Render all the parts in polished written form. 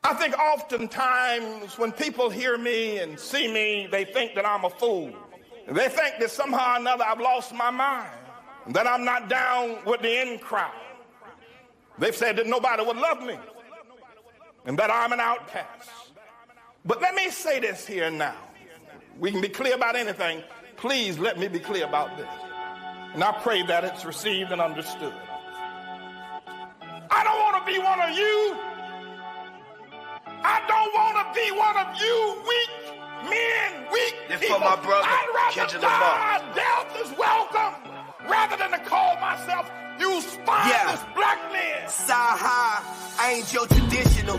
I think oftentimes when people hear me and see me, they think that I'm a fool. They think that somehow or another I've lost my mind, that I'm not down with the in crowd. They've said that nobody would love me and that I'm an outcast. But let me say this here now. We can be clear about anything. Please let me be clear about this. And I pray that it's received and understood. I don't want to be one of you. I don't want to be one of you weak men, weak people. For my brother, I'd rather die. Death is welcome rather than to call myself you spineless black men. Side high, I ain't your traditional.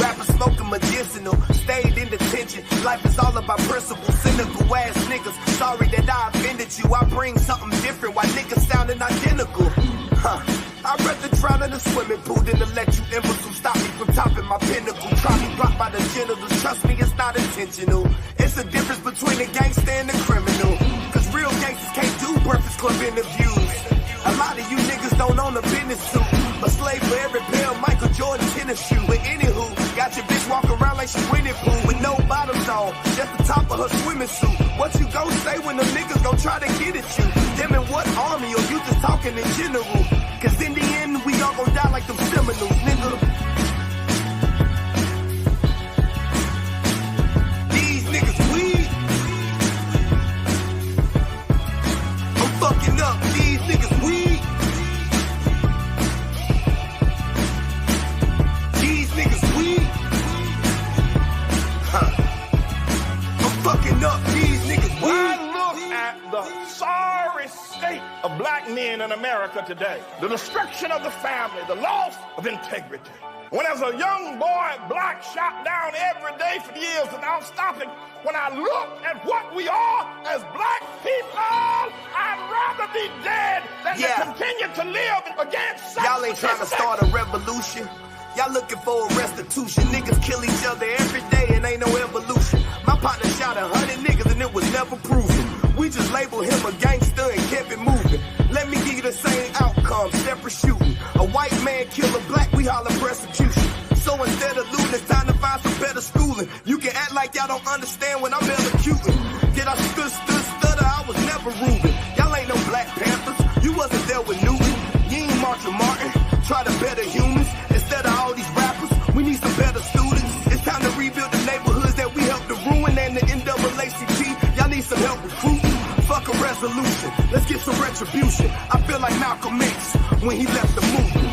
Rapper smoking medicinal, stayed in detention. Life is all about principle, cynical ass niggas. Sorry that I offended you. I bring something different while niggas sounding identical. I'd rather drown in a swimming pool than to let you imbeciles stop me from topping my pinnacle. Try me blocked by the genitals. Trust me, it's not intentional. It's the difference between a gangster and a criminal. Cause real gangsters can't do Breakfast Club interviews. A lot of you niggas don't own a business suit. A slave for every pair of Michael Jordan tennis shoe. But anywho, got your bitch walking around like she winning pool with no bottoms on, just the top of her swimming suit. What you gon' say when the niggas gon' try to get at you? Them in what army, or you just talking in general? Cause in the end, we all gon' die like them Seminoles, nigga. These niggas weak. I'm fucking up, these niggas weak. These niggas weak. I'm fucking up, these niggas weak. I look at the sorry state of black men in America today, the destruction of the family, the loss of integrity. When as a young boy, black shot down every day for years without stopping, when I look at what we are as black people, I'd rather be dead than to continue to live against such. Y'all ain't trying to start a revolution. Y'all looking for a restitution. Niggas kill each other every day and ain't no evolution. My partner shot 100 niggas and it was never proven. We just labeled him a gangster and kept it moving. Let me give you the same outcome, separate shooting. A white man kill a black, we holler persecution. So instead of looting, it's time to find some better schooling. You can act like y'all don't understand when I'm elocuting. Did I stutter? I was never Reuben. Y'all ain't no Black Panthers. You wasn't there with Newton. You ain't Martin Martin. Try to better humans. Instead of all these rappers, we need some better students. It's time to rebuild the neighborhoods that we helped to ruin. And the NAACP, y'all need some help recruiting. Fuck a resolution, let's get some retribution. I feel like Malcolm X when he left the movement.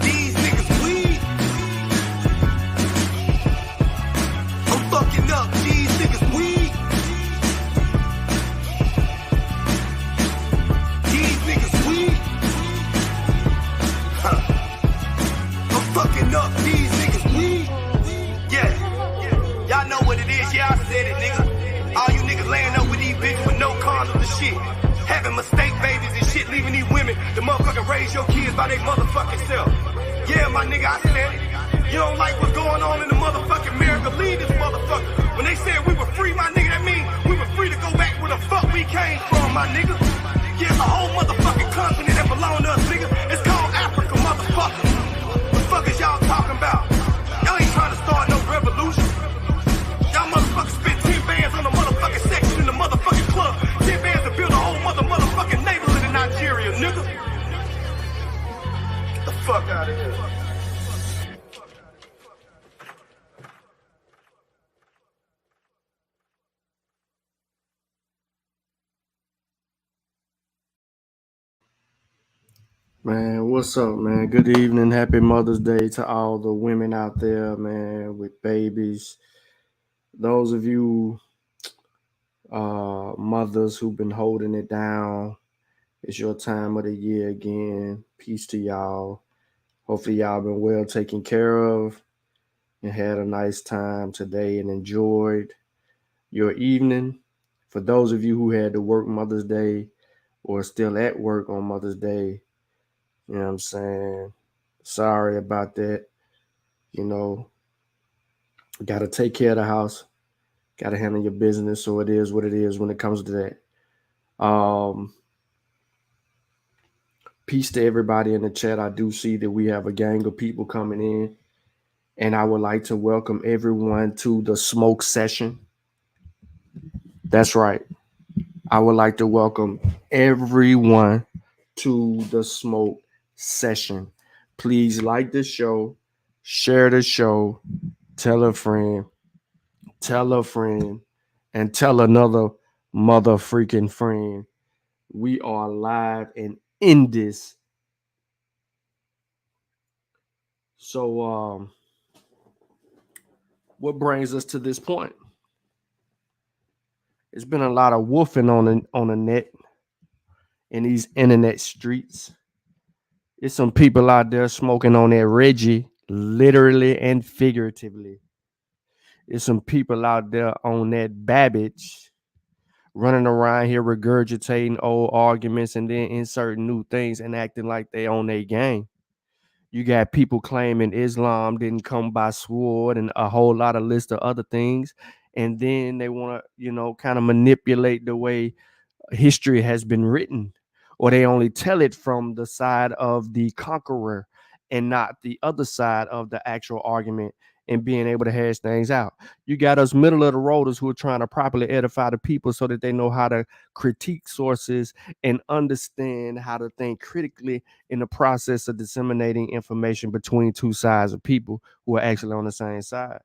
These niggas weak. I'm fucking up, these niggas weak. These niggas weak. I'm fucking up, these niggas weak. Y'all know what it is, yeah, I said it, nigga. All you niggas laying up with these bitches with no condoms and shit. Having mistake babies and shit, leaving these women to motherfucking raise your kids by their motherfucking self. Yeah, my nigga, I said it. You don't like what's going on in the motherfucking America, leave this motherfucker. When they said we were free, my nigga, that mean we were free to go back where the fuck we came from, my nigga. Yeah, it's a whole motherfucking continent that belong to us, nigga. It's called Africa, motherfucker. The fuck is y'all talking about? Y'all ain't trying to start no revolution. Y'all motherfuckers spent 10 bands on the motherfucking section in the motherfucking club. 10 bands to build a whole motherfucking neighborhood in Nigeria, nigga. Get the fuck out of here. Man, what's up, man? Good evening. Happy Mother's Day to all the women out there, man, with babies. Those of you mothers who've been holding it down, it's your time of the year again. Peace to y'all. Hopefully y'all been well taken care of and had a nice time today and enjoyed your evening. For those of you who had to work Mother's Day or still at work on Mother's Day, you know what I'm saying? Sorry about that. You know, got to take care of the house. Got to handle your business. So it is what it is when it comes to that. Peace to everybody in the chat. I do see that we have a gang of people coming in, and I would like to welcome everyone to the smoke session. That's right. I would like to welcome everyone to the smoke session. Please like the show, share the show, tell a friend, and tell another mother freaking friend. We are live and in this. So, what brings us to this point? It's been a lot of woofing on the net in these internet streets. There's some people out there smoking on that Reggie, literally and figuratively. There's some people out there on that Babbage, running around here regurgitating old arguments and then inserting new things and acting like they own their game. You got people claiming Islam didn't come by sword and a whole lot of list of other things. And then they want to, kind of manipulate the way history has been written, or they only tell it from the side of the conqueror and not the other side of the actual argument and being able to hash things out. You got us middle of the roaders who are trying to properly edify the people so that they know how to critique sources and understand how to think critically in the process of disseminating information between two sides of people who are actually on the same side.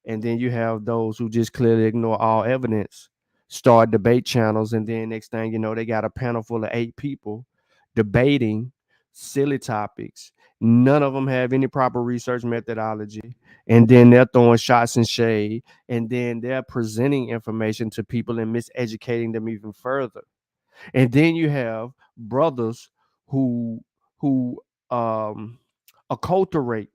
And then you have those who just clearly ignore all evidence, start debate channels, and then next thing you know, they got a panel full of 8 people debating silly topics. None of them have any proper research methodology. And then they're throwing shots and shade. And then they're presenting information to people and miseducating them even further. And then you have brothers who acculturate.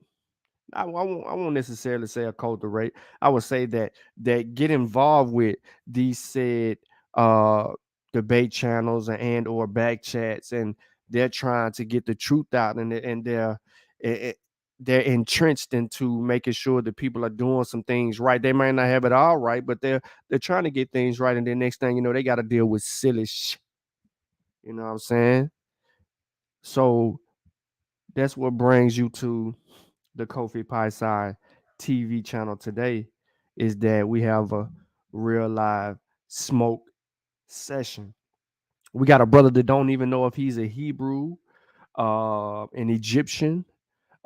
I won't necessarily say acculturate. I would say that get involved with these said uh debate channels and or back chats, and they're trying to get the truth out, and eh, they're entrenched into making sure that people are doing some things right. They might not have it all right, but they're trying to get things right, and then next thing you know, they got to deal with silly you know what I'm saying? So that's what brings you to the Kofi Pi Side TV channel today, is that we have a real live smoke session. We got a brother that don't even know if he's a Hebrew, an Egyptian,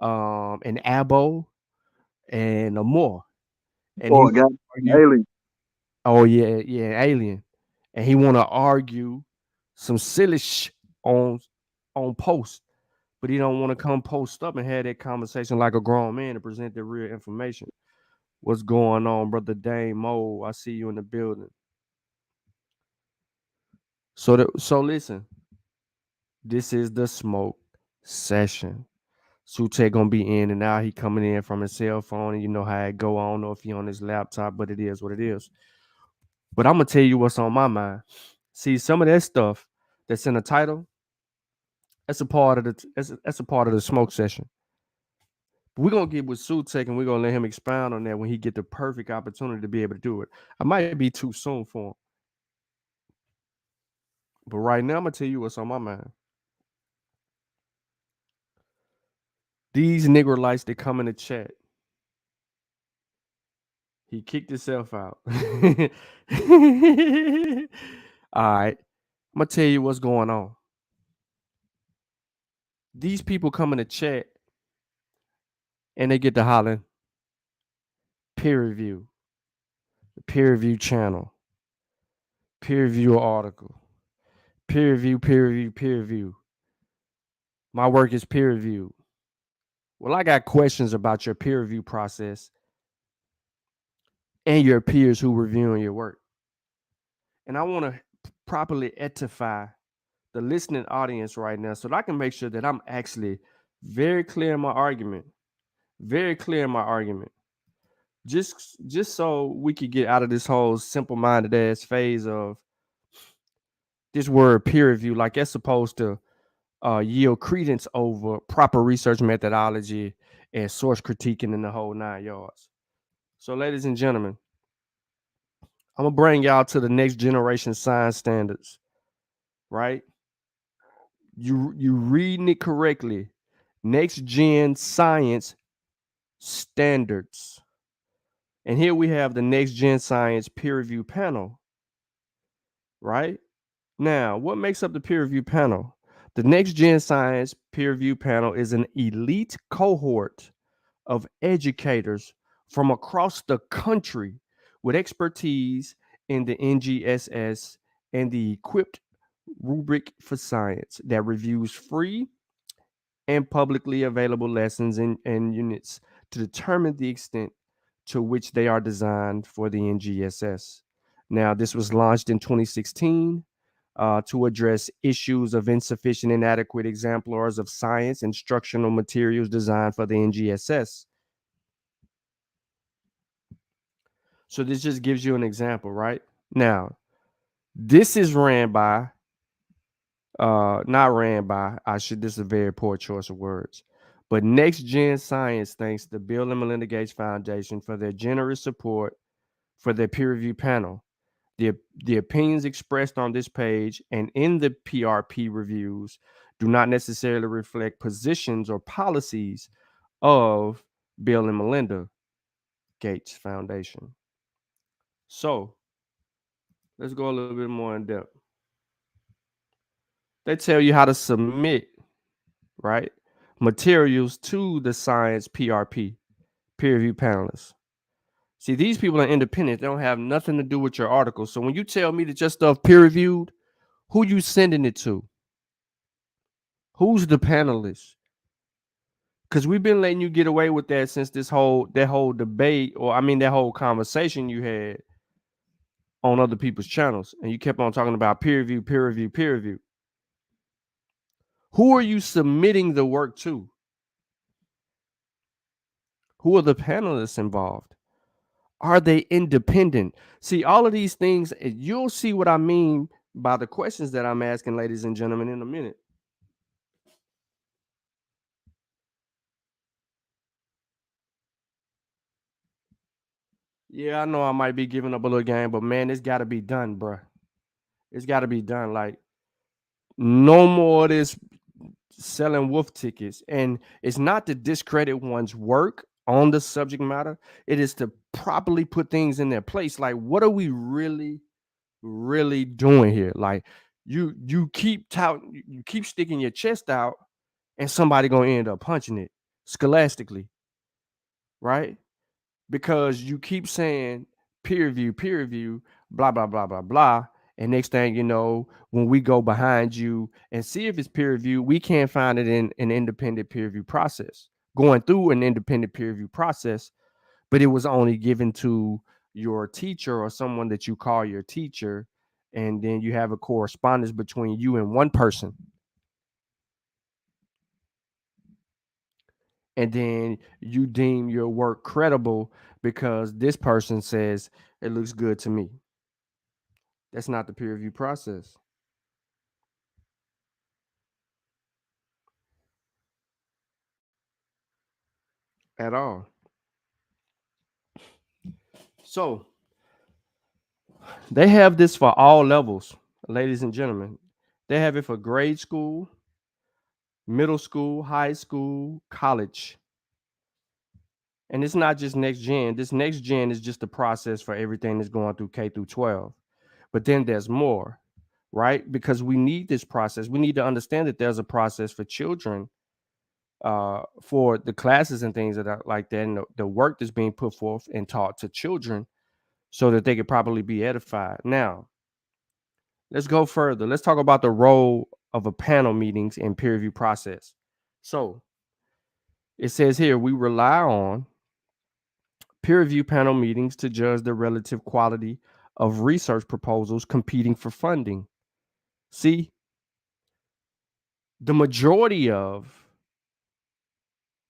an Abo, and a more. And he Oh, God, argue, alien. oh yeah, alien. And he want to argue some silly on post, but he don't want to come post up and have that conversation like a grown man to present the real information. What's going on, brother Dame Mo? I see you in the building. So listen, this is the smoke session. Sute gonna be in and out. He coming in from his cell phone, and you know how it go. I don't know if he on his laptop, but it is what it is. But I'm gonna tell you what's on my mind. See, some of that stuff that's in the title, that's a part of that's a part of the smoke session. We're gonna get with Sutek and we're gonna let him expound on that when he get the perfect opportunity to be able to do it. I might be too soon for him. But right now, I'm gonna tell you what's on my mind. These nigger lights that come in the chat. He kicked himself out. All right. I'm gonna tell you what's going on. These people come in the chat and they get to hollering peer review, the peer review channel, peer review article, peer review, peer review, peer review. My work is peer reviewed. Well, I got questions about your peer review process and your peers who reviewing your work. And I want to properly edify the listening audience right now so that I can make sure that I'm actually very clear in my argument. Very clear in my argument. Just so we could get out of this whole simple-minded ass phase of this word peer review, like it's supposed to yield credence over proper research methodology and source critiquing in the whole 9 yards. So, ladies and gentlemen, I'm gonna bring y'all to the next generation science standards, right? You reading it correctly. Next Gen Science Standards. And here we have the Next Gen Science peer review panel, right? Now, what makes up the peer review panel? The Next Gen Science peer review panel is an elite cohort of educators from across the country with expertise in the NGSS and the equipped rubric for science that reviews free and publicly available lessons and units to determine the extent to which they are designed for the NGSS. Now, this was launched in 2016 to address issues of insufficient, inadequate exemplars of science instructional materials designed for the NGSS. So this just gives you an example, right? Now, this is ran by, not ran by, this is a very poor choice of words, but Next Gen Science thanks the Bill and Melinda Gates Foundation for their generous support for their peer review panel. The opinions expressed on this page and in the PRP reviews do not necessarily reflect positions or policies of Bill and Melinda Gates Foundation. So let's go a little bit more in depth. They tell you how to submit, right, materials to the science PRP, peer review panelists. See, these people are independent. They don't have nothing to do with your article. So when you tell me that your stuff peer reviewed, who you sending it to? Who's the panelist? Because we've been letting you get away with that since that whole debate, or I mean that whole conversation you had on other people's channels, and you kept on talking about peer review, peer review, peer review. Who are you submitting the work to? Who are the panelists involved? Are they independent? See, all of these things, you'll see what I mean by the questions that I'm asking, ladies and gentlemen, in a minute. Yeah, I know I might be giving up a little game, but man, it's got to be done, bro. It's got to be done. Like, no more of this selling wolf tickets. And it's not to discredit one's work on the subject matter. It is to properly put things in their place. Like, what are we really doing here? Like, you keep touting, you keep sticking your chest out, and somebody gonna end up punching it scholastically, right? Because you keep saying peer review, blah, blah, blah, blah, blah. And next thing you know, when we go behind you and see if it's peer review, we can't find it in an independent peer review process. Going through an independent peer review process, but it was only given to your teacher or someone that you call your teacher. And then you have a correspondence between you and one person. And then you deem your work credible because this person says it looks good to me. That's not the peer review process at all. So they have this for all levels, ladies and gentlemen. They have it for grade school, middle school, high school, college. And it's not just next gen. This next gen is just the process for everything that's going through K through 12. But then there's more, right? Because we need this process. We need to understand that there's a process for children, for the classes and things that are like that, and the work that's being put forth and taught to children so that they could properly be edified. Now, let's go further. Let's talk about the role of a panel meetings in peer review process. So it says here, we rely on peer review panel meetings to judge the relative quality of research proposals competing for funding. See, the majority of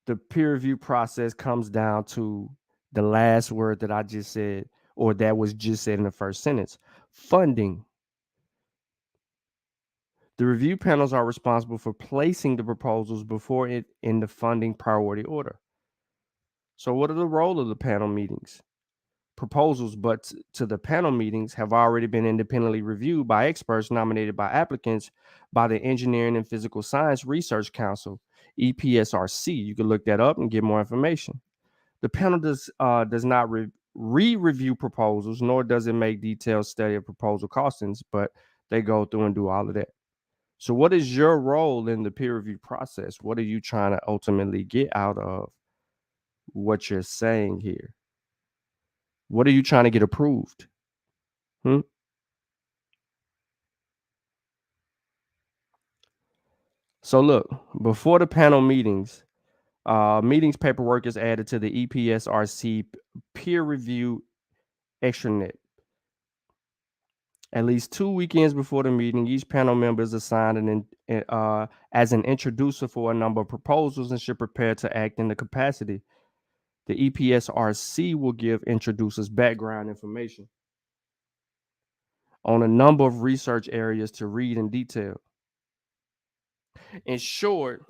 the peer review process comes down to the last word that I just said, or that was just said in the first sentence: funding. The review panels are responsible for placing the proposals before it in the funding priority order. So, what are the role of the panel meetings? proposals, but to the panel meetings have already been independently reviewed by experts nominated by applicants by the Engineering and Physical Science Research Council, EPSRC. You can look that up and get more information. The panel does not re-review proposals, nor does it make detailed study of proposal costings, but they go through and do all of that. So what is your role in the peer review process? What are you trying to ultimately get out of what you're saying here? What are you trying to get approved? So look, before the panel meetings paperwork is added to the EPSRC peer review extranet. At least 2 weekends before the meeting, each panel member is assigned as an introducer for a number of proposals and should prepare to act in the capacity. The EPSRC will give introducers background information on a number of research areas to read in detail. In short,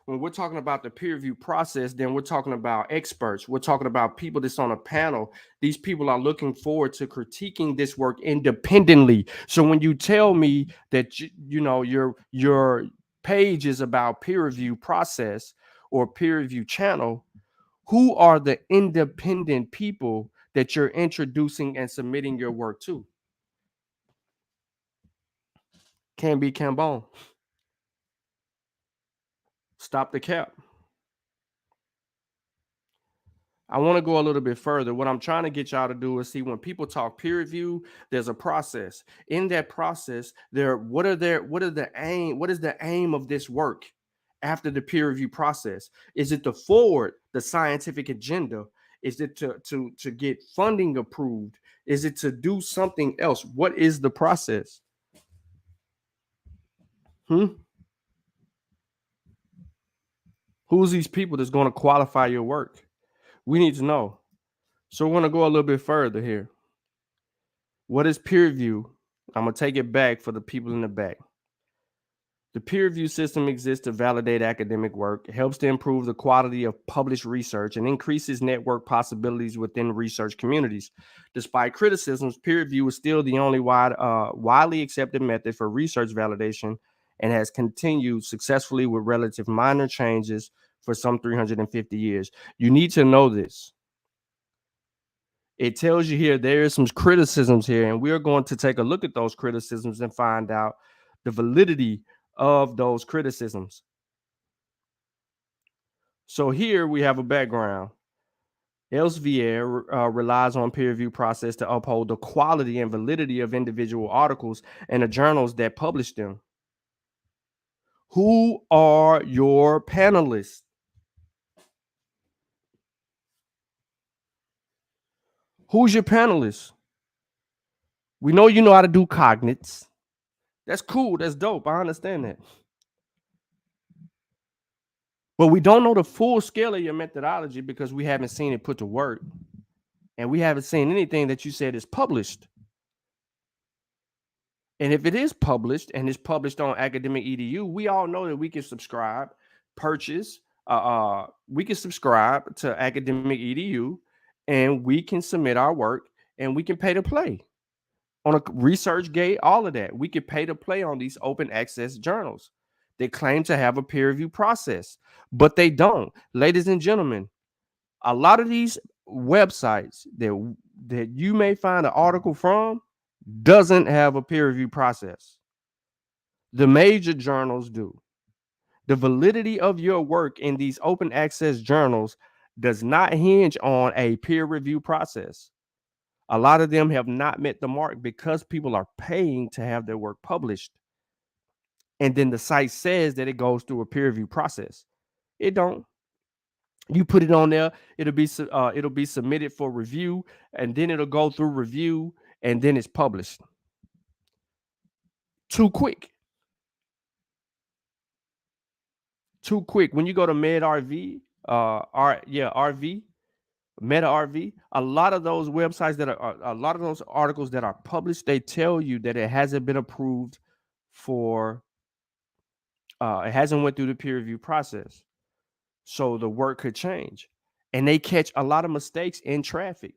when we're talking about the peer review process, then we're talking about experts. We're talking about people that's on a panel. These people are looking forward to critiquing this work independently. So when you tell me that your page is about peer review process or peer review channel, who are the independent people that you're introducing and submitting your work to? Can be Cambone. Stop the cap. I want to go a little bit further. What I'm trying to get y'all to do is see when people talk peer review, there's a process. In that process, what is the aim of this work after the peer review process? Is it to forward the scientific agenda? Is it to get funding approved? Is it to do something else? What is the process? Who's these people that's going to qualify your work? We need to know. So we're going to go a little bit further here. What is peer review? I'm going to take it back for the people in the back. The peer review system exists to validate academic work, helps to improve the quality of published research, and increases network possibilities within research communities. Despite criticisms, peer review is still the only widely accepted method for research validation and has continued successfully with relative minor changes for some 350 years. You need to know this. It tells you here there is some criticisms here, and we're going to take a look at those criticisms and find out the validity of those criticisms. So here we have a background. Elsevier relies on peer review process to uphold the quality and validity of individual articles and the journals that publish them. Who are your panelists? Who's your panelist? We know you know how to do cognates. That's cool. That's dope. I understand that. But we don't know the full scale of your methodology because we haven't seen it put to work. And we haven't seen anything that you said is published. And if it is published and it's published on Academic EDU, we all know that we can subscribe, purchase. We can subscribe to Academic EDU and we can submit our work and we can pay to play on a ResearchGate, all of that. We can pay to play on these open access journals. They claim to have a peer review process, but they don't. Ladies and gentlemen, a lot of these websites that you may find an article from doesn't have a peer review process. The major journals do. The validity of your work in these open access journals does not hinge on a peer review process. A lot of them have not met the mark because people are paying to have their work published. And then the site says that it goes through a peer review process. It don't. You put it on there, it'll be submitted for review, and then it'll go through review, and then it's published. Too quick. Too quick. When you go to MedRV, RV, MetaRV, a lot of those websites a lot of those articles that are published, they tell you that it hasn't been approved for. It hasn't went through the peer review process, so the work could change, and they catch a lot of mistakes in traffic.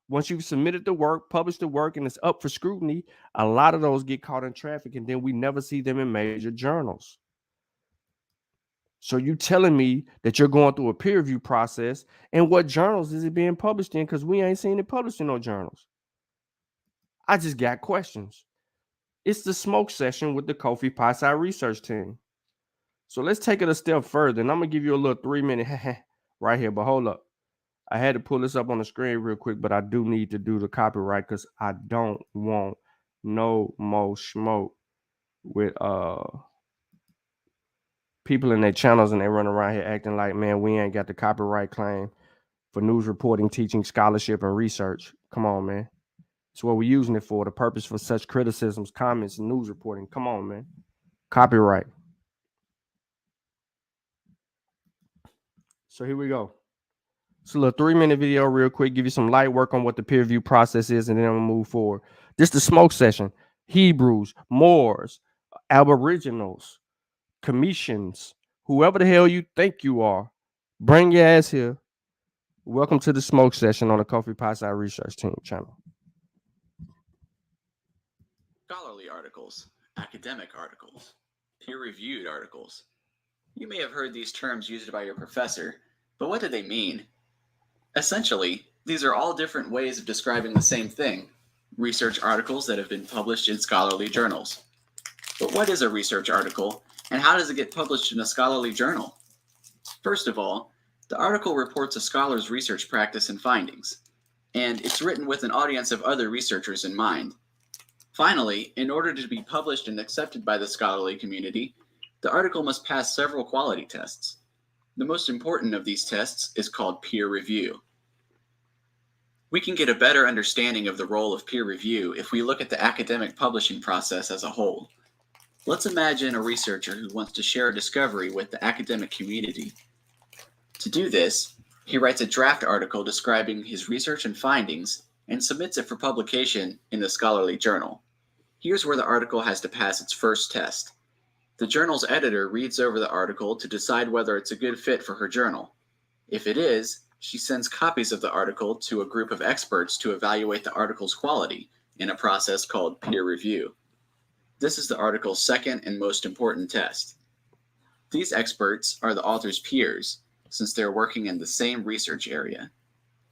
Once you've submitted the work, published the work, and it's up for scrutiny, a lot of those get caught in traffic, and then we never see them in major journals. So you telling me that you're going through a peer review process, and what journals is it being published in? Because we ain't seen it published in no journals. I just got questions. It's the smoke session with the Kofi Pie research team. So let's take it a step further, and I'm gonna give you a little 3-minute right here. But hold up, I had to pull this up on the screen real quick, but I do need to do the copyright because I don't want no more smoke with people in their channels, and they run around here acting like, man, we ain't got the copyright claim for news reporting, teaching, scholarship, and research. Come on, man. It's what we're using it for. The purpose for such criticisms, comments, and news reporting. Come on, man. Copyright. So here we go. It's a little 3-minute video real quick, give you some light work on what the peer review process is, and then I'm gonna move forward. This is the smoke session. Hebrews, Moors, Aboriginals, Commissions, whoever the hell you think you are, bring your ass here. Welcome to the smoke session on the Kofi Pie Research Team channel. Scholarly articles, academic articles, peer-reviewed articles. You may have heard these terms used by your professor, but what do they mean? Essentially, these are all different ways of describing the same thing, research articles that have been published in scholarly journals. But what is a research article, and how does it get published in a scholarly journal? First of all, the article reports a scholar's research practice and findings, and it's written with an audience of other researchers in mind. Finally, in order to be published and accepted by the scholarly community, the article must pass several quality tests. The most important of these tests is called peer review. We can get a better understanding of the role of peer review if we look at the academic publishing process as a whole. Let's imagine a researcher who wants to share a discovery with the academic community. To do this, he writes a draft article describing his research and findings and submits it for publication in the scholarly journal. Here's where the article has to pass its first test. The journal's editor reads over the article to decide whether it's a good fit for her journal. If it is, she sends copies of the article to a group of experts to evaluate the article's quality in a process called peer review. This is the article's second and most important test. These experts are the author's peers, since they're working in the same research area.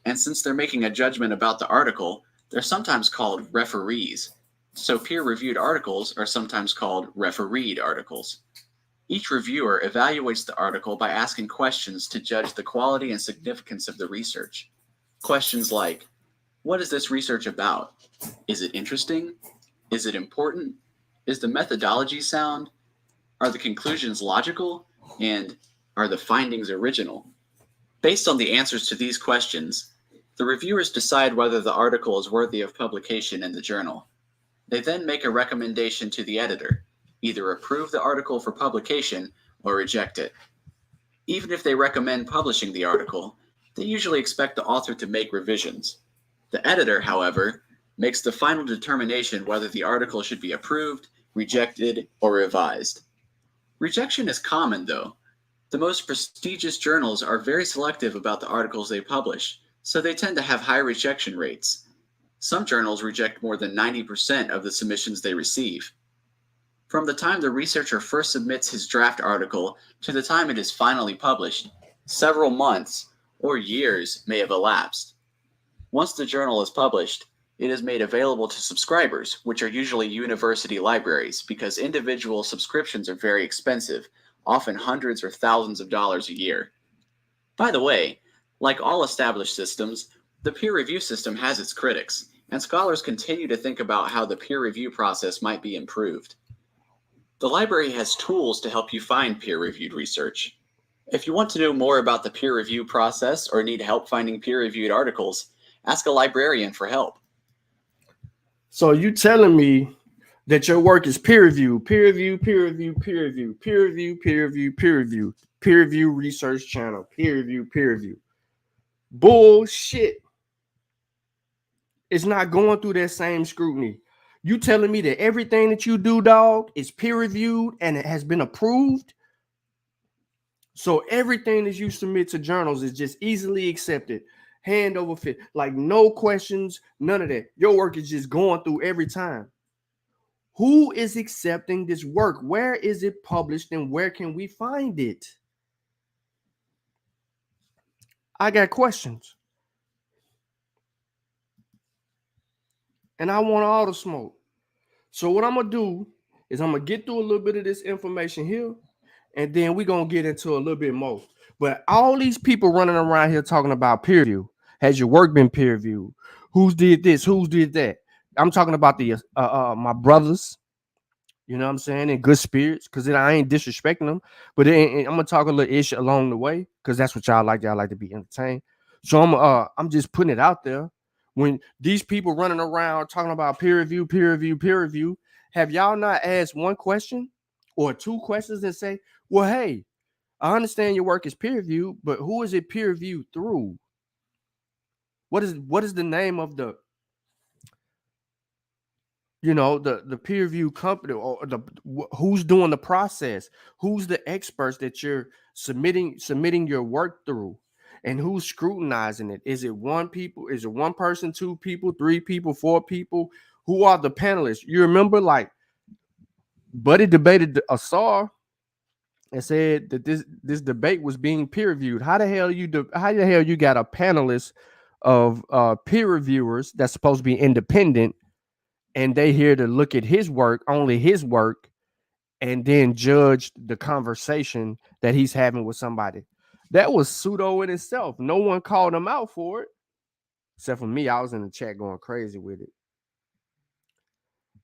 And since they're making a judgment about the article, they're sometimes called referees. So peer-reviewed articles are sometimes called refereed articles. Each reviewer evaluates the article by asking questions to judge the quality and significance of the research. Questions like, what is this research about? Is it interesting? Is it important? Is the methodology sound? Are the conclusions logical? And are the findings original? Based on the answers to these questions, the reviewers decide whether the article is worthy of publication in the journal. They then make a recommendation to the editor, either approve the article for publication or reject it. Even if they recommend publishing the article, they usually expect the author to make revisions. The editor, however, makes the final determination whether the article should be approved, rejected, or revised. Rejection is common, though. The most prestigious journals are very selective about the articles they publish, so they tend to have high rejection rates. Some journals reject more than 90% of the submissions they receive. From the time the researcher first submits his draft article to the time it is finally published, several months or years may have elapsed. Once the journal is published, it is made available to subscribers, which are usually university libraries, because individual subscriptions are very expensive, often hundreds or thousands of dollars a year. By the way, like all established systems, the peer review system has its critics, and scholars continue to think about how the peer review process might be improved. The library has tools to help you find peer-reviewed research. If you want to know more about the peer review process or need help finding peer-reviewed articles, ask a librarian for help. So you telling me that your work is peer review, peer review, peer review, peer review, peer review, peer review, peer review, peer review research channel, peer review, peer review. Bullshit. It's not going through that same scrutiny. You telling me that everything that you do, dog, is peer reviewed and it has been approved? So everything that you submit to journals is just easily accepted. hand over fist, like no questions, none of that. Your work is just going through every time. Who is accepting this work? Where is it published and where can we find it? I got questions. And I want all the smoke. So what I'm going to do is I'm going to get through a little bit of this information here, and then we're going to get into a little bit more. But all these people running around here talking about peer review. Has your work been peer reviewed? Who's did this? Who's did that? I'm talking about the my brothers, you know what I'm saying, in good spirits, because I ain't disrespecting them. But I'm going to talk a little ish along the way, because that's what y'all like. Y'all like to be entertained. So I'm just putting it out there. When these people running around talking about peer review, peer review, peer review, have y'all not asked one question or two questions and say, well, hey, I understand your work is peer reviewed, but who is it peer reviewed through? What is the name of the, you know, the peer review company, or who's doing the process? Who's the experts that you're submitting your work through? And who's scrutinizing it? Is it one people? Is it one person, two people, three people, four people? Who are the panelists? You remember, like, Buddy debated Asar and said that this debate was being peer reviewed. How the hell you got a panelist of peer reviewers that's supposed to be independent, and they here to look at his work, only his work, and then judge the conversation that he's having with somebody? That was pseudo in itself. No one called him out for it, except for me. I was in the chat going crazy with it.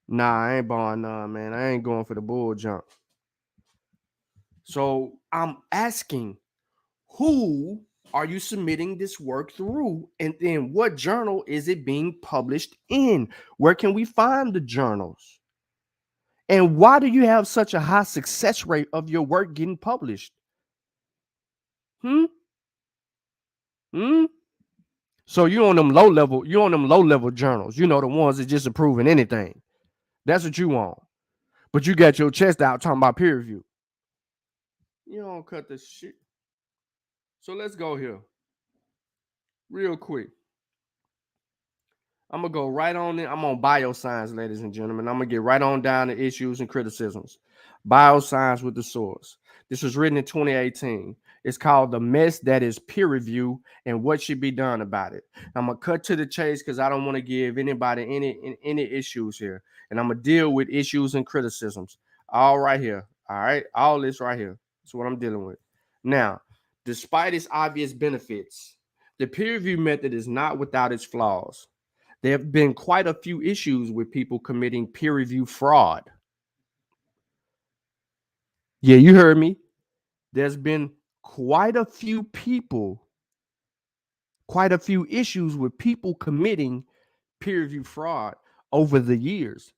Nah, I ain't buying none, man. I ain't going for the bull jump. So I'm asking, who are you submitting this work through? And then what journal is it being published in? Where can we find the journals? And why do you have such a high success rate of your work getting published? So you on them low level journals, you know, the ones that just approving anything. That's what you want. But you got your chest out talking about peer review. You don't cut the shit. So let's go here. Real quick. I'm going to go right on in. I'm on bioscience, ladies and gentlemen. I'm going to get right on down to issues and criticisms. Bioscience with the source. This was written in 2018. It's called The Mess That Is Peer Review and What Should Be Done About It. I'm going to cut to the chase because I don't want to give anybody any issues here. And I'm going to deal with issues and criticisms. All right here. All right. All this right here. That's what I'm dealing with. Now, despite its obvious benefits, the peer review method is not without its flaws. There have been quite a few issues with people committing peer review fraud. Yeah, you heard me. There's been quite a few issues with people committing peer review fraud over the years.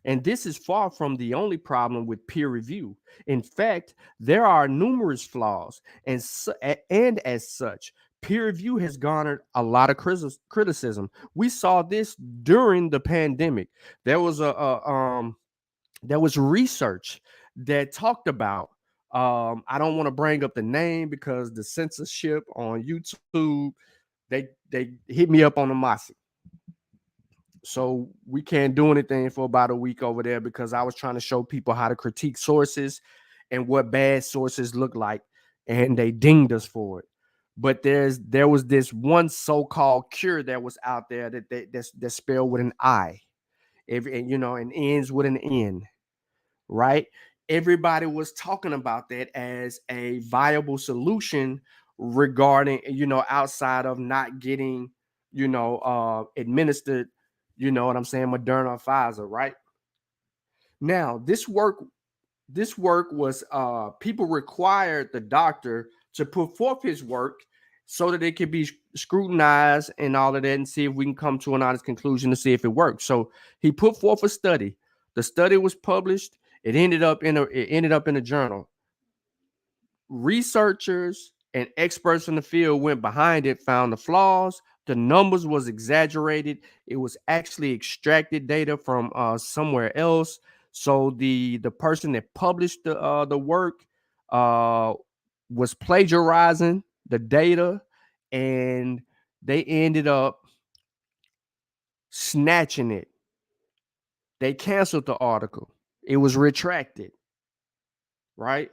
And this is far from the only problem with peer review. In fact, there are numerous flaws, and as such, peer review has garnered a lot of criticism. We saw this during the pandemic. There was research that talked about. I don't want to bring up the name because the censorship on YouTube, they hit me up on the Mossy. So we can't do anything for about a week over there because I was trying to show people how to critique sources and what bad sources look like, and they dinged us for it. But there was this one so-called cure that was out there that's spelled with an I, and ends with an N, right? Everybody was talking about that as a viable solution regarding, outside of not getting, administered, you know what I'm saying, Moderna or Pfizer, right? Now, this work was people required the doctor to put forth his work so that it could be scrutinized and all of that, and see if we can come to an honest conclusion to see if it works. So he put forth a study. The study was published. It ended up in a journal. Researchers and experts in the field went behind it, found the flaws. The numbers was exaggerated. It was actually extracted data from somewhere else. So the person that published the work was plagiarizing the data, and they ended up snatching it. They canceled the article. It was retracted, right?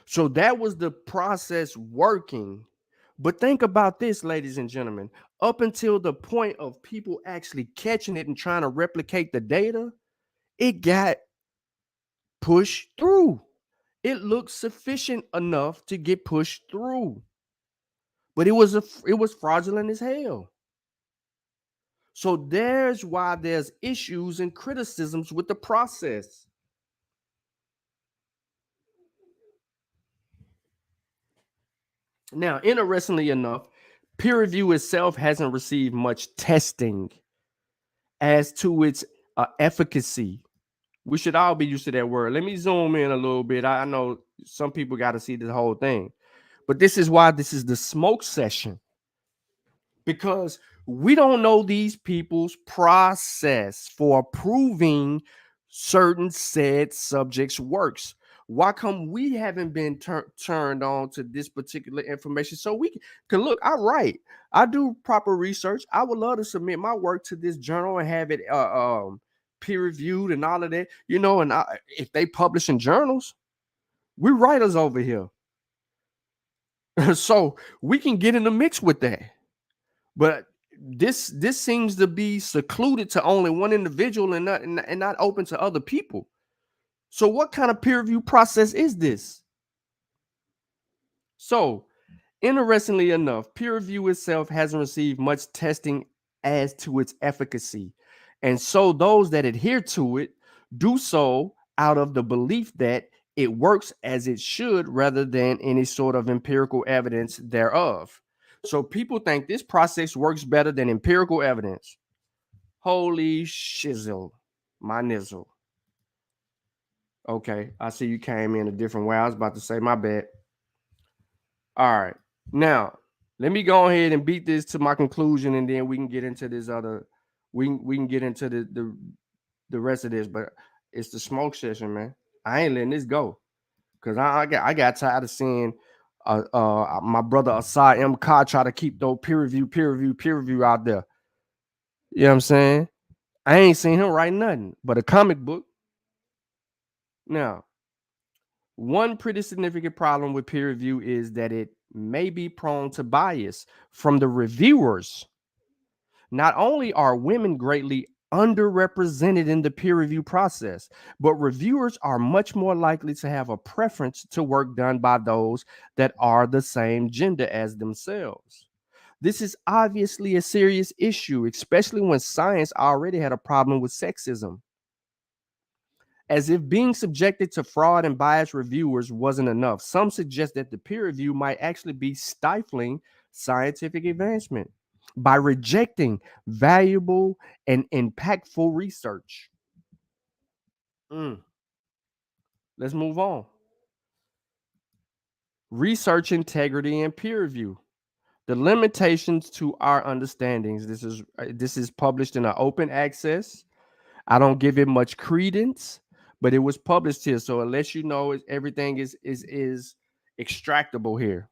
So that was the process working. But think about this, ladies and gentlemen. Up until the point of people actually catching it and trying to replicate the data, it got pushed through. It looked sufficient enough to get pushed through. But it was fraudulent as hell. So there's why there's issues and criticisms with the process. Now, interestingly enough, peer review itself hasn't received much testing as to its efficacy. We should all be used to that word. Let me zoom in a little bit. I know some people got to see the whole thing, but this is why this is the smoke session, because we don't know these people's process for approving certain said subjects' works. Why come we haven't been turned on to this particular information so we can look? I do proper research. I would love to submit my work to this journal and have it peer reviewed and all of that, and if they publish in journals, we're writers over here. So we can get in the mix with that. But this seems to be secluded to only one individual and not open to other people. So what kind of peer review process is this? So, interestingly enough, peer review itself hasn't received much testing as to its efficacy. And so those that adhere to it do so out of the belief that it works as it should rather than any sort of empirical evidence thereof. So people think this process works better than empirical evidence. Holy shizzle, my nizzle. Okay, I see you came in a different way. I was about to say my bad. All right, now let me go ahead and beat this to my conclusion, and then we can get into this other. We can get into the rest of this, but it's the smoke session, man. I ain't letting this go because I got tired of seeing my brother Asad M. Ka try to keep those peer review out there. You know what I'm saying? I ain't seen him write nothing but a comic book. Now, one pretty significant problem with peer review is that it may be prone to bias from the reviewers. Not only are women greatly underrepresented in the peer review process, but reviewers are much more likely to have a preference to work done by those that are the same gender as themselves. This is obviously a serious issue, especially when science already had a problem with sexism. As if being subjected to fraud and biased reviewers wasn't enough, some suggest that the peer review might actually be stifling scientific advancement by rejecting valuable and impactful research. Let's move on. Research integrity and peer review. The limitations to our understandings. This is published in an open access. I don't give it much credence, but it was published here, so unless you know everything is extractable here.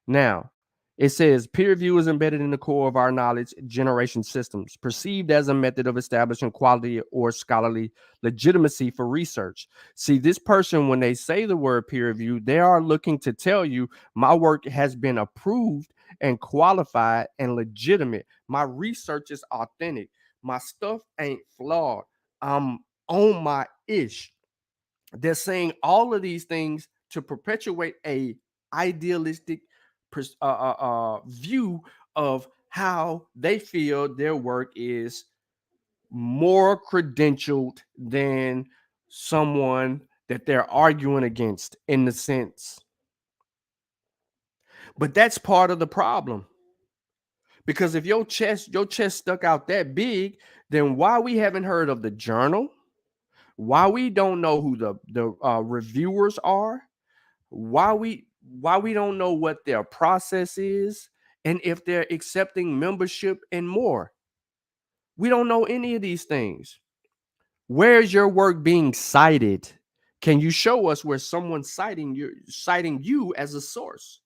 Now, it says peer review is embedded in the core of our knowledge generation systems, perceived as a method of establishing quality or scholarly legitimacy for research. See, this person, when they say the word peer review, they are looking to tell you my work has been approved and qualified and legitimate. My research is authentic. My stuff ain't flawed. I'm on my ish. They're saying all of these things to perpetuate a idealistic view of how they feel their work is more credentialed than someone that they're arguing against in the sense. But that's part of the problem. Because if your chest stuck out that big, then why we haven't heard of the journal? Why we don't know who the reviewers are? Why we don't know what their process is, and if they're accepting membership and more? We don't know any of these things. Where's your work being cited? Can you show us where someone's citing you as a source?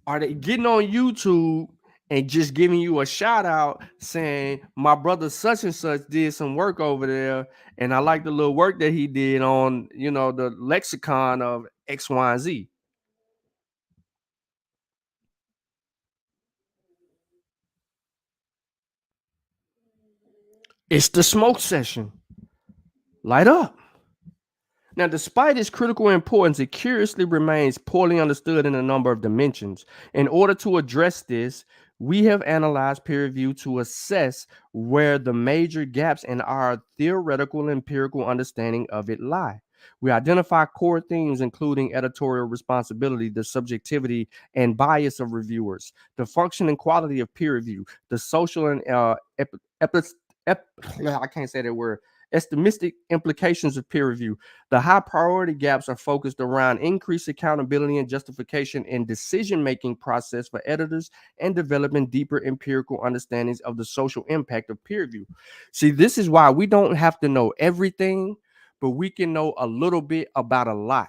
Are they getting on YouTube and just giving you a shout out saying my brother such and such did some work over there, and I like the little work that he did on, the lexicon of X, Y, and Z? It's the smoke session. Light up. Now, despite its critical importance, it curiously remains poorly understood in a number of dimensions. In order to address this, we have analyzed peer review to assess where the major gaps in our theoretical and empirical understanding of it lie. We identify core themes, including editorial responsibility, the subjectivity and bias of reviewers, the function and quality of peer review, the social and I can't say that word, estimistic implications of peer review. The high priority gaps are focused around increased accountability and justification in decision-making process for editors and developing deeper empirical understandings of the social impact of peer review. See, this is why we don't have to know everything, but we can know a little bit about a lot.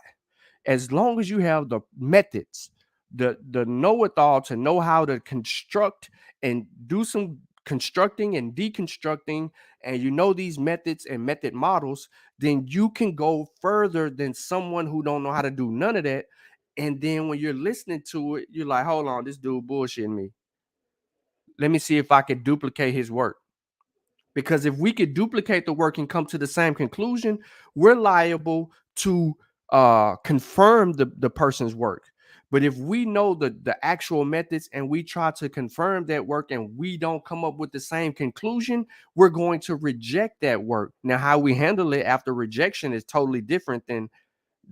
As long as you have the methods, the know-it-all to know how to construct and do some constructing and deconstructing, and you know these methods and method models, then you can go further than someone who don't know how to do none of that. And then when you're listening to it, you're like, hold on, this dude bullshitting me. Let me see if I can duplicate his work. Because if we could duplicate the work and come to the same conclusion, we're liable to confirm the person's work. But if we know the actual methods and we try to confirm that work and we don't come up with the same conclusion, we're going to reject that work. Now, how we handle it after rejection is totally different than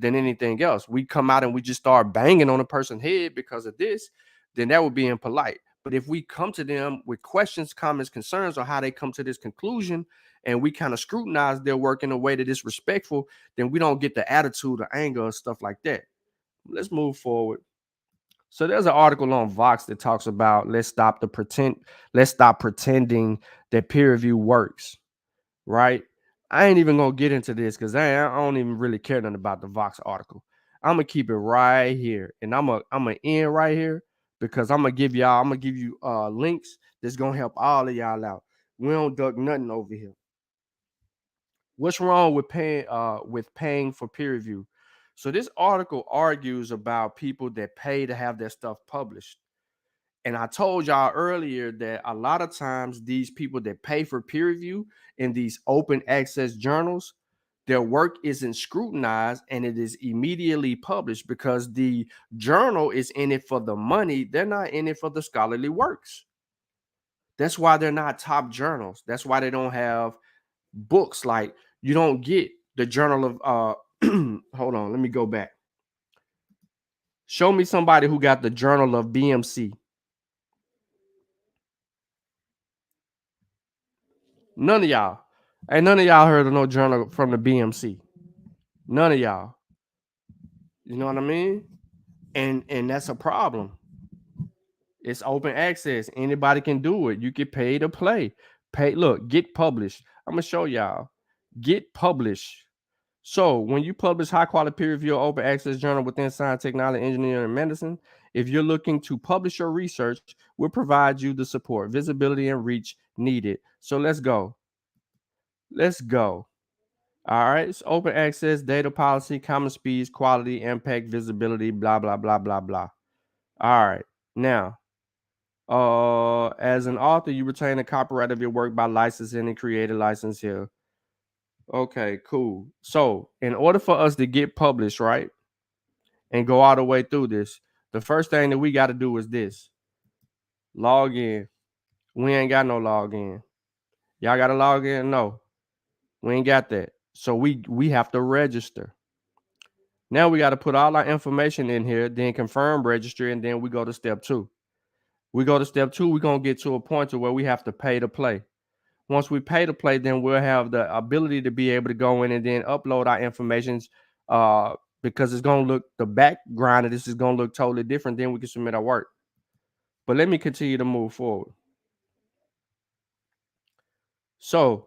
anything else. We come out and we just start banging on a person's head because of this, then that would be impolite. But if we come to them with questions, comments, concerns on how they come to this conclusion, and we kind of scrutinize their work in a way that is respectful, then we don't get the attitude or anger and stuff like that. Let's move forward. So there's an article on Vox that talks about let's stop pretending that peer review works, right? I ain't even gonna get into this because I don't even really care nothing about the Vox article. I'm gonna keep it right here, and I'm gonna end right here because I'm gonna give you links that's gonna help all of y'all out. We don't duck nothing over here. What's wrong with paying for peer review? So this article argues about people that pay to have their stuff published. And I told y'all earlier that a lot of times these people that pay for peer review in these open access journals, their work isn't scrutinized and it is immediately published because the journal is in it for the money. They're not in it for the scholarly works. That's why they're not top journals. That's why they don't have books. Like you don't get the journal of hold on, let me go back. Show me somebody who got the journal of BMC. None of y'all. Ain't none of y'all heard of no journal from the BMC. None of y'all. You know what I mean? And that's a problem. It's open access. Anybody can do it. You get paid to play. Look, get published. I'm gonna show y'all. Get published. So when you publish high quality peer review open access journal within science, technology, engineering, and medicine, if you're looking to publish your research, we'll provide you the support, visibility, and reach needed. So let's go. Let's go. All right. It's open access, data policy, common speeds, quality, impact, visibility, blah, blah, blah, blah, blah. All right. Now, as an author, you retain the copyright of your work by licensing and creative license here. Okay, cool. So, in order for us to get published, right, and go all the way through this, the first thing that we got to do is this: log in. We ain't got no login. Y'all got to log in? No, we ain't got that. So we have to register. Now we got to put all our information in here, then confirm registry, and then we go to step 2. We go to step 2, we're going to get to a point to where we have to pay to play. Once we pay to play, then we'll have the ability to be able to go in and then upload our information because it's going to look, the background of this is going to look totally different. Then we can submit our work. But let me continue to move forward. So,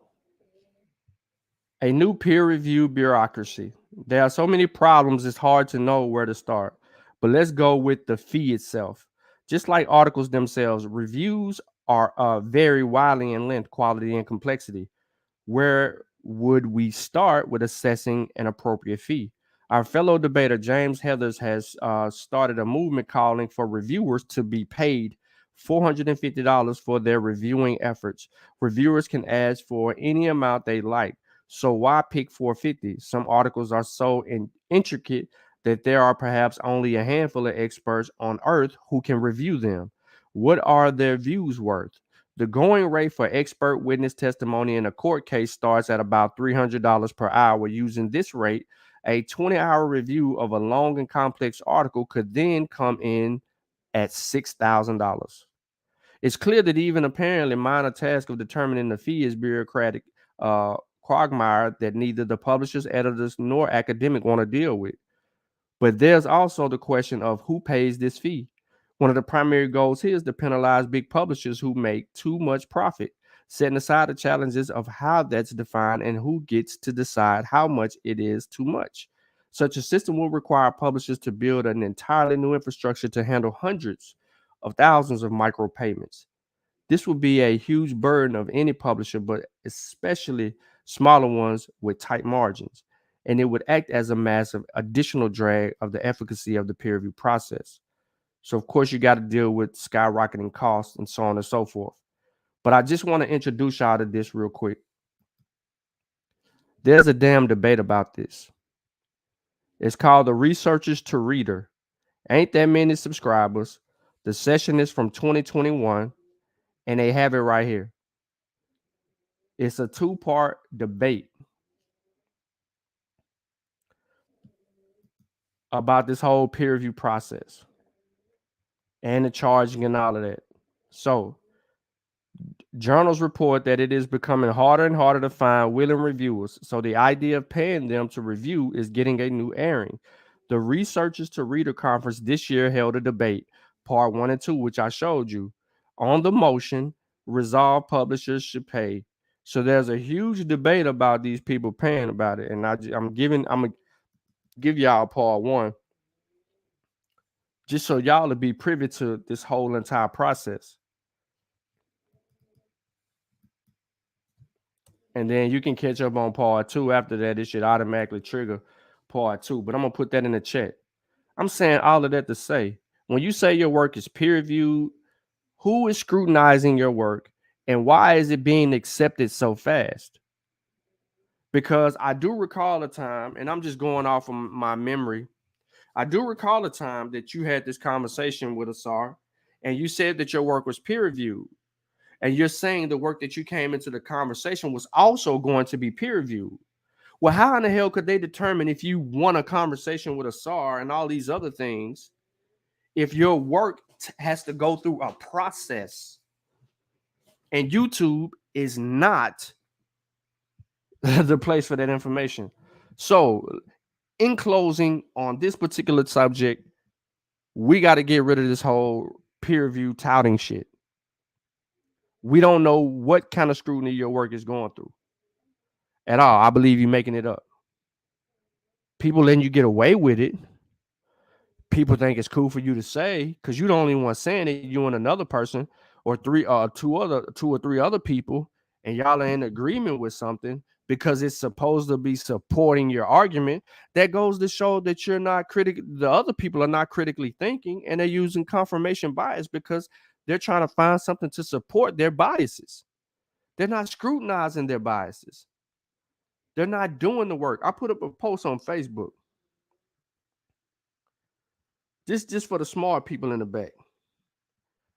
a new peer review bureaucracy. There are so many problems, it's hard to know where to start. But let's go with the fee itself. Just like articles themselves, reviews are vary widely in length, quality, and complexity. Where would we start with assessing an appropriate fee? Our fellow debater James Heathers has started a movement calling for reviewers to be paid $450 for their reviewing efforts. Reviewers can ask for any amount they like. So why pick 450? Some articles are so intricate that there are perhaps only a handful of experts on earth who can review them. What are their views worth? The going rate for expert witness testimony in a court case starts at about $300 per hour. Using this rate, a 20-hour review of a long and complex article could then come in at $6,000. It's clear that even apparently minor task of determining the fee is bureaucratic quagmire that neither the publishers, editors, nor academic want to deal with. But there's also the question of who pays this fee. One of the primary goals here is to penalize big publishers who make too much profit, setting aside the challenges of how that's defined and who gets to decide how much it is too much. Such a system will require publishers to build an entirely new infrastructure to handle hundreds of thousands of micropayments. This will be a huge burden of any publisher, but especially smaller ones with tight margins. And it would act as a massive additional drag of the efficacy of the peer review process. So, of course, you got to deal with skyrocketing costs and so on and so forth. But I just want to introduce y'all to this real quick. There's a damn debate about this. It's called the Researchers to Reader. Ain't that many subscribers. The session is from 2021, and they have it right here. It's a two-part debate about this whole peer review process and the charging and all of that. So, journals report that it is becoming harder and harder to find willing reviewers. So, the idea of paying them to review is getting a new airing. The Researchers to Reader conference this year held a debate, part 1 and 2, which I showed you, on the motion resolve publishers should pay. So there's a huge debate about these people paying about it, and I'm gonna give y'all part 1 just so y'all to be privy to this whole entire process. And then you can catch up on part 2 after that. It should automatically trigger part 2, but I'm gonna put that in the chat. I'm saying all of that to say, when you say your work is peer reviewed, who is scrutinizing your work and why is it being accepted so fast? Because I do recall a time, and I'm just going off of my memory, I do recall a time that you had this conversation with Asar and you said that your work was peer reviewed. And you're saying the work that you came into the conversation was also going to be peer reviewed. Well, how in the hell could they determine if you won a conversation with Asar and all these other things if your work has to go through a process? And YouTube is not the place for that information. So, in closing on this particular subject, we got to get rid of this whole peer review touting shit. We don't know what kind of scrutiny your work is going through at all. I believe you're making it up. People letting you get away with it. People think it's cool for you to say because you're the only one saying it. You and another person or two or three other people, and y'all are in agreement with something because it's supposed to be supporting your argument. That goes to show that you're not critical. The other people are not critically thinking, and they're using confirmation bias because they're trying to find something to support their biases. They're not scrutinizing their biases. They're not doing the work. I put up a post on Facebook. Just for the smart people in the back.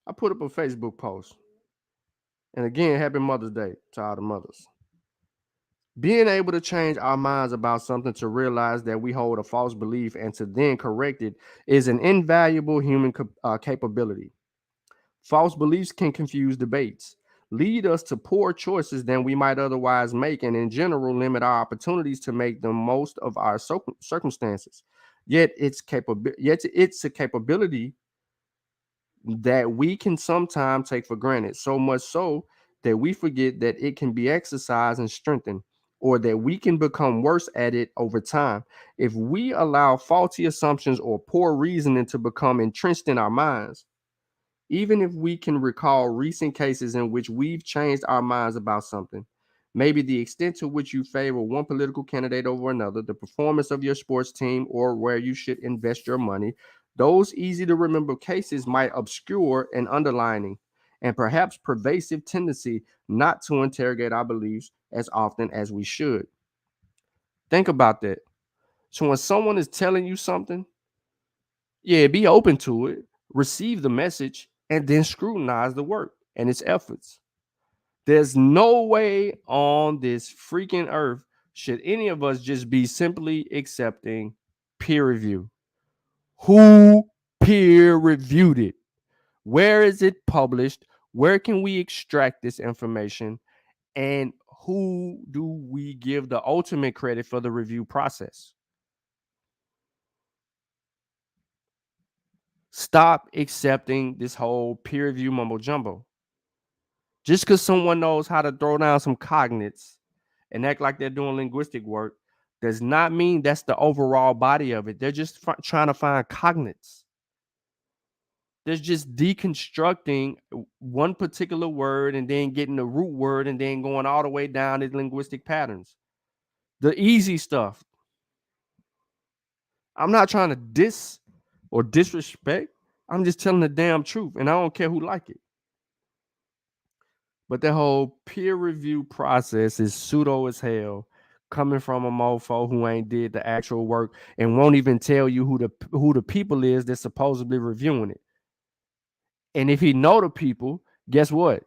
I put up a Facebook post. And again, happy Mother's Day to all the mothers. Being able to change our minds about something to realize that we hold a false belief and to then correct it is an invaluable human capability. False beliefs can confuse debates, lead us to poor choices than we might otherwise make, and in general limit our opportunities to make the most of our circumstances. Yet it's a capability that we can sometimes take for granted, so much so that we forget that it can be exercised and strengthened, or that we can become worse at it over time. If we allow faulty assumptions or poor reasoning to become entrenched in our minds, Even if we can recall recent cases in which we've changed our minds about something, maybe the extent to which you favor one political candidate over another, the performance of your sports team, or where you should invest your money, those easy to remember cases might obscure an underlining and perhaps pervasive tendency not to interrogate our beliefs as often as we should. Think about that. So when someone is telling you something, yeah, be open to it, receive the message, and then scrutinize the work and its efforts. There's no way on this freaking earth should any of us just be simply accepting peer review. Who peer reviewed it? Where is it published? Where can we extract this information? And who do we give the ultimate credit for the review process? Stop accepting this whole peer review mumbo jumbo. Just because someone knows how to throw down some cognates and act like they're doing linguistic work does not mean that's the overall body of it. They're just trying to find cognates. They're just deconstructing one particular word and then getting the root word and then going all the way down the linguistic patterns. The easy stuff. I'm not trying to diss or disrespect. I'm just telling the damn truth, and I don't care who like it. But the whole peer review process is pseudo as hell, coming from a mofo who ain't did the actual work and won't even tell you who the people is that's supposedly reviewing it. And if he know the people, guess what?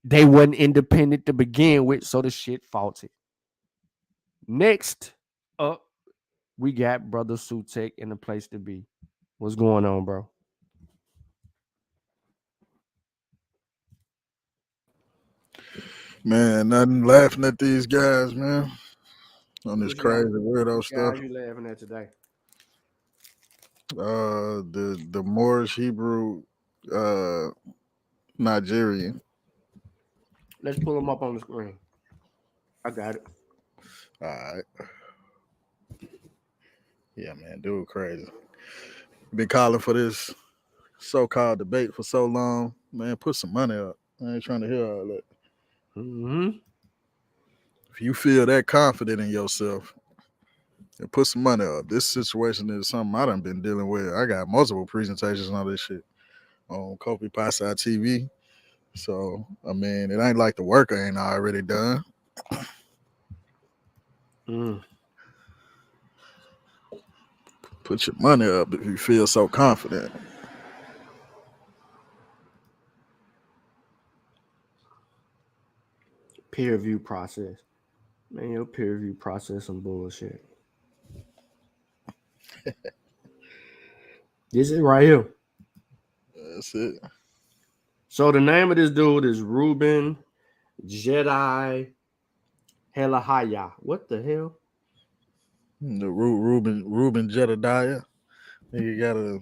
They wasn't independent to begin with, so the shit faulty. Next up, we got Brother Sutek in the place to be. What's going on, bro? Man, nothing laughing at these guys, man. On this What you got? crazy weirdo How stuff. you laughing at today? The Moorish Hebrew Nigerian. Let's pull them up on the screen. I got it. All right. Yeah, man, dude crazy. Been calling for this so-called debate for so long. Man, put some money up. I ain't trying to hear all that. Mm-hmm. If you feel that confident in yourself, then put some money up. This situation is something I done been dealing with. I got multiple presentations on this shit on Kopi Pasa TV. So, I mean, it ain't like the work I ain't already done. Put your money up if you feel so confident. Peer review process. Man, your peer review process some bullshit. This is right here. That's it. So the name of this dude is Ruben Jedi Helahaya. What the hell? The Ruben Jedediah. You gotta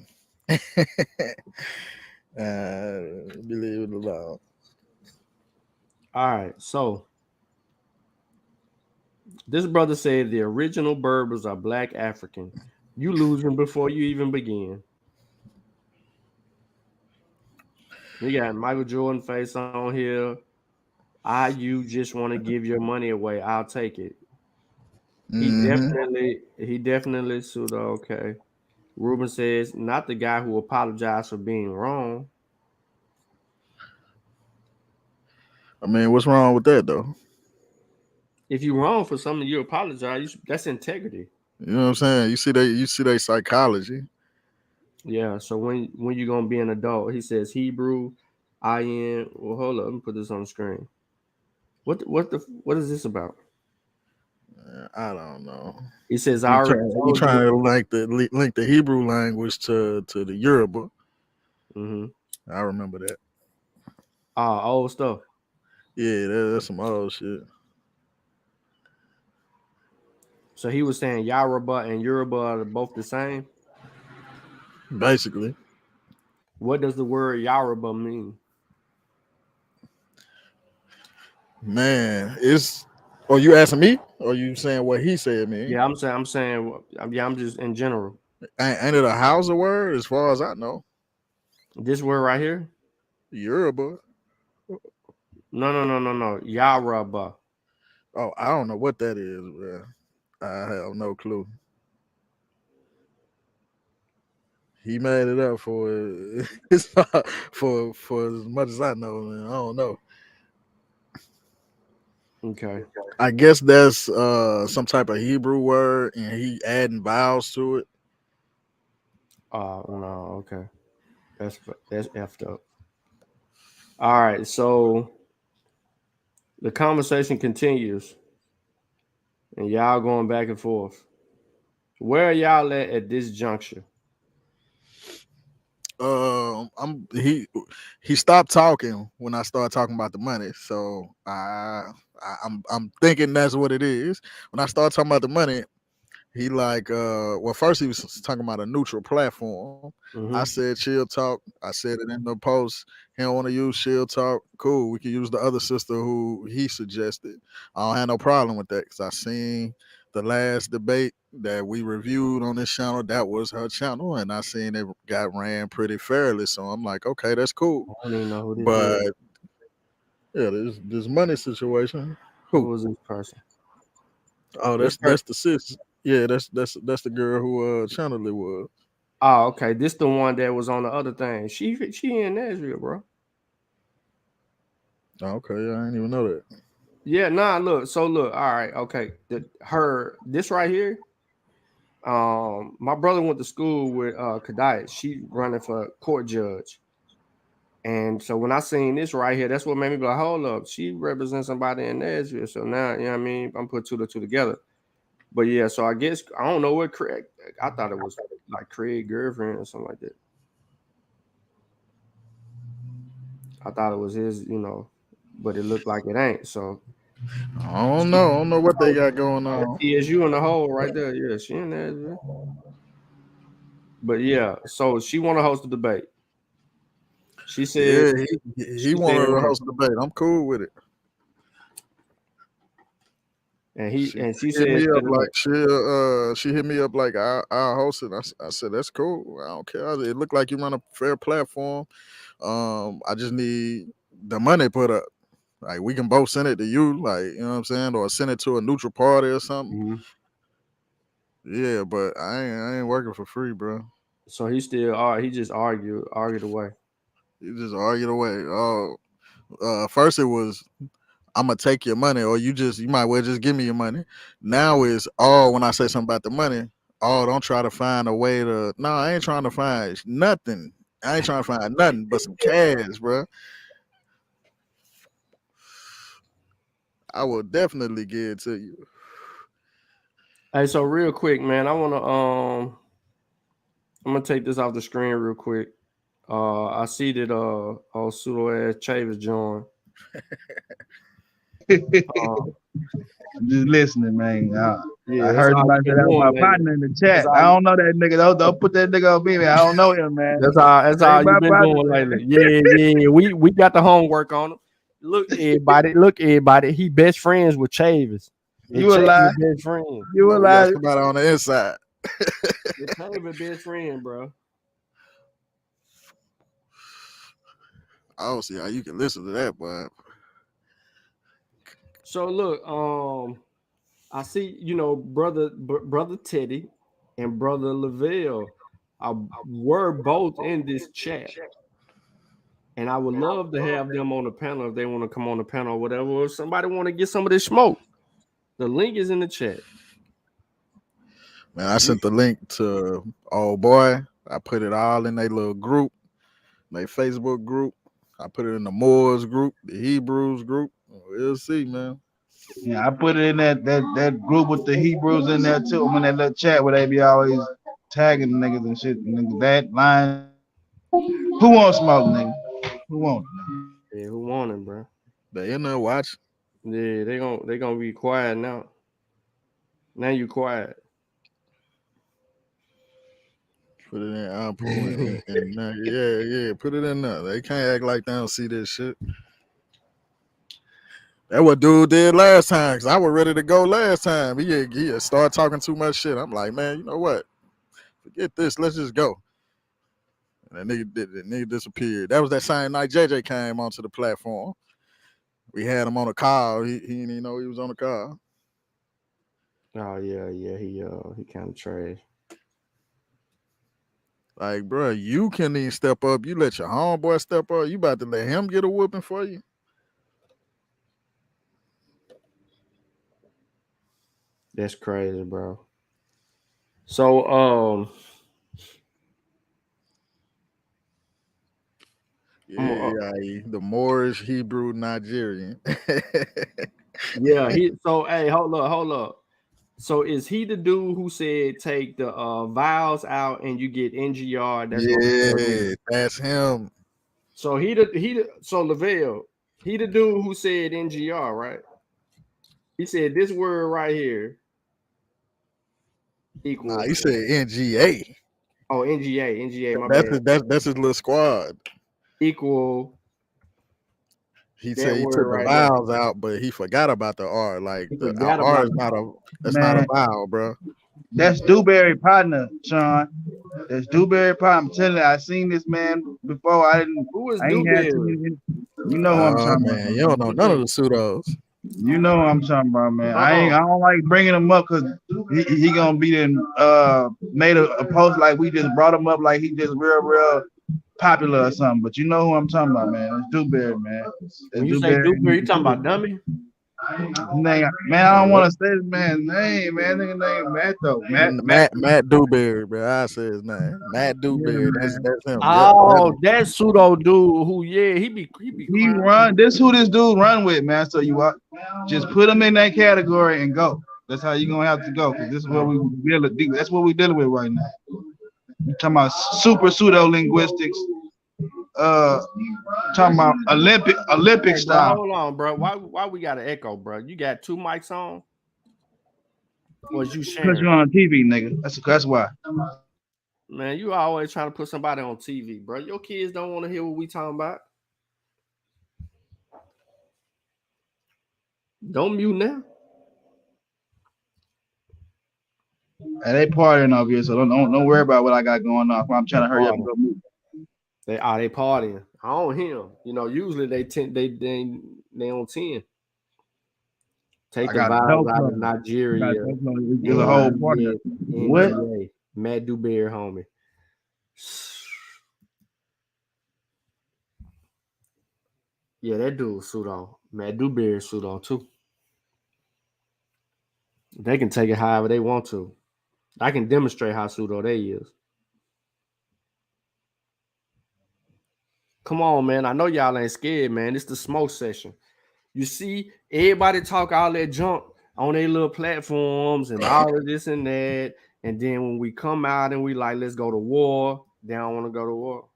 believe it or not. All right, so this brother said the original Berbers are black African. You losing before you even begin. We got Michael Jordan face on here. You just want to give your money away. I'll take it. He definitely pseudo okay. Ruben says, not the guy who apologized for being wrong. I mean, what's wrong with that though? If you're wrong for something, you apologize. That's integrity. You know what I'm saying? You see their psychology. Yeah. So when you gonna be an adult? He says Hebrew, I-N. Well, hold up. Let me put this on the screen. What is this about? I don't know. He says I already You told trying you. to link the Hebrew language to the Yoruba. Mm-hmm. I remember that. Old stuff. Yeah, that's some old shit. So he was saying Yoruba and Yoruba are both the same. Basically. What does the word Yoruba mean? Man, it's. Are you asking me? Or are you saying what he said, man? Yeah, I'm saying. Yeah, I'm just in general. Ain't it a Hausa word as far as I know? This word right here? Yoruba. No. Yaruba. Oh, I don't know what that is, bro. I have no clue. He made it up for it. for as much as I know, man. I don't know. Okay. I guess that's some type of Hebrew word, and he adding vowels to it. No. Okay. That's effed up. All right. So the conversation continues, and y'all going back and forth. Where are y'all at this juncture? He stopped talking when I started talking about the money, so I'm thinking that's what it is. When I started talking about the money, he like well first he was talking about a neutral platform. I Mm-hmm. said chill talk. I said it in the post. He don't want to use chill talk. Cool. We can use the other sister who he suggested. I don't have no problem with that because I seen the last debate that we reviewed on this channel. That was her channel, and I seen it got ran pretty fairly. So I'm like, okay, that's cool. I don't even know who this But is. yeah, this money situation. Who? Who is this person? Oh, This that's person. the sis. Yeah, that's the girl who channel it was. Oh, okay. This the one that was on the other thing. She in Nashville, bro. Oh, okay, yeah, I didn't even know that. Yeah, nah, look. So look, all right, okay. This right here, my brother went to school with Kadai. She running for court judge. And so when I seen this right here, that's what made me be like, hold up, she represents somebody in Nashville. So now, you know what I mean? I'm putting two to two together. But yeah, so I guess I don't know what Craig. I thought it was like Craig's girlfriend or something like that. I thought it was his, but it looked like it ain't. So I don't know what they got going on. TSU in the hole right there. Yeah, she in there. But yeah, so she want to host the debate. She said, Yeah, he she said, wanted to host a debate. I'm cool with it. and she She hit said, me up look, like she hit me up like I'll host it. I said that's cool. I don't care. It looked like you run a fair platform. I just need the money put up. Like we can both send it to you, like you know what I'm saying, or send it to a neutral party or something. mhm. Yeah, but I ain't working for free, bro. So he just argued away. You just argued away. Oh, first it was I'm gonna take your money, or you might well just give me your money. Now is when I say something about the money, don't try to find a way to. No, I ain't trying to find nothing. I ain't trying to find nothing but some cash, bro. I will definitely give it to you. Hey, so real quick, man, I'm gonna take this off the screen real quick. I see that old pseudo ass Chavis joined. Uh, I'm just listening, man. I yeah, that's heard all somebody you've say been that was doing my lately. partner in the That's chat. all I you, don't know that nigga. Don't put that nigga on me, man. I don't know him, man. that's That all ain't you've my been partner, doing man. lately. Yeah. We got the homework on him. Look, everybody. He best friends with Chavis. And You a lie. Chavis best friend. You a But we got lie. somebody on the inside. And Chavis best friend, bro. I don't see how you can listen to that, but So look, I see, brother Teddy and brother Lavelle were both in this chat, and I would love to have them on the panel if they want to come on the panel or whatever. Or if somebody want to get some of this smoke, the link is in the chat. man, I sent the link to old boy. I put it all in their little group, their Facebook group. I put it in the Moors group, the Hebrews group. We'll see, man. Yeah, I put it in that group with the Hebrews in there too. I'm in that little chat where they be always tagging niggas and shit. Niggas that line. Who wants smoke, nigga? Who wants it, nigga? Yeah, who want it, bro? They in there watch. Yeah, they gonna be quiet now. Now you quiet. Put it in Apple and yeah, put it in there. They can't act like they don't see this shit. That what dude did last time. Cause I was ready to go last time. He started talking too much shit. I'm like, man, you know what? Forget this. Let's just go. And the nigga disappeared. That was that same night JJ came onto the platform. We had him on a call. He didn't even know he was on the call. Oh yeah, he kind of trash. Like, bro, you can't even step up. You let your homeboy step up. You about to let him get a whooping for you? That's crazy, bro. So the Moorish Hebrew Nigerian. yeah, so hey, hold up. So is he the dude who said take the vowels out and you get NGR? That's yeah, that's him. So so Lavelle, he the dude who said NGR, right? He said this word right here equals. Nah, he said NGA. Oh, NGA, my That's bad. that's his little squad. Equal. He said he took the right vowels out, but he forgot about the R. Like He the forgot R about is not Man. a vowel, bro. That's Dewberry partner, Sean. That's Dewberry partner. I'm telling you, I seen this man before. I Who is ain't had too Dewberry? many. You know who I'm talking Man, about. you don't know none of the pseudos. You know what I'm talking about, man. I Uh-uh. don't like bringing him up because he gonna be then made a post like we just brought him up like he just real popular or something. But you know who I'm talking about, man. It's Dewberry, man. When you say Dewberry, you talking about dummy? Man, I don't want to say this man's name, man. Nigga name Matt though. Matt Dewberry, bro. I say his name. Matt Dewberry. Yeah, That's him. Oh, Yep, that pseudo dude who, he be he crying. run. This who this dude run with, man. So you just put him in that category and go. That's how you gonna have to go. Cause this is what we dealing. That's what we dealing with right now. You talking about super pseudo linguistics. Talking about Olympic style. Hold on, bro. Why we got an echo, bro? You got two mics on? Or is you Because sharing? you're on TV, nigga. That's why. Man, you always trying to put somebody on TV, bro. Your kids don't want to hear what we talking about. Don't mute now. And they partying over here, so don't worry about what I got going on. I'm trying to hurry up and go move. They partying. I don't hear them. You know, usually they on 10. Take the vowels out of Nigeria. There's a whole party. What? NGA. Matt Dewberry, homie. Yeah, that dude pseudo. Matt Dewberry pseudo too. They can take it however they want to. I can demonstrate how pseudo they is. Come on, man. I know y'all ain't scared, man. It's the smoke session. You see, everybody talk all that junk on their little platforms and all of this and that. And then when we come out and we like, let's go to war, they don't want to go to war.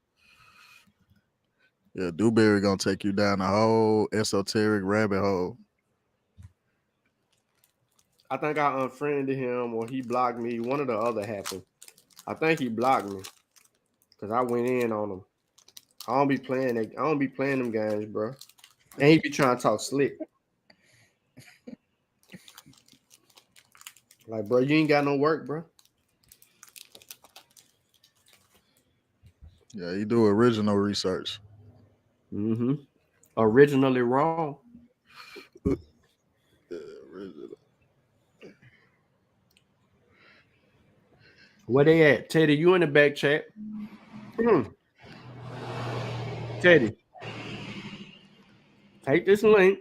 Yeah, Dewberry gonna take you down a whole esoteric rabbit hole. I think I unfriended him or he blocked me. One or the other happened. I think he blocked me because I went in on him. I don't be playing them games, bro. And he be trying to talk slick. Like, bro, you ain't got no work, bro. Yeah, you do original research. Mm-hmm. Originally wrong. Where they at? Teddy, you in the back chat. Teddy, take this link.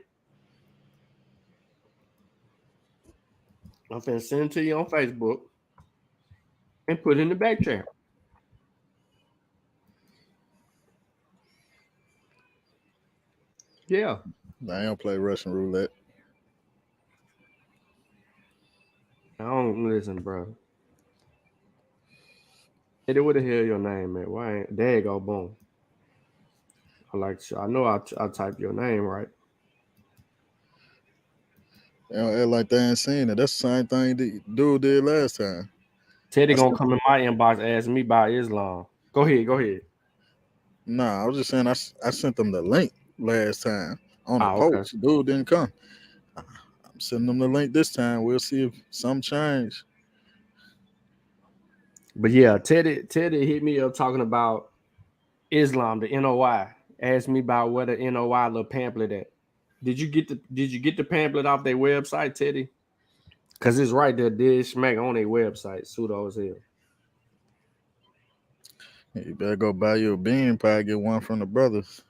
I'm finna send it to you on Facebook and put it in the back chat. Yeah. I don't play Russian roulette. I don't listen, bro. Teddy, what the hell your name, man? Why ain't there you go, boom. I know I type your name right. They don't act like they ain't seen it. That's the same thing the dude did last time. Teddy gonna come in my inbox asking me about Islam. Go ahead. Nah, I was just saying I sent them the link last time on the post. Okay. Dude didn't come. I'm sending them the link this time. We'll see if some change. But yeah, Teddy hit me up talking about Islam, the NOI. Asked me about where the NOI little pamphlet at. Did you get the pamphlet off their website, Teddy? Cause it's right there, dead smack on their website. Pseudo as hell. You better go buy you a bean pie. Get one from the brothers.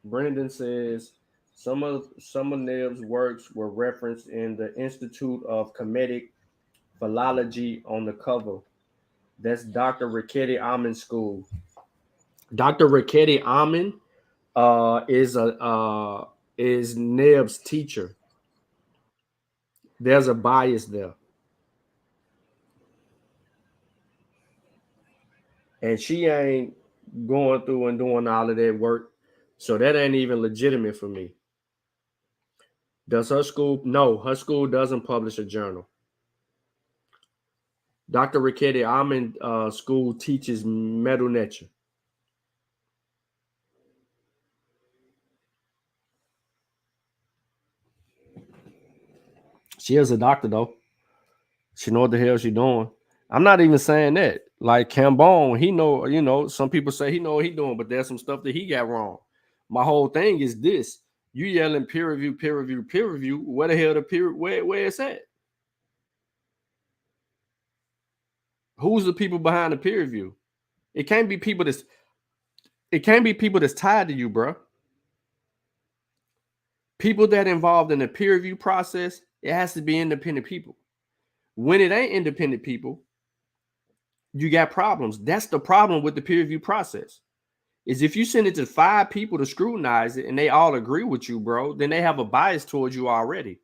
Brendan says some of Neb's works were referenced in the Institute of Comedic Philology on the cover. That's Dr. Riketti Amin School. Dr. Riketti Amin is Neb's teacher. There's a bias there. And she ain't going through and doing all of that work. So that ain't even legitimate for me. Does her school? No, her school doesn't publish a journal. Dr. Riketti Amin school teaches metal nature. She is a doctor though. She know what the hell she doing. I'm not even saying that. Like Cambone, he know, some people say he know what he doing, but there's some stuff that he got wrong. My whole thing is this. You yelling peer review, peer review, peer review. Where the hell the peer where it's at? Who's the people behind the peer review? It can't be people that's tied to you, bro. People that involved in the peer review process, it has to be independent people. When it ain't independent people, you got problems. That's the problem with the peer review process. Is if you send it to 5 people to scrutinize it and they all agree with you, bro, then they have a bias towards you already.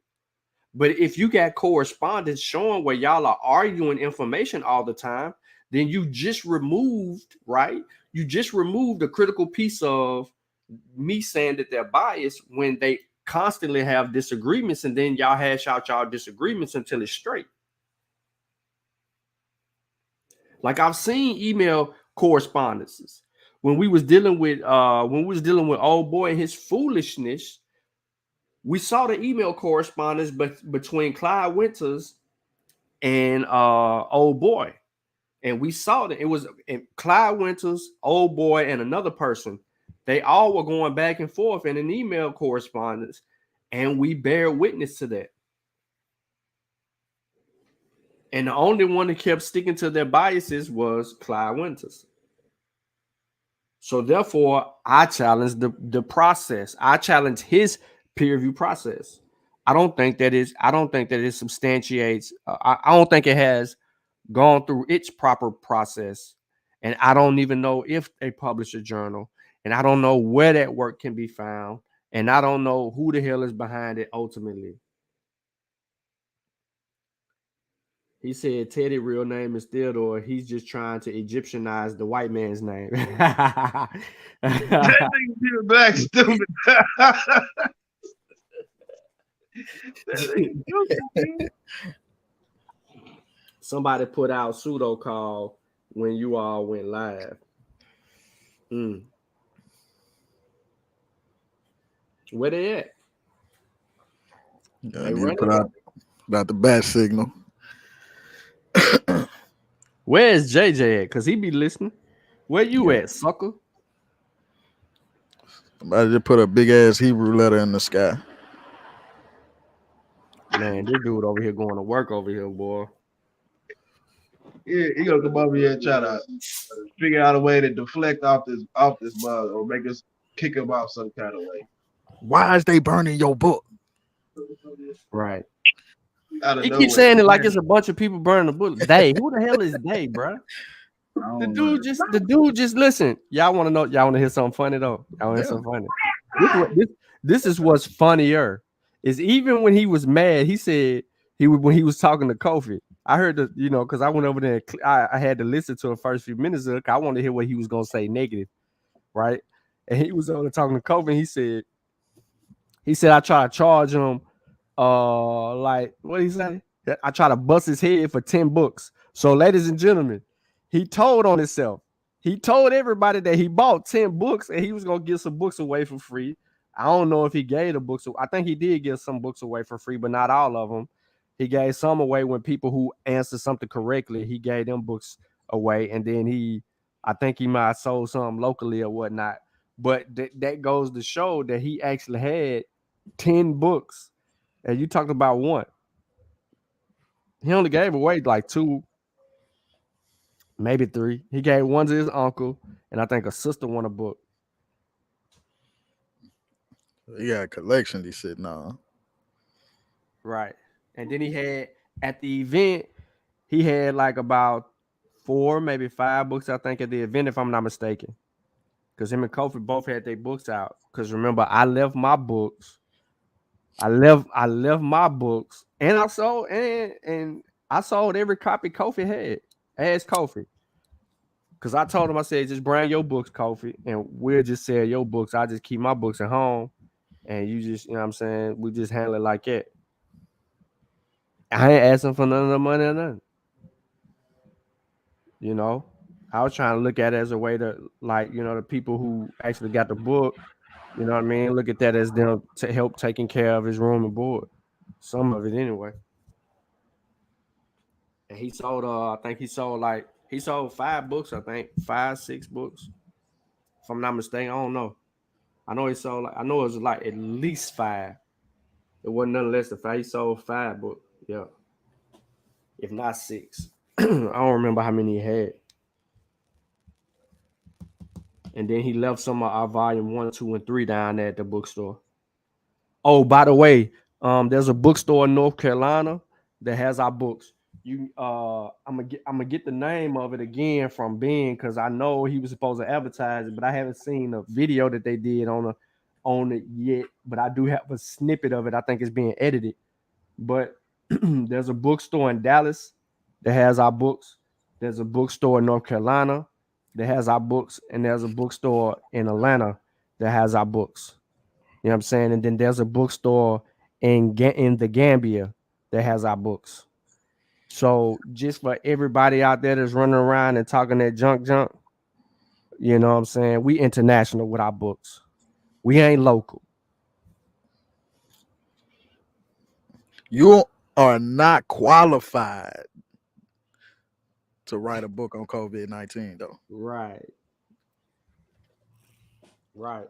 But if you got correspondence showing where y'all are arguing information all the time, then you just removed, right? You just removed a critical piece of me saying that they're biased when they constantly have disagreements, and then y'all hash out y'all disagreements until it's straight. Like I've seen email correspondences when we was dealing with old boy and his foolishness. We saw the email correspondence between Clyde Winters and old boy, and we saw that it was Clyde Winters, old boy, and another person. They all were going back and forth in an email correspondence, and we bear witness to that. And the only one that kept sticking to their biases was Clyde Winters. So therefore, I challenge the process. I challenge his peer review process. I don't think that it substantiates. I don't think it has gone through its proper process. And I don't even know if they publish a journal. And I don't know where that work can be found. And I don't know who the hell is behind it ultimately. He said Teddy's real name is Theodore. He's just trying to Egyptianize the white man's name. That nigga black stupid. Somebody put out pseudo call when you all went live. Where they at? I need to put out the bat signal. Where's JJ at? Because he be listening. Where you at, sucker? Somebody just put a big ass Hebrew letter in the sky. Man, this dude over here going to work over here, boy. Yeah, he gonna come over here and try to figure out a way to deflect off this bug or make us kick him off some kind of way. Why is they burning your book? Right. He keeps saying it like it's a bunch of people burning the book. They, who the hell is they, bro? The dude just listen. Y'all want to know? Y'all want to hear something funny though? Y'all want to hear something funny? This is what's funnier. Is even when he was mad, he said when he was talking to Kofi. I heard because I went over there. And I had to listen to the first few minutes of it. I wanted to hear what he was gonna say negative, right? And he was over there talking to Kofi. And he said I try to charge him. Like what he say? I try to bust his head for 10 books. So, ladies and gentlemen, he told on himself. He told everybody that he bought 10 books and he was gonna give some books away for free. I don't know if he gave the books. I think he did give some books away for free, but not all of them. He gave some away when people who answered something correctly, he gave them books away, and then he I think he might have sold some locally or whatnot. But that goes to show that he actually had 10 books. And you talked about one. He only gave away like 2, maybe 3. He gave one to his uncle, and I think a sister won a book. He got a collection he's sitting on. Right. And then he had at the event, he had like about 4, maybe 5 books, I think, at the event, if I'm not mistaken. Because him and Kofi both had their books out. Because remember, I left my books. I left my books, and I sold and I sold every copy Kofi had. Ask Kofi. Because I told him, I said, just bring your books, Kofi, and we'll just sell your books. I just keep my books at home. And you just, you know what I'm saying? We just handle it like that. I ain't asking for none of the money or nothing. You know, I was trying to look at it as a way to, like, you know, the people who actually got the book, you know what I mean? Look at that as them to help taking care of his room and board. Some of it anyway. And he sold, I think he sold 5 books, I think 5, 6 books. If I'm not mistaken, I don't know. I know it was like at least 5. It wasn't nothing less than 5. He sold 5 books. Yeah. If not 6. I don't remember how many he had. And then he left some of our volume 1, 2, and 3 down there at the bookstore. Oh, by the way, there's a bookstore in North Carolina that has our books. I'm gonna get the name of it again from Ben, because I know he was supposed to advertise it, but I haven't seen a video that they did on it yet. But I do have a snippet of it. I think it's being edited. But there's a bookstore in Dallas that has our books. There's a bookstore in North Carolina that has our books, and there's a bookstore in Atlanta that has our books. You know what I'm saying? And then there's a bookstore in the Gambia that has our books. So just for everybody out there that's running around and talking that junk, you know what I'm saying? We international with our books. We ain't local. You are not qualified to write a book on COVID-19, though. Right. Right.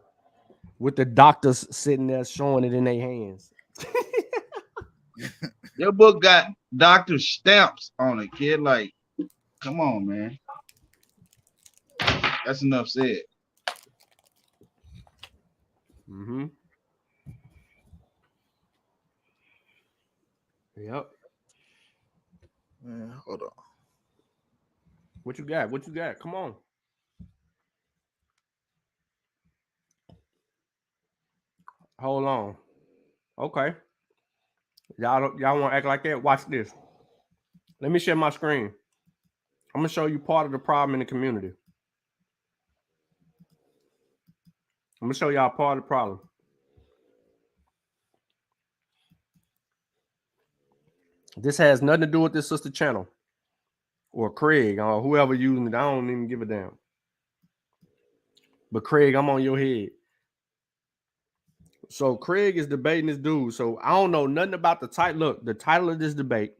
With the doctors sitting there showing it in their hands. Your book got doctor stamps on it, kid. Like, come on, man. That's enough said. Mm-hmm. Yep. Man, hold on. What you got? What you got? Come on. Hold on. Okay. Y'all want to act like that? Watch this. Let me share my screen. I'm gonna show you part of the problem in the community. I'm gonna show y'all part of the problem. This has nothing to do with this sister channel or Craig or whoever using it. I don't even give a damn. But Craig, I'm on your head. So Craig is debating this dude. So I don't know nothing about the title. Look, the title of this debate: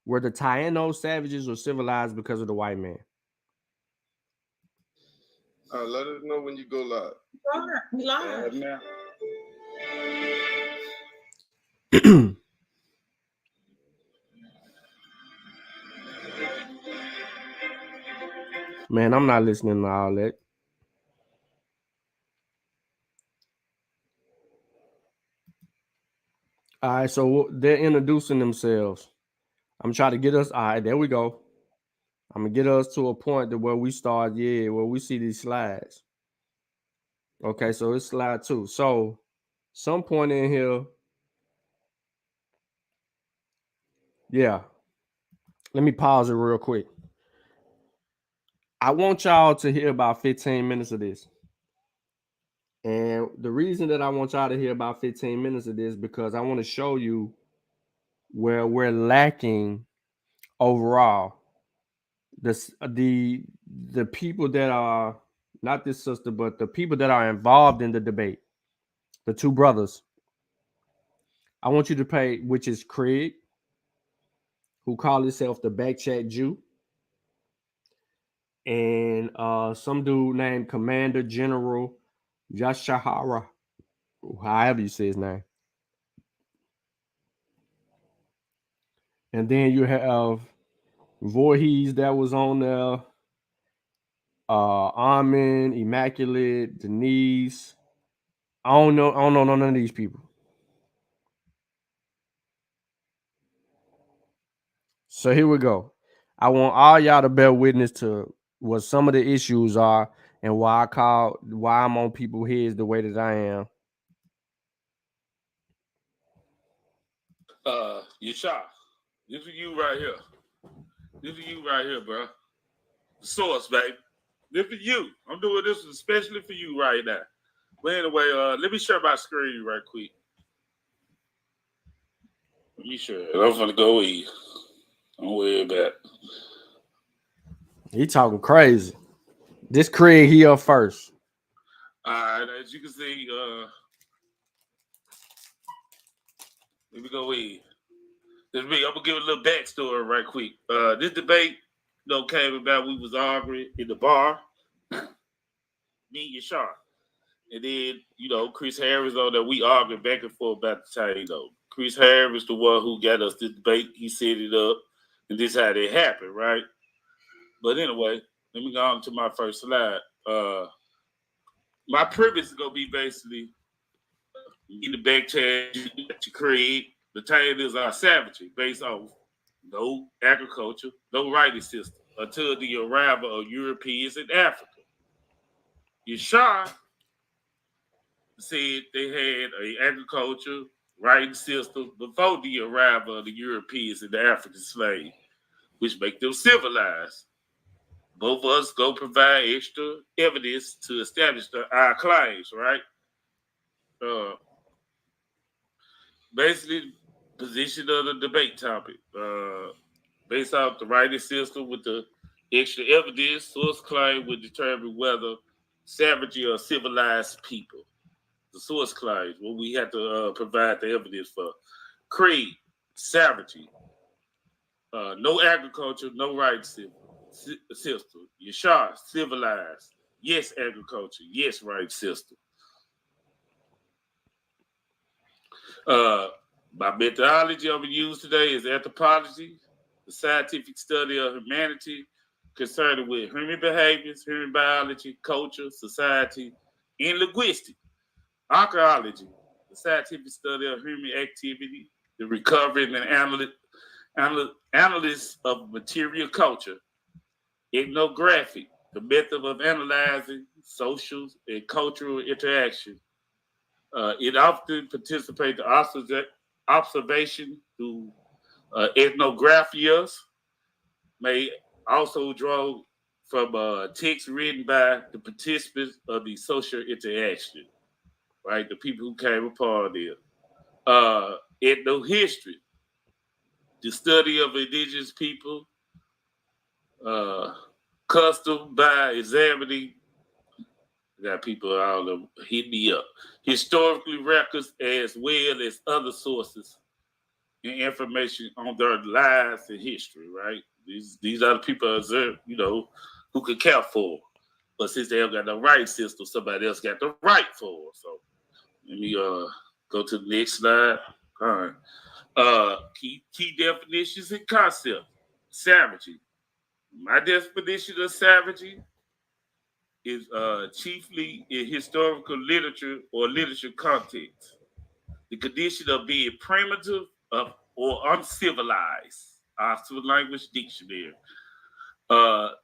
were the Taino savages or civilized because of the white man? Let us know when you go live. Live now. Man, I'm not listening to all that. All right, so they're introducing themselves. I'm trying to get us. All right, there we go. I'm gonna get us to a point to where we start. Yeah, where we see these slides. Okay, so it's slide 2. So some point in here. Yeah. Let me pause it real quick. I want y'all to hear about 15 minutes of this. And the reason that I want y'all to hear about 15 minutes of this, because I want to show you where we're lacking overall. The people that are not this sister, but the people that are involved in the debate, the 2 brothers. I want you to pay, which is Craig, who called himself the Backchat Jew, and some dude named Commander General Yashahara, however you say his name. And then you have Voorhees that was on there, Armin, Immaculate, Denise. I don't know none of these people. So here we go. I want all y'all to bear witness to what some of the issues are and why I'm on people's heads the way that I am. Yasha, this is you right here. This is you right here, bro. The source, baby. This is you. I'm doing this especially for you right now. But anyway, let me share my screen right quick. Let me share it. I'm gonna go eat. Don't worry about it. He talking crazy. This Craig, he up first. All right, as you can see, let me go eat. This me. I'm gonna give a little backstory right quick. This debate, came about. We was arguing in the bar. Me and Yashar. And then, Chris Harris on there, we argued back and forth about the time, Chris Harris, the one who got us this debate, he set it up, and this how it happened, right? But anyway, let me go on to my first slide. My premise is going to be basically in the back chat to create the title is our savagery based on no agriculture, no writing system until the arrival of Europeans in Africa. Yashar said they had an agriculture writing system before the arrival of the Europeans and the African slaves, which make them civilized. Both of us go provide extra evidence to establish our claims, right? Basically, position of the debate topic. Based off the writing system with the extra evidence, source claim would determine whether savagery or civilized people. The source claims, what we have to provide the evidence for. Creed, savagery, no agriculture, no rights system. Yashar, civilized, yes agriculture, yes rights system. My methodology I'm going to use today is anthropology, the scientific study of humanity concerned with human behaviors, human biology, culture, society, and linguistics. Archaeology, the scientific study of human activity, the recovery and analysis of material culture. Ethnographic, the method of analyzing social and cultural interaction. It often participates in observation through ethnographias, may also draw from texts written by the participants of the social interaction. Right, the people who came upon it. Ethnohistory, the study of indigenous people, custom by examining. Got people all them hit me up. Historically records as well as other sources and information on their lives and history. Right, these are the people observe, who can count for. But since they don't got no right system, somebody else got the right for. So let me go to the next slide. All right. Key definitions and concepts. Savagery. My definition of savagery is chiefly in historical literature or literature context. The condition of being primitive or uncivilized. Oxford Language Dictionary.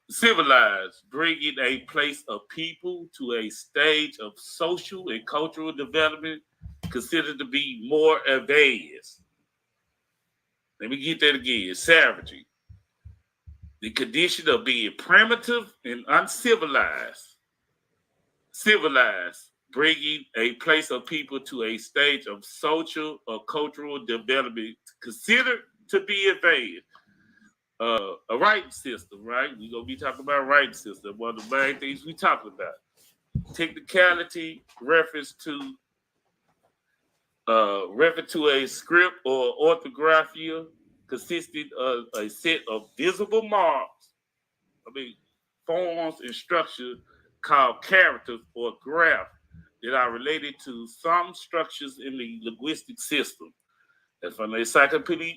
Civilized, bringing a place of people to a stage of social and cultural development considered to be more advanced. Let me get that again. Savagery, the condition of being primitive and uncivilized. Civilized, bringing a place of people to a stage of social or cultural development considered to be advanced. A writing system, right? We're going to be talking about writing system. One of the main things we talking about. Technicality, reference to a script or orthographia consisting of a set of visible marks. forms and structures called characters or graph that are related to some structures in the linguistic system. That's from the Encyclopedia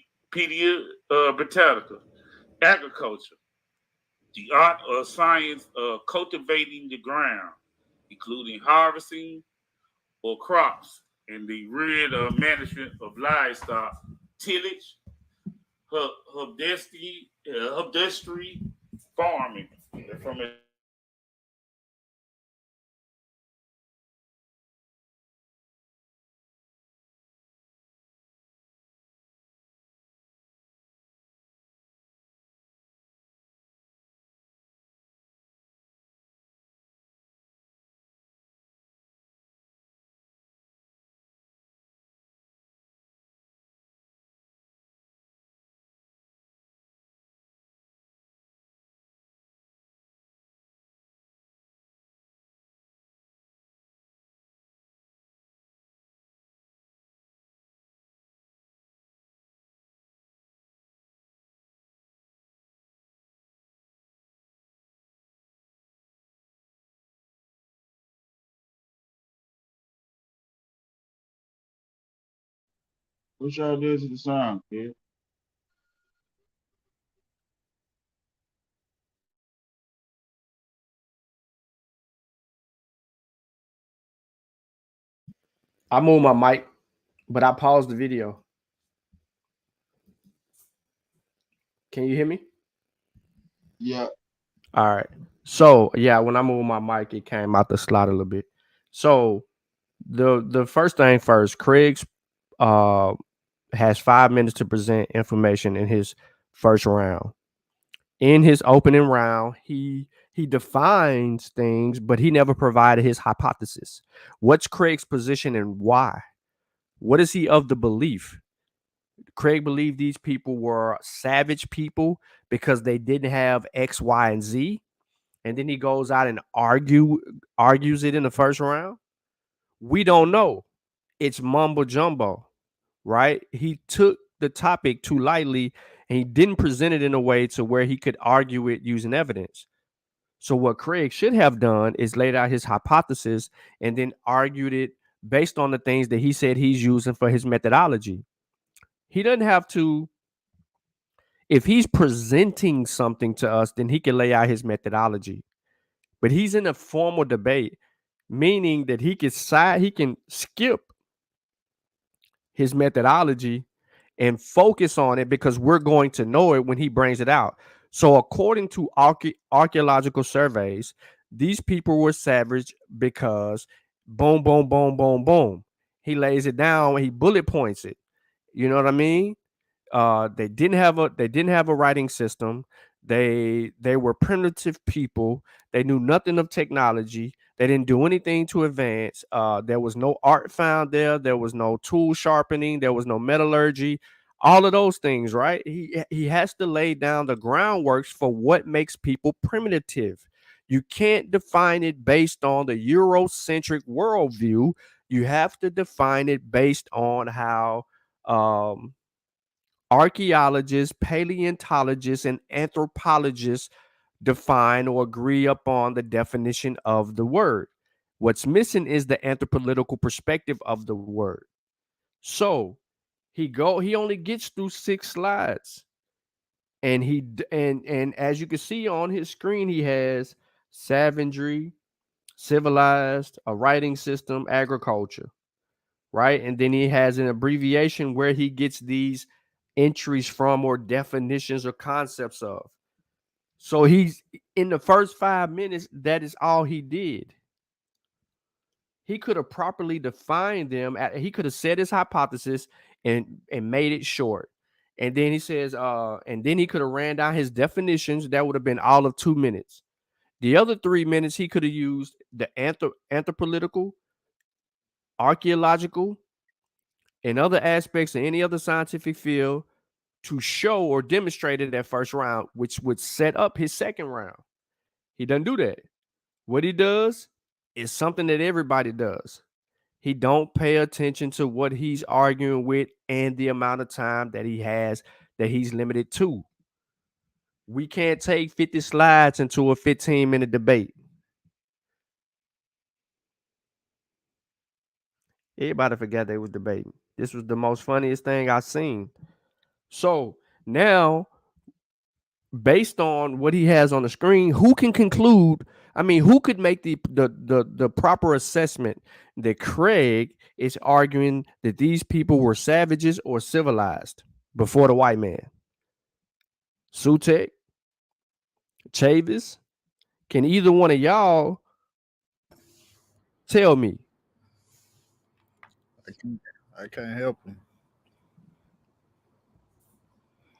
Britannica. Agriculture, the art or science of cultivating the ground, including harvesting or crops, and the rearing or management of livestock, tillage, husbandry, farming. From a What y'all did to the song, kid? I moved my mic, but I paused the video. Can you hear me? Yeah. All right. So yeah, when I moved my mic, it came out the slot a little bit. So the first thing first, Craig's uh has 5 minutes to present information in his first round. In his opening round, he defines things, but he never provided his hypothesis. What's Craig's position and why? What is he of the belief? Craig believed these people were savage people because they didn't have X, Y, and Z. And then he goes out and argues it in the first round. We don't know. It's mumbo jumbo, right? He took the topic too lightly and he didn't present it in a way to where he could argue it using evidence. So what Craig should have done is laid out his hypothesis and then argued it based on the things that he said he's using for his methodology. He doesn't have to. If he's presenting something to us, then he can lay out his methodology. But he's in a formal debate, meaning that he can skip his methodology and focus on it because we're going to know it when he brings it out. So according to archaeological surveys, these people were savage because boom, boom, boom, boom, boom. He lays it down, he bullet points it. You know what I mean? They didn't have a writing system. They were primitive people. They knew nothing of technology. They didn't do anything to advance. There was no art found there. There was no tool sharpening. There was no metallurgy. All of those things, right? He has to lay down the groundworks for what makes people primitive. You can't define it based on the Eurocentric worldview. You have to define it based on how archaeologists, paleontologists, and anthropologists define or agree upon the definition of the word. What's missing is the anthropological perspective of the word. So he only gets through 6 slides, and and as you can see on his screen, he has savagery, civilized, a writing system, agriculture, right? And then he has an abbreviation where he gets these entries from or definitions or concepts of. So he's in the first 5 minutes, that is all he did. He could have properly defined them. He could have said his hypothesis and made it short. And then he says, and then he could have ran down his definitions. That would have been all of 2 minutes. The other 3 minutes, he could have used the anthropological, archaeological, and other aspects of any other scientific field to show or demonstrate it that first round, which would set up his second round. He doesn't do that. What he does is something that everybody does. He don't pay attention to what he's arguing with and the amount of time that he has that he's limited to. We can't take 50 slides into a 15-minute debate. Everybody forgot they was debating. This was the most funniest thing I've seen. So now, based on what he has on the screen, who can conclude? I mean, who could make the proper assessment that Craig is arguing that these people were savages or civilized before the white man? Sutek, Chavis, can either one of y'all tell me? I can't help him.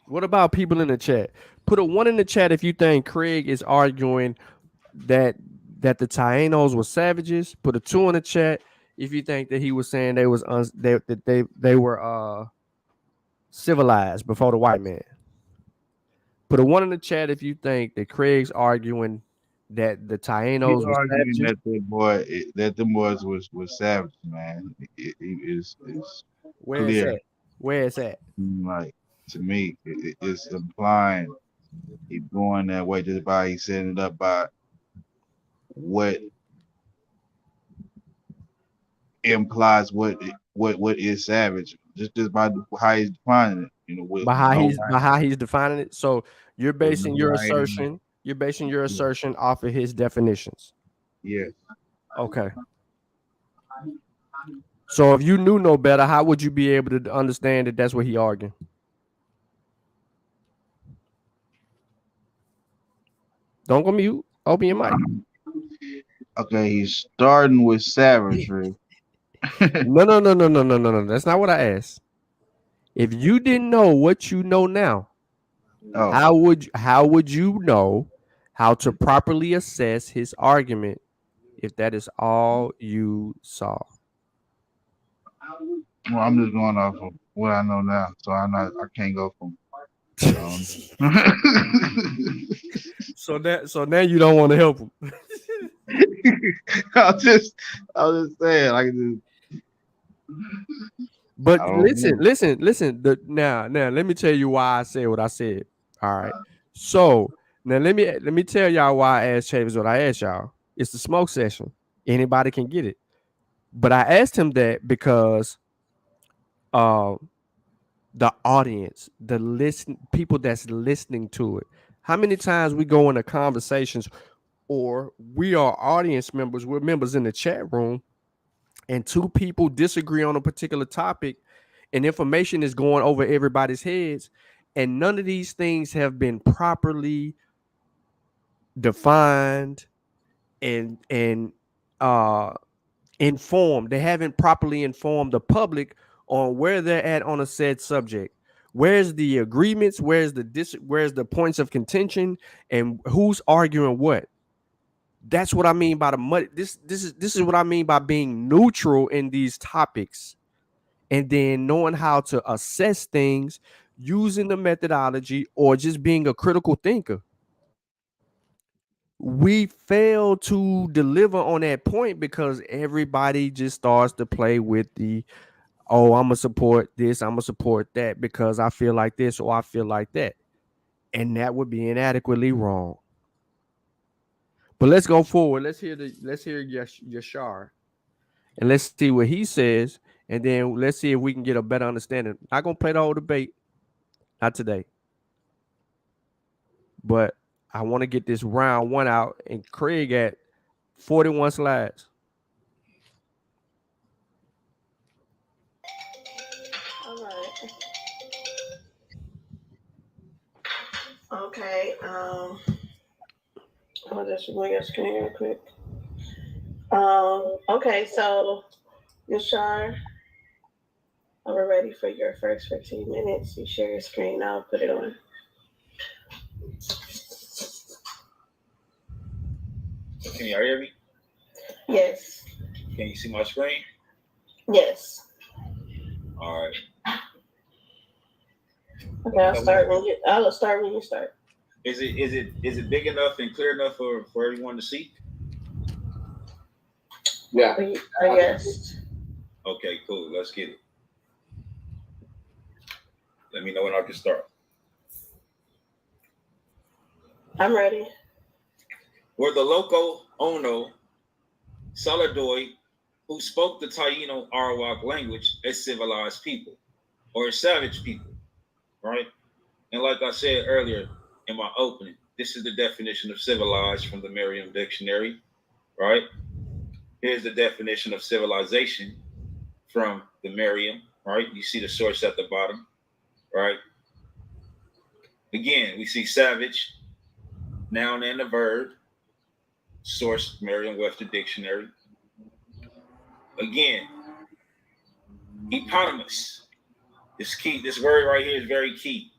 What about people in the chat? Put a 1 in the chat if you think Craig is arguing that the Tainos were savages. Put a 2 in the chat if you think that he was saying they was they were civilized before the white man. Put a 1 in the chat if you think that Craig's arguing that the Tainos were arguing savages. that them boys was savage, man. It is Where it's clear. at? Where it's at? Like, to me, it's implying he's going that way just by he setting it up by what implies what is savage, just by how he's defining it, you know, with By how no he's defining it. So you're with no basing your writing. assertion off of his definitions. Yes. Okay. So if you knew no better, how would you be able to understand that that's what he arguing? Don't go mute. Open your mic. Okay, he's starting with savagery. No. That's not what I asked. If you didn't know what you know now, how would you know how to properly assess his argument if that is all you saw? Well, I'm just going off of what I know now, so I can't go from. So now you don't want to help him. I was just saying, like, but listen. Now, let me tell you why I said what I said. All right. So now let me tell y'all why I asked Chavis what I asked y'all. It's the smoke session. Anybody can get it. But I asked him that because the audience, people that's listening to it. How many times we go into conversations, or we are audience members, we're members in the chat room, and two people disagree on a particular topic, and information is going over everybody's heads, and none of these things have been properly defined and informed. They haven't properly informed the public on where they're at on a said subject. Where's the agreements? Where's the points of contention, and who's arguing what? That's what I mean by the mud. This is what I mean by being neutral in these topics, and then knowing how to assess things using the methodology or just being a critical thinker. We fail to deliver on that point because everybody just starts to play with the, oh, I'm gonna support this, I'm gonna support that because I feel like this or I feel like that, and that would be inadequately wrong. But let's go forward. Let's hear Yashar, and let's see what he says, and then let's see if we can get a better understanding. Not gonna play the whole debate, not today, but I want to get this round one out, and Craig at 41 slides. All right. Okay. I'll just bring your screen real quick. Okay, so Yashar, we're ready for your first 15 minutes. You share your screen. I'll put it on. Can you hear me? Yes. Can you see my screen? Yes. All right. Okay, I'll start when you start. Is it big enough and clear enough for everyone to see? Yeah. Yes. Okay, cool. Let's get it. Let me know when I can start. I'm ready. Were the local Ono Solidoid who spoke the Taino Arawak language as civilized people or as savage people, right? And like I said earlier in my opening, this is the definition of civilized from the Merriam Dictionary, right? Here's the definition of civilization from the Merriam, right? You see the source at the bottom, right? Again, we see savage, noun and the verb, source Merriam-Webster Dictionary. Again, eponymous. This key, this word right here is very key,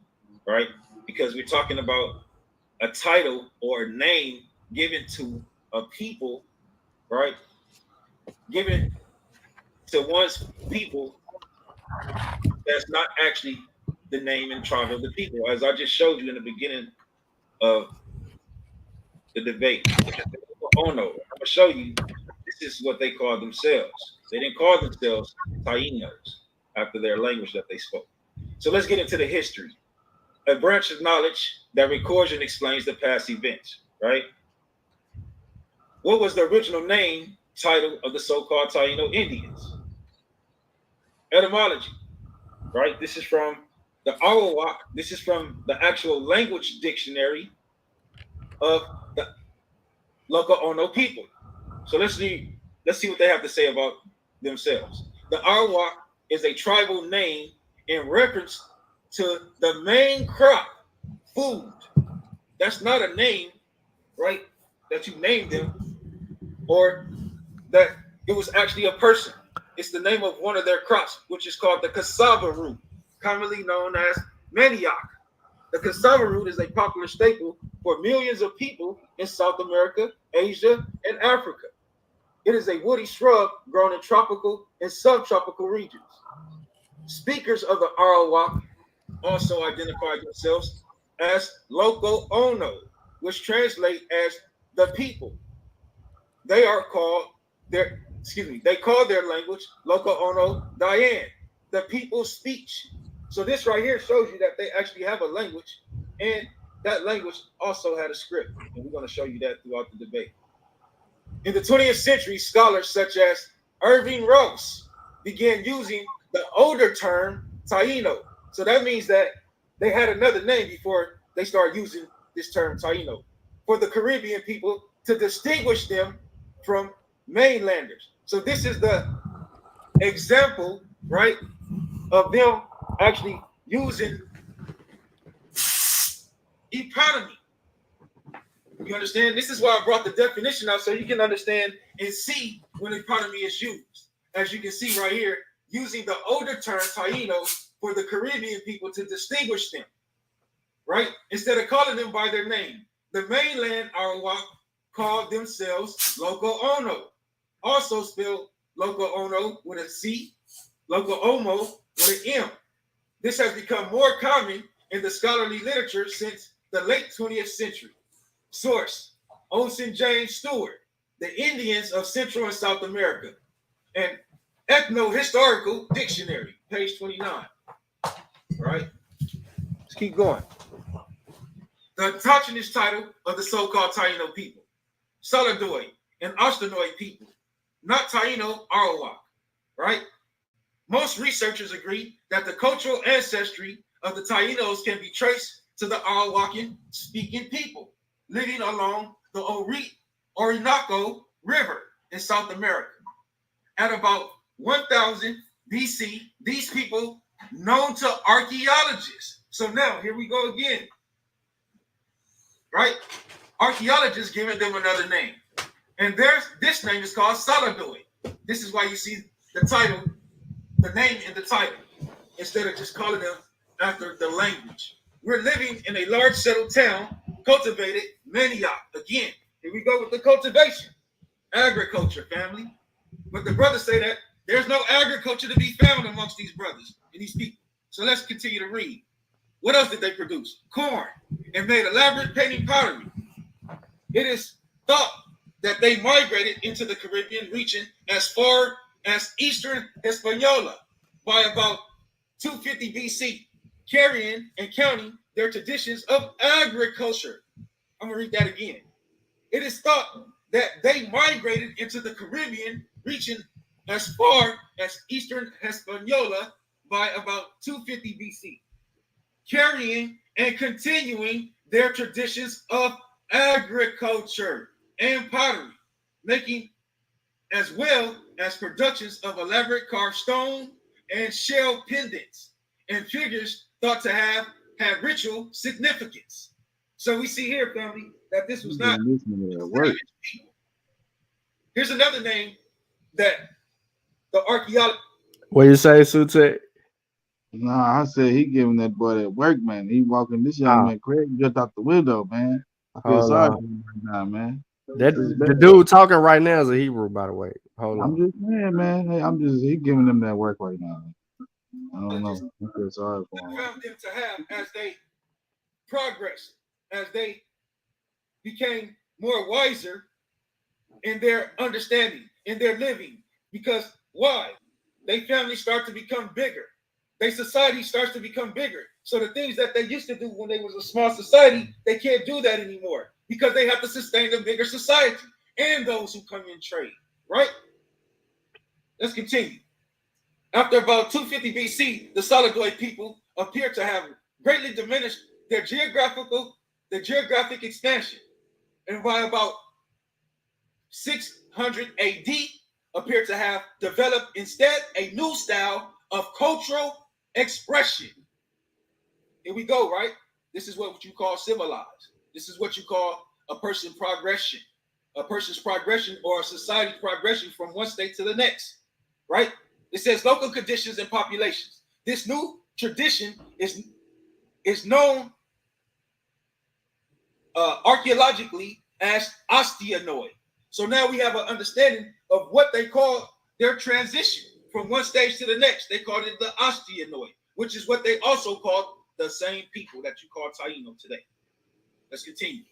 right? Because we're talking about a title or a name given to a people, right? Given to one's people that's not actually the name and tribe of the people. As I just showed you in the beginning of the debate. Oh no, I'm gonna show you this is what they called themselves. They didn't call themselves Tainos after their language that they spoke. So let's get into the history. A branch of knowledge that records and explains the past events, right? What was the original name, title of the so-called Taino Indians? Etymology, right? This is from the Arawak. This is from the actual language dictionary of the local Ono people. So let's see what they have to say about themselves. The Arawak is a tribal name in reference to the main crop, food. That's not a name, right? That you named them, or that it was actually a person. It's the name of one of their crops, which is called the cassava root, commonly known as manioc. The cassava root is a popular staple for millions of people in South America, Asia, and Africa. It is a woody shrub grown in tropical and subtropical regions. Speakers of the Arawak also identify themselves as local Ono, which translate as the people. They call their language local Ono Diane, the people's speech. So this right here shows you that they actually have a language, and that language also had a script. And we're going to show you that throughout the debate. In the 20th century, scholars such as Irving Ross began using the older term Taino. So that means that they had another name before they started using this term Taino for the Caribbean people to distinguish them from mainlanders. So this is the example, right, of them actually using economy. You understand? This is why I brought the definition out so you can understand and see when economy is used. As you can see right here, using the older term Taino for the Caribbean people to distinguish them, right? Instead of calling them by their name. The mainland Arawak called themselves Loco Ono, also spelled Loco Ono with a C, Loco Omo with an M. This has become more common in the scholarly literature since the late 20th century. Source, Olson James Stewart, The Indians of Central and South America, and Ethno-Historical Dictionary, page 29. All right, let's keep going. The autochthonous title of the so-called Taino people, Solidoid and Ostanoid people, not Taino Arawak, right? Most researchers agree that the cultural ancestry of the Tainos can be traced to the Arawakan-speaking people living along the Orinoco River in South America. At about 1000 BC, these people known to archaeologists. So now, here we go again, right? Archaeologists giving them another name. And this name is called Solidoid. This is why you see the title, the name in the title, instead of just calling them after the language. We're living in a large settled town, cultivated manioc. Again, here we go with the cultivation. Agriculture, family. But the brothers say that there's no agriculture to be found amongst these brothers and these people. So let's continue to read. What else did they produce? Corn, and made elaborate painting pottery. It is thought that they migrated into the Caribbean region as far as eastern Hispaniola by about 250 BC, carrying and counting their traditions of agriculture I'm gonna read that again. It is thought that they migrated into the Caribbean region as far as eastern Hispaniola by about 250 BC, carrying and continuing their traditions of agriculture and pottery, making as well as productions of elaborate carved stone and shell pendants and figures thought to have had ritual significance. So we see here, family, that this was not this nigga work. Here's another name that the archaeologists. What you say, Sute? Nah, I said he giving that boy that work, man. He walking this young man Craig just out the window, man. I feel Hold sorry on. for him right now, man. That This is the bad. dude talking right now is a Hebrew, by the way. Hold I'm on. just saying, man. Hey, he giving them that work right now. I don't know. I feel sorry for him. Found them to have as they progressed, as they became more wiser in their understanding, in their living. Because why? Their families start to become bigger. Their society starts to become bigger. So the things that they used to do when they was a small society, they can't do that anymore because they have to sustain a bigger society and those who come in trade, right? Let's continue. After about 250 BC, the Solidoid people appear to have greatly diminished their geographic expansion, and by about 600 AD, appear to have developed instead a new style of cultural expression. Here we go, right? This is what you call civilized. This is what you call a person's progression or a society progression from one state to the next, right? It says local conditions and populations. This new tradition is known archaeologically as osteonoid. So now we have an understanding of what they call their transition from one stage to the next. They called it the osteonoid, which is what they also called the same people that you call Taino today. Let's continue.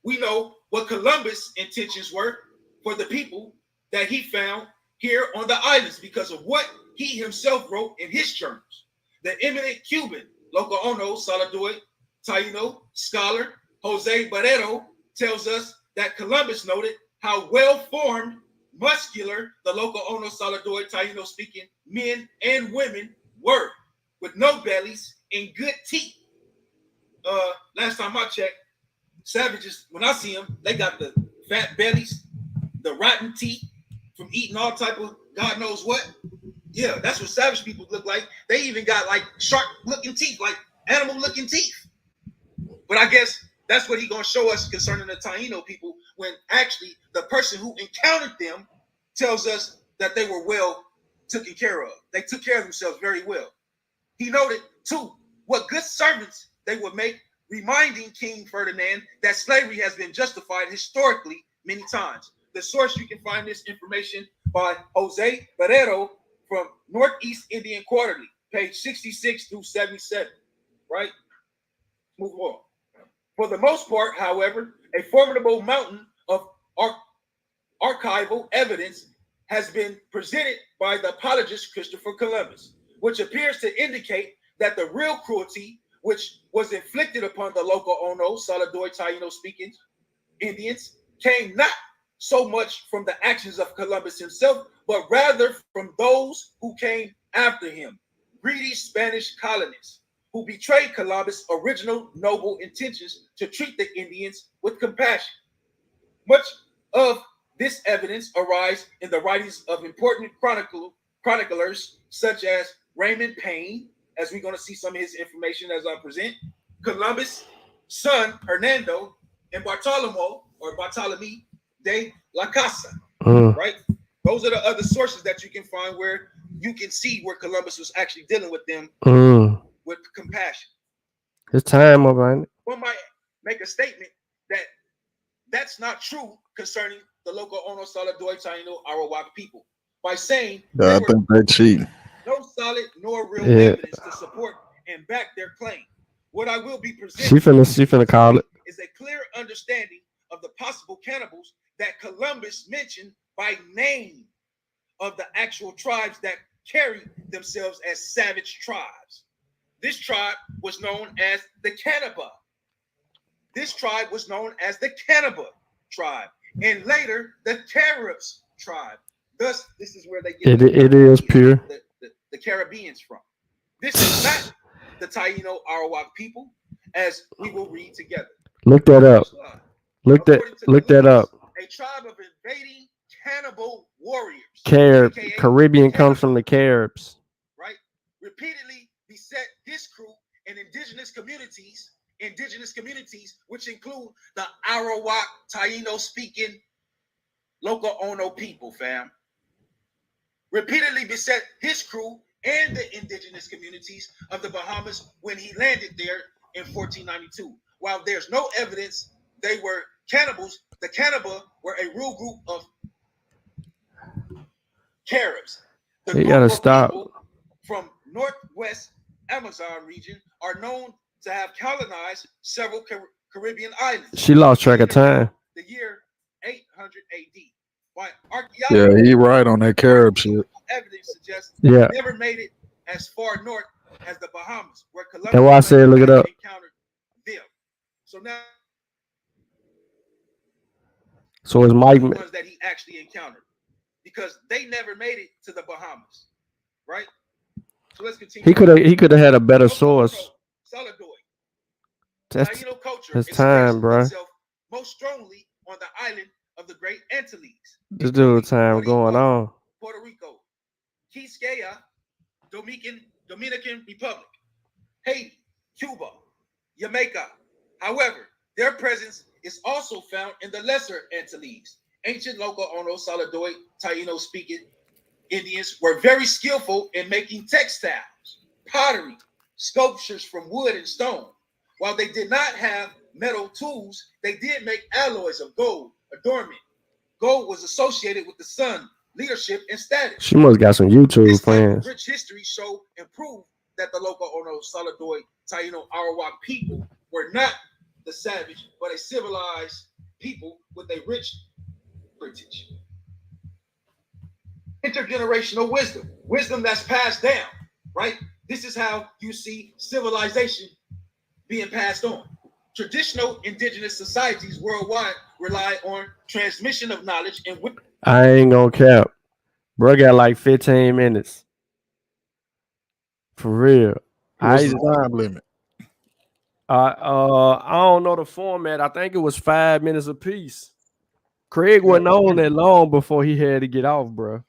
We know what Columbus' intentions were for the people that he found here on the islands because of what he himself wrote in his journals. The eminent Cuban, Loco Ono, Solidoid, Taino scholar Jose Barrero tells us that Columbus noted how well-formed, muscular the Loco Ono, Solidoid, Taino speaking men and women were, with no bellies and good teeth. Last time I checked, savages, when I see them, they got the fat bellies, the rotten teeth from eating all type of God knows what. Yeah, that's what savage people look like. They even got like sharp-looking teeth, like animal-looking teeth. But I guess that's what he's going to show us concerning the Taino people when actually the person who encountered them tells us that they were well taken care of. They took care of themselves very well. He noted, too, what good servants they would make, reminding King Ferdinand that slavery has been justified historically many times. The source you can find this information by Jose Barrero from Northeast Indian Quarterly, page 66 through 77, right? Move on. For the most part, however, a formidable mountain of archival evidence has been presented by the apologist Christopher Columbus, which appears to indicate that the real cruelty which was inflicted upon the Loco Ono, Solidoid Taino speaking Indians, came not so much from the actions of Columbus himself, but rather from those who came after him, greedy Spanish colonists, who betrayed Columbus' original noble intentions to treat the Indians with compassion. Much of this evidence arises in the writings of important chroniclers such as Raymond Payne, as we're going to see some of his information as I present, Columbus' son Hernando, and Bartolome de la Casa, right? Those are the other sources that you can find where you can see where Columbus was actually dealing with them with compassion. It's time, man. One might make a statement that that's not true concerning the Loco Ono, Solidoid, Taino, Arawak people by saying I think they cheat. No solid nor real evidence to support and back their claim. What I will be presenting she finna call it is a clear understanding of the possible cannibals that Columbus mentioned by name of the actual tribes that carry themselves as savage tribes. This tribe was known as the Cannibal. This tribe was known as the Cannibal tribe, and later the Caribs tribe. Thus, this is where they get it is pure. The Caribbeans from. This is not the Taino Arawak people, as we will read together. Look that up. Look that up. A tribe of invading cannibal warriors. Caribbean comes from the Caribs. Right? Repeatedly beset this crew and indigenous communities, which include the Arawak Taino-speaking local Ono people, fam. Repeatedly beset his crew and the indigenous communities of the Bahamas when he landed there in 1492. While there's no evidence they were cannibals, the Cannibal were a real group of Caribs. The you gotta stop. From northwest Amazon region are known to have colonized several Caribbean islands. She lost track of time. The year 800 AD. Why archaeology? Yeah, he right on that Carib shit. Evidence suggests yeah. They never made it as far north as the Bahamas, where Columbus that's why I said look it up. Encountered them. So now, so it's Mike. The ones that he actually encountered, because they never made it to the Bahamas, right? So let's continue. He could have had a better source. That's time, bro. Most strongly on the island of the Great Antilles. This dude time going on. Puerto Rico, Quisqueya, Dominican Republic, Haiti, Cuba, Jamaica. However, their presence is also found in the Lesser Antilles. Ancient local Ono Saladoid Taino speaking Indians were very skillful in making textiles, pottery, sculptures from wood and stone. While they did not have metal tools, they did make alloys of gold, adornment. Gold was associated with the sun, leadership, and status. She must got some YouTube fans. Rich history show and prove that the local Ono Saladoid Taino Arawak people were not the savage, but a civilized people with a rich heritage. Intergenerational wisdom that's passed down, right? This is how you see civilization being passed on. Traditional indigenous societies worldwide rely on transmission of knowledge and wisdom. I ain't gonna cap. Bro got like 15 minutes. For real. What's the time limit? I don't know the format. I think it was 5 minutes apiece. Craig wasn't on that long before he had to get off, bro.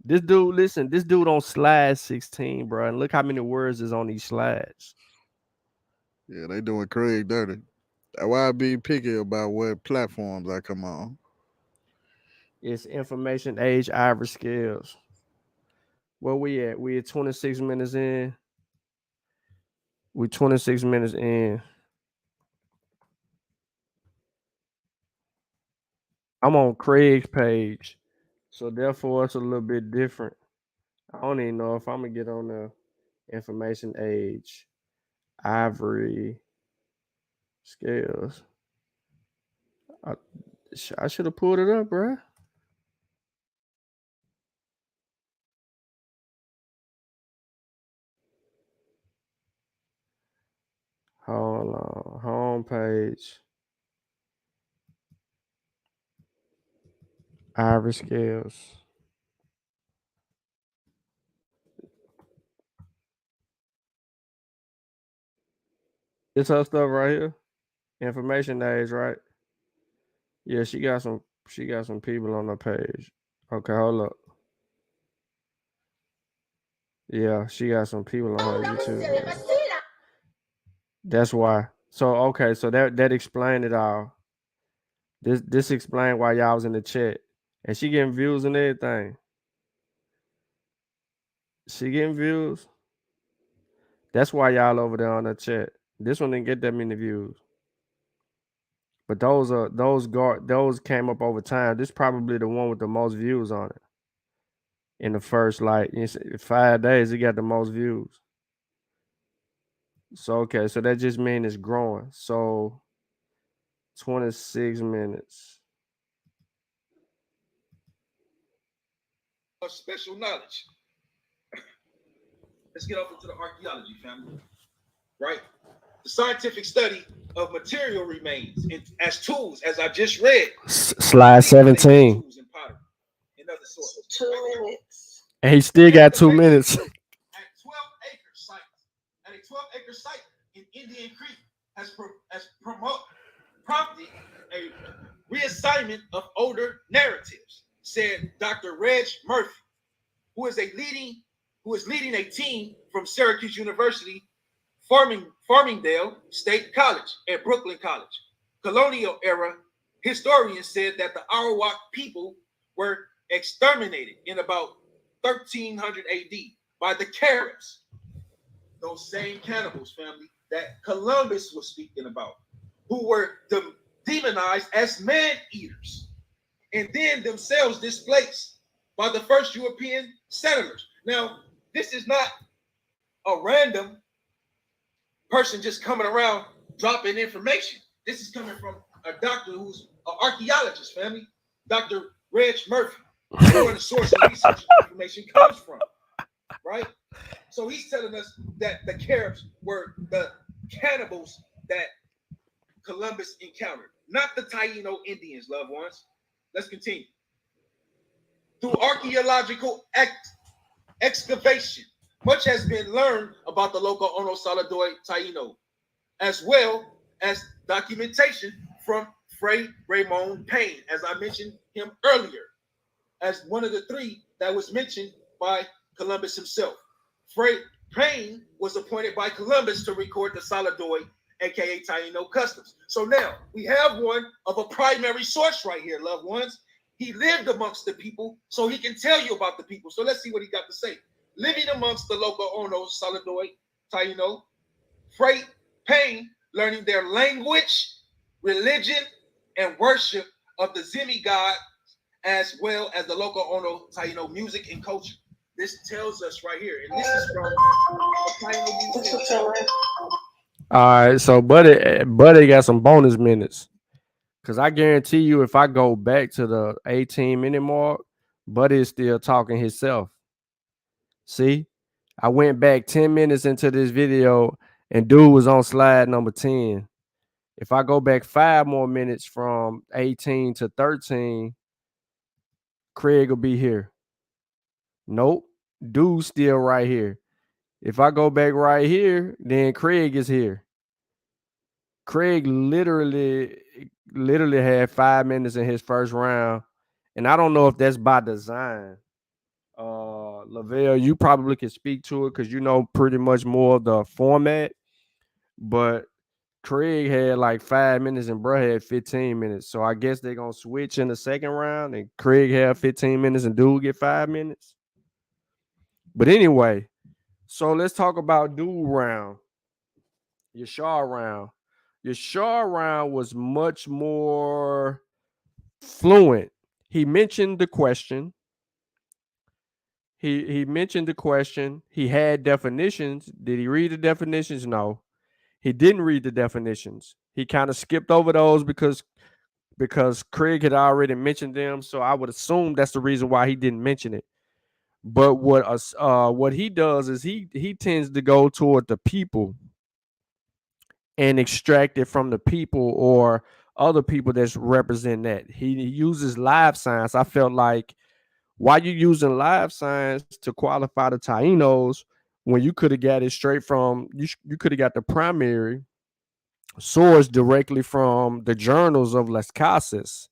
This dude, listen, this dude on slide 16, bro. And look how many words is on these slides. Yeah, they doing Craig dirty. That's why I be picky about what platforms I come on. It's information age average scales. Where we at? We at 26 minutes in. We 26 minutes in. I'm on Craig's page. So therefore it's a little bit different. I don't even know if I'm gonna get on the information age ivory scales. I should have pulled it up, bro. Hold on. Home page. Ivory scales. It's her stuff right here. Information age, right? Yeah, she got some people on her page. Okay, hold up. Yeah, she got some people on her YouTube. That's why. So okay, so that explained it all. This explained why y'all was in the chat. And she getting views and everything. She getting views. That's why y'all over there on the chat. This one didn't get that many views. But those came up over time. This is probably the one with the most views on it. In the first 5 days, it got the most views. So okay, so that just means it's growing. So 26 minutes. Of special knowledge. Let's get off into the archaeology, family. Right? The scientific study of material remains as tools, as I just read. Slide 17. Tools in pottery and other sources. 2 minutes. And he still got 2 minutes. At 12-acre site, at a 12-acre site in Indian Creek, has prompted a reassignment of older narratives, said Dr. Reg Murphy, who is leading a team from Syracuse University, Farmingdale State College, and Brooklyn College. Colonial era historians said that the Arawak people were exterminated in about 1300 AD by the Caribs, those same cannibals, family, that Columbus was speaking about, who were demonized as man-eaters, and then themselves displaced by the first European settlers. Now, this is not a random person just coming around dropping information. This is coming from a doctor who's an archaeologist, family, Dr. Reg Murphy, where the source of research information comes from, right? So he's telling us that the Caribs were the cannibals that Columbus encountered, not the Taino Indians, loved ones. Let's continue. Through archaeological excavation, much has been learned about the local Ono Saladoi Taino, as well as documentation from Fray Raymond Payne, as I mentioned him earlier, as one of the three that was mentioned by Columbus himself. Fray Payne was appointed by Columbus to record the Saladoi, aka Taino customs. So now we have one of a primary source right here, loved ones. He lived amongst the people, so he can tell you about the people. So let's see what he got to say. Living amongst the local Ono Saladoi Taino, Fray Payne learning their language, religion, and worship of the Zimi god, as well as the local Ono Taino music and culture. This tells us right here, and this is from a Taino museum. All right, so Buddy got some bonus minutes. Cause I guarantee you, if I go back to the 18-minute mark, Buddy is still talking himself. See, I went back 10 minutes into this video, and dude was on slide number 10. If I go back 5 more minutes from 18 to 13, Craig will be here. Nope, dude's still right here. If I go back right here, then Craig is here. Craig literally had 5 minutes in his first round, and I don't know if that's by design. Lavelle, you probably can speak to it because you know pretty much more of the format, but Craig had like 5 minutes and bro had 15 minutes. So I guess they're gonna switch in the second round and Craig have 15 minutes and dude get 5 minutes. But anyway, so let's talk about dude round. Yashar round. Yashar round was much more fluent. He mentioned the question. He mentioned the question. He had definitions. Did he read the definitions? No. He didn't read the definitions. He kind of skipped over those because Craig had already mentioned them. So I would assume that's the reason why he didn't mention it. But what he does is he tends to go toward the people and extract it from the people or other people that's represent that. He uses live science. I felt like, why you using live science to qualify the Tainos when you could have got it straight from you could have got the primary source directly from the journals of Las Casas,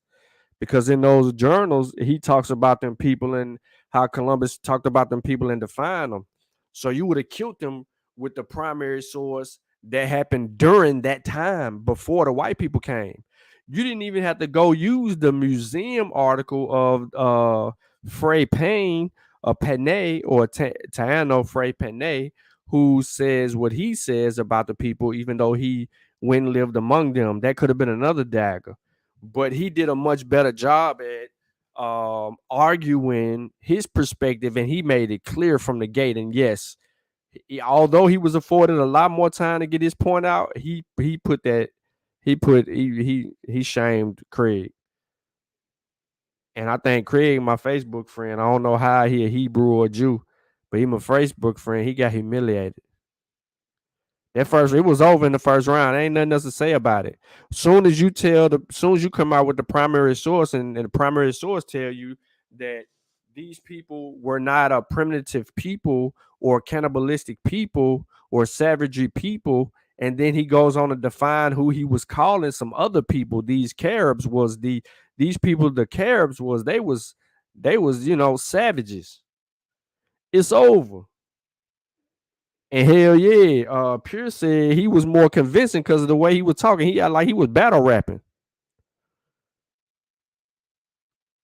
because in those journals he talks about them people and how Columbus talked about them people and defined them. So you would have killed them with the primary source that happened during that time before the white people came. You didn't even have to go use the museum article of Fray Payne or Panay or Taiano Fray Panay, who says what he says about the people, even though he went and lived among them. That could have been another dagger. But he did a much better job at arguing his perspective, and he made it clear from the gate. And yes, although he was afforded a lot more time to get his point out, he shamed Craig. And I think Craig, my Facebook friend, I don't know how he a Hebrew or Jew, but he my Facebook friend, he got humiliated. It was over in the first round. Ain't nothing else to say about it. Soon as you come out with the primary source, and the primary source tell you that these people were not a primitive people or cannibalistic people or savagery people, and then he goes on to define who he was calling some other people. These Caribs was these people. The Caribs was they was savages. It's over. And hell yeah, Pure said he was more convincing because of the way he was talking. He got like he was battle rapping.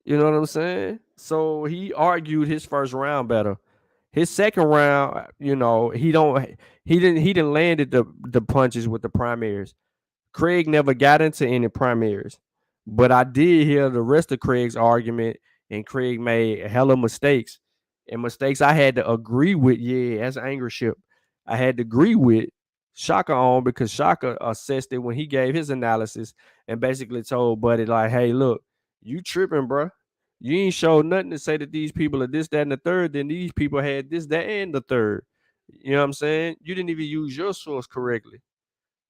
You know what I'm saying? So he argued his first round better. His second round, he didn't landed the punches with the primaries. Craig never got into any primaries, but I did hear the rest of Craig's argument, and Craig made a hell of mistakes, and mistakes I had to agree with. Yeah, as an anger ship, I had to agree with Shaka on, because Shaka assessed it when he gave his analysis and basically told Buddy like, "Hey, look, you tripping, bro. You ain't showed nothing to say that these people are this, that, and the third. Then these people had this, that, and the third. You know what I'm saying? You didn't even use your source correctly."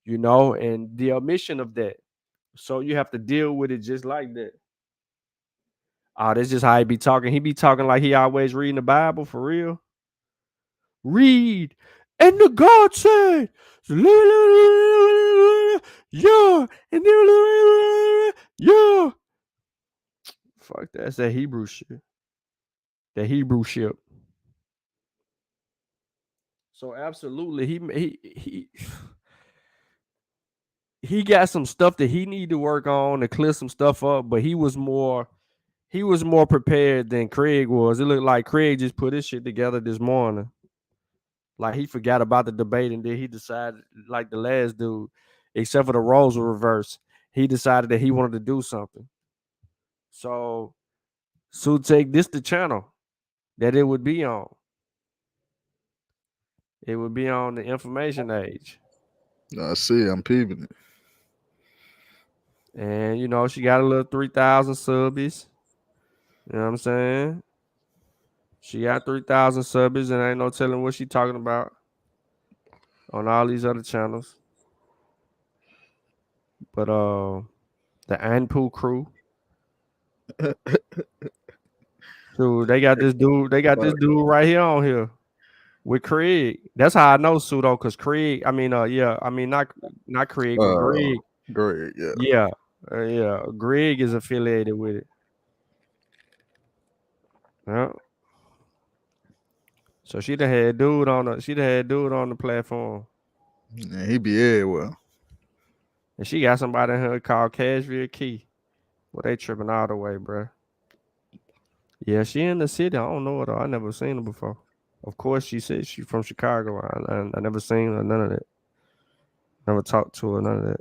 And the omission of that. So you have to deal with it just like that. Oh, that's just how he be talking. He be talking like he always reading the Bible for real. Read, and the God said, yeah, and yeah. Fuck, that's that Hebrew shit. That Hebrew shit. So absolutely, he got some stuff that he need to work on to clear some stuff up, but he was more prepared than Craig was. It looked like Craig just put his shit together this morning. Like he forgot about the debate, and then he decided, like the last dude, except for the roles were reversed, he decided that he wanted to do something. So take this the channel that it would be on. It would be on the information age. I see. I'm peeping it. And she got a little 3,000 subbies. You know what I'm saying? She got 3,000 subbies, and ain't no telling what she talking about on all these other channels. But the Anpu crew. Dude, they got this dude right here on here with Craig. That's how I know Pseudo, because Craig, not Craig, but Greg. Greg, yeah. Yeah. Greg is affiliated with it. Yeah. So she done had dude on the platform. Yeah, he be everywhere. And she got somebody in here called Cashville Key. Well, they tripping all the way, bro. Yeah, she in the city. I don't know her though. I never seen her before. Of course, she said she from Chicago. I never seen her, none of that. Never talked to her, none of that.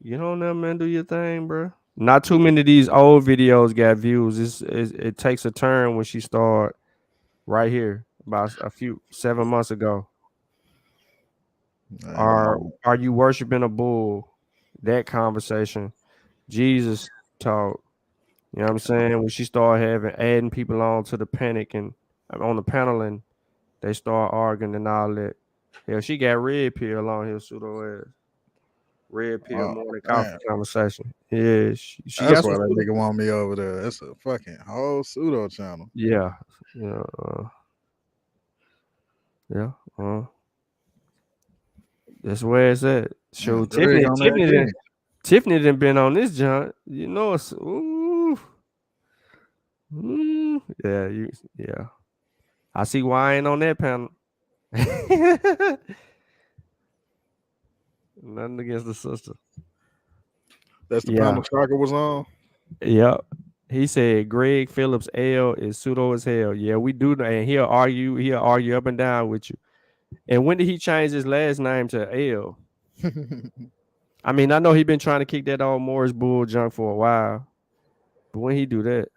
You don't know, man. Do your thing, bro. Not too many of these old videos got views. It takes a turn when she start right here about 7 months ago. Are you worshiping a bull? That conversation. Jesus talk. You know what I'm saying? When she started adding people on to the panic and on the panel, and they start arguing and all that. Yeah, she got red pill on here, Pseudo ass. Red pill morning coffee conversation. Yeah, she that's got why some that nigga want me over there. That's a fucking whole Pseudo channel. Yeah. That's where it's at. Show Tiffany done been on this joint. It's yeah. I see why I ain't on that panel. Nothing against the sister. That's the panel Shaka was on. Yep. He said Greg Phillips L is pseudo as hell. Yeah, we do, and he'll argue up and down with you. And when did he change his last name to L? I mean, I know he been trying to kick that old Morris Bull junk for a while, but when he do that,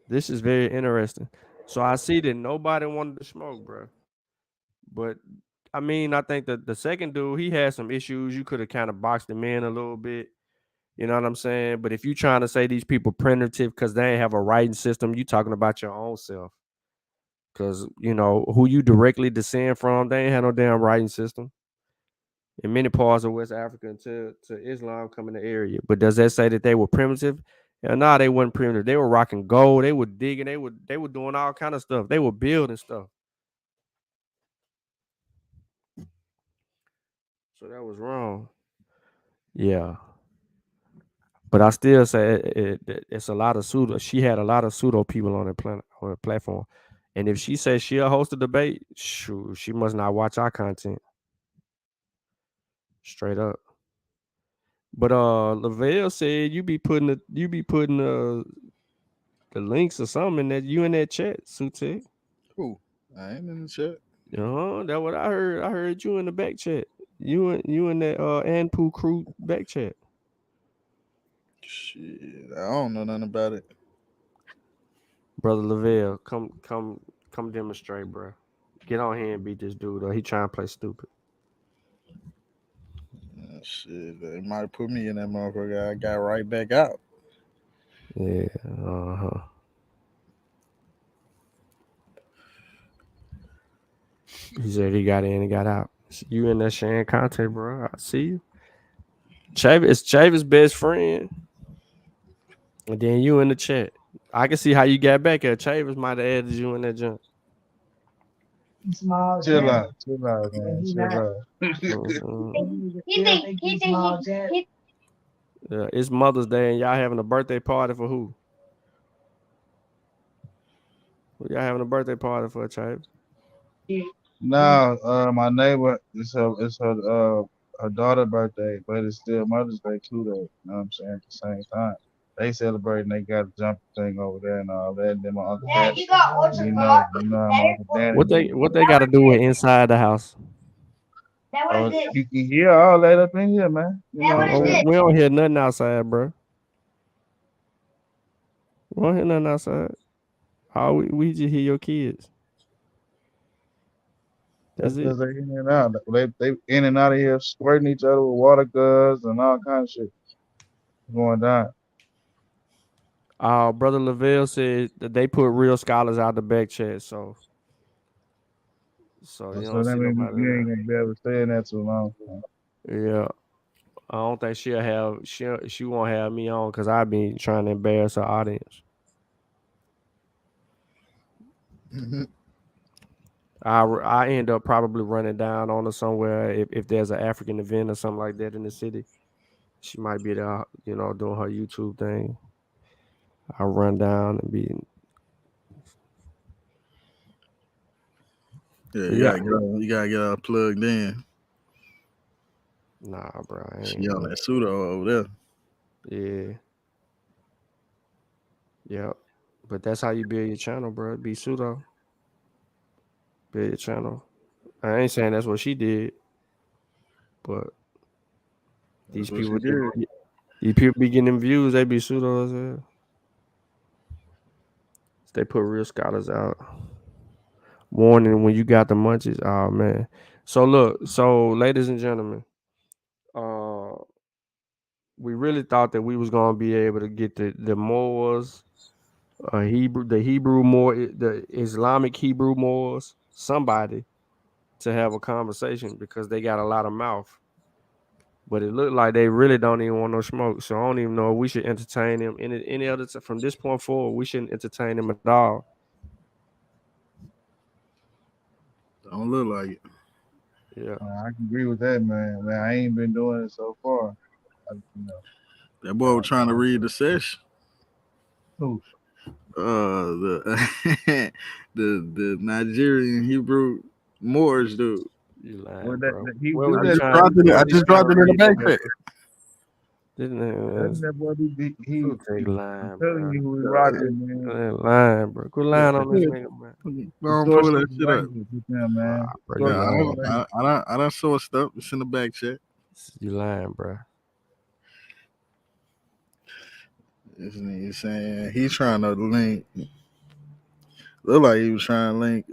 this is very interesting. So I see that nobody wanted to smoke, bro. But I mean, I think that the second dude, he had some issues. You could have kind of boxed him in a little bit. You know what I'm saying? But if you trying to say these people primitive because they ain't have a writing system, you talking about your own self. because you know who you directly descend from, they ain't had no damn writing system in many parts of West Africa until to Islam come in the area. But does that say that they were primitive? Yeah, nah, they weren't primitive. They were rocking gold. They were digging. They were doing all kind of stuff. They were building stuff. So that was wrong. Yeah. But I still say it's a lot of pseudo. She had a lot of pseudo people on her platform, and if she says she'll host a debate, shoot, she must not watch our content. Straight up. But Lavelle said you be putting the links or something in that you in that chat, Sutek. Cool. I ain't in the chat. That's what I heard. I heard you in the back chat. You in that Anpu crew back chat. Shit, I don't know nothing about it. Brother Lavelle, come demonstrate, bro. Get on here and beat this dude up. He trying to play stupid. Shit, they might put me in that motherfucker. I got right back out. Yeah, He said he got in and got out. You in there sharing content, bro. I see you. Chavis' best friend. And then you in the chat. I can see how you got back here. Chavis might have added you in that junk. Chill out, man. Chill out. Yeah, it's Mother's Day and y'all having a birthday party for who? Who y'all having a birthday party for, Chavis? No, my neighbor, her daughter's birthday, but it's still Mother's Day too, though. You know what I'm saying? At the same time, they celebrating. They got a jumping thing over there and all that. And then my uncle Daddy, my uncle Daddy. What they got to do with inside the house? You can hear all that up in here, man. You know what I'm saying? We don't hear nothing outside, bro. We don't hear nothing outside. We just hear your kids. That's because they in and out. They in and out of here squirting each other with water guns and all kinds of shit going down. Brother Lavelle said that they put real scholars out the back chat, so you don't see nobody. You ain't gonna be able to stay in that too long. Yeah, I don't think she won't have me on because I be trying to embarrass her audience. Mm-hmm. I end up probably running down on her somewhere if there's an African event or something like that in the city. She might be there, doing her YouTube thing. I run down and be. Yeah, you gotta get her plugged in. Nah, bro. She on that pseudo over there. Yeah. Yep. But that's how you build your channel, bro. Be pseudo. Build your channel. I ain't saying that's what she did, but these people be getting them views. They be pseudo as hell. They put real scholars out. Warning when you got the munchies. Oh man. So look, ladies and gentlemen, we really thought that we was gonna be able to get the Moors, the Hebrew Moor, the Islamic Hebrew Moors, somebody to have a conversation because they got a lot of mouth. But it looked like they really don't even want no smoke. So I don't even know if we should entertain them any other from this point forward. We shouldn't entertain them at all. Don't look like it. Yeah, I can agree with that, man. I ain't been doing it so far. That boy was trying to read the session. Who? The the Nigerian Hebrew Moors dude. You lying, bro. I just dropped it in the backpack. That boy he lying, telling you who he rocking, man. Lying, bro. Quit lying on this nigga, man. Don't pull that shit up. Man. I done sourced up. It's in the back chat. You lying, bro. This nigga saying he's trying to link. Look like he was trying to link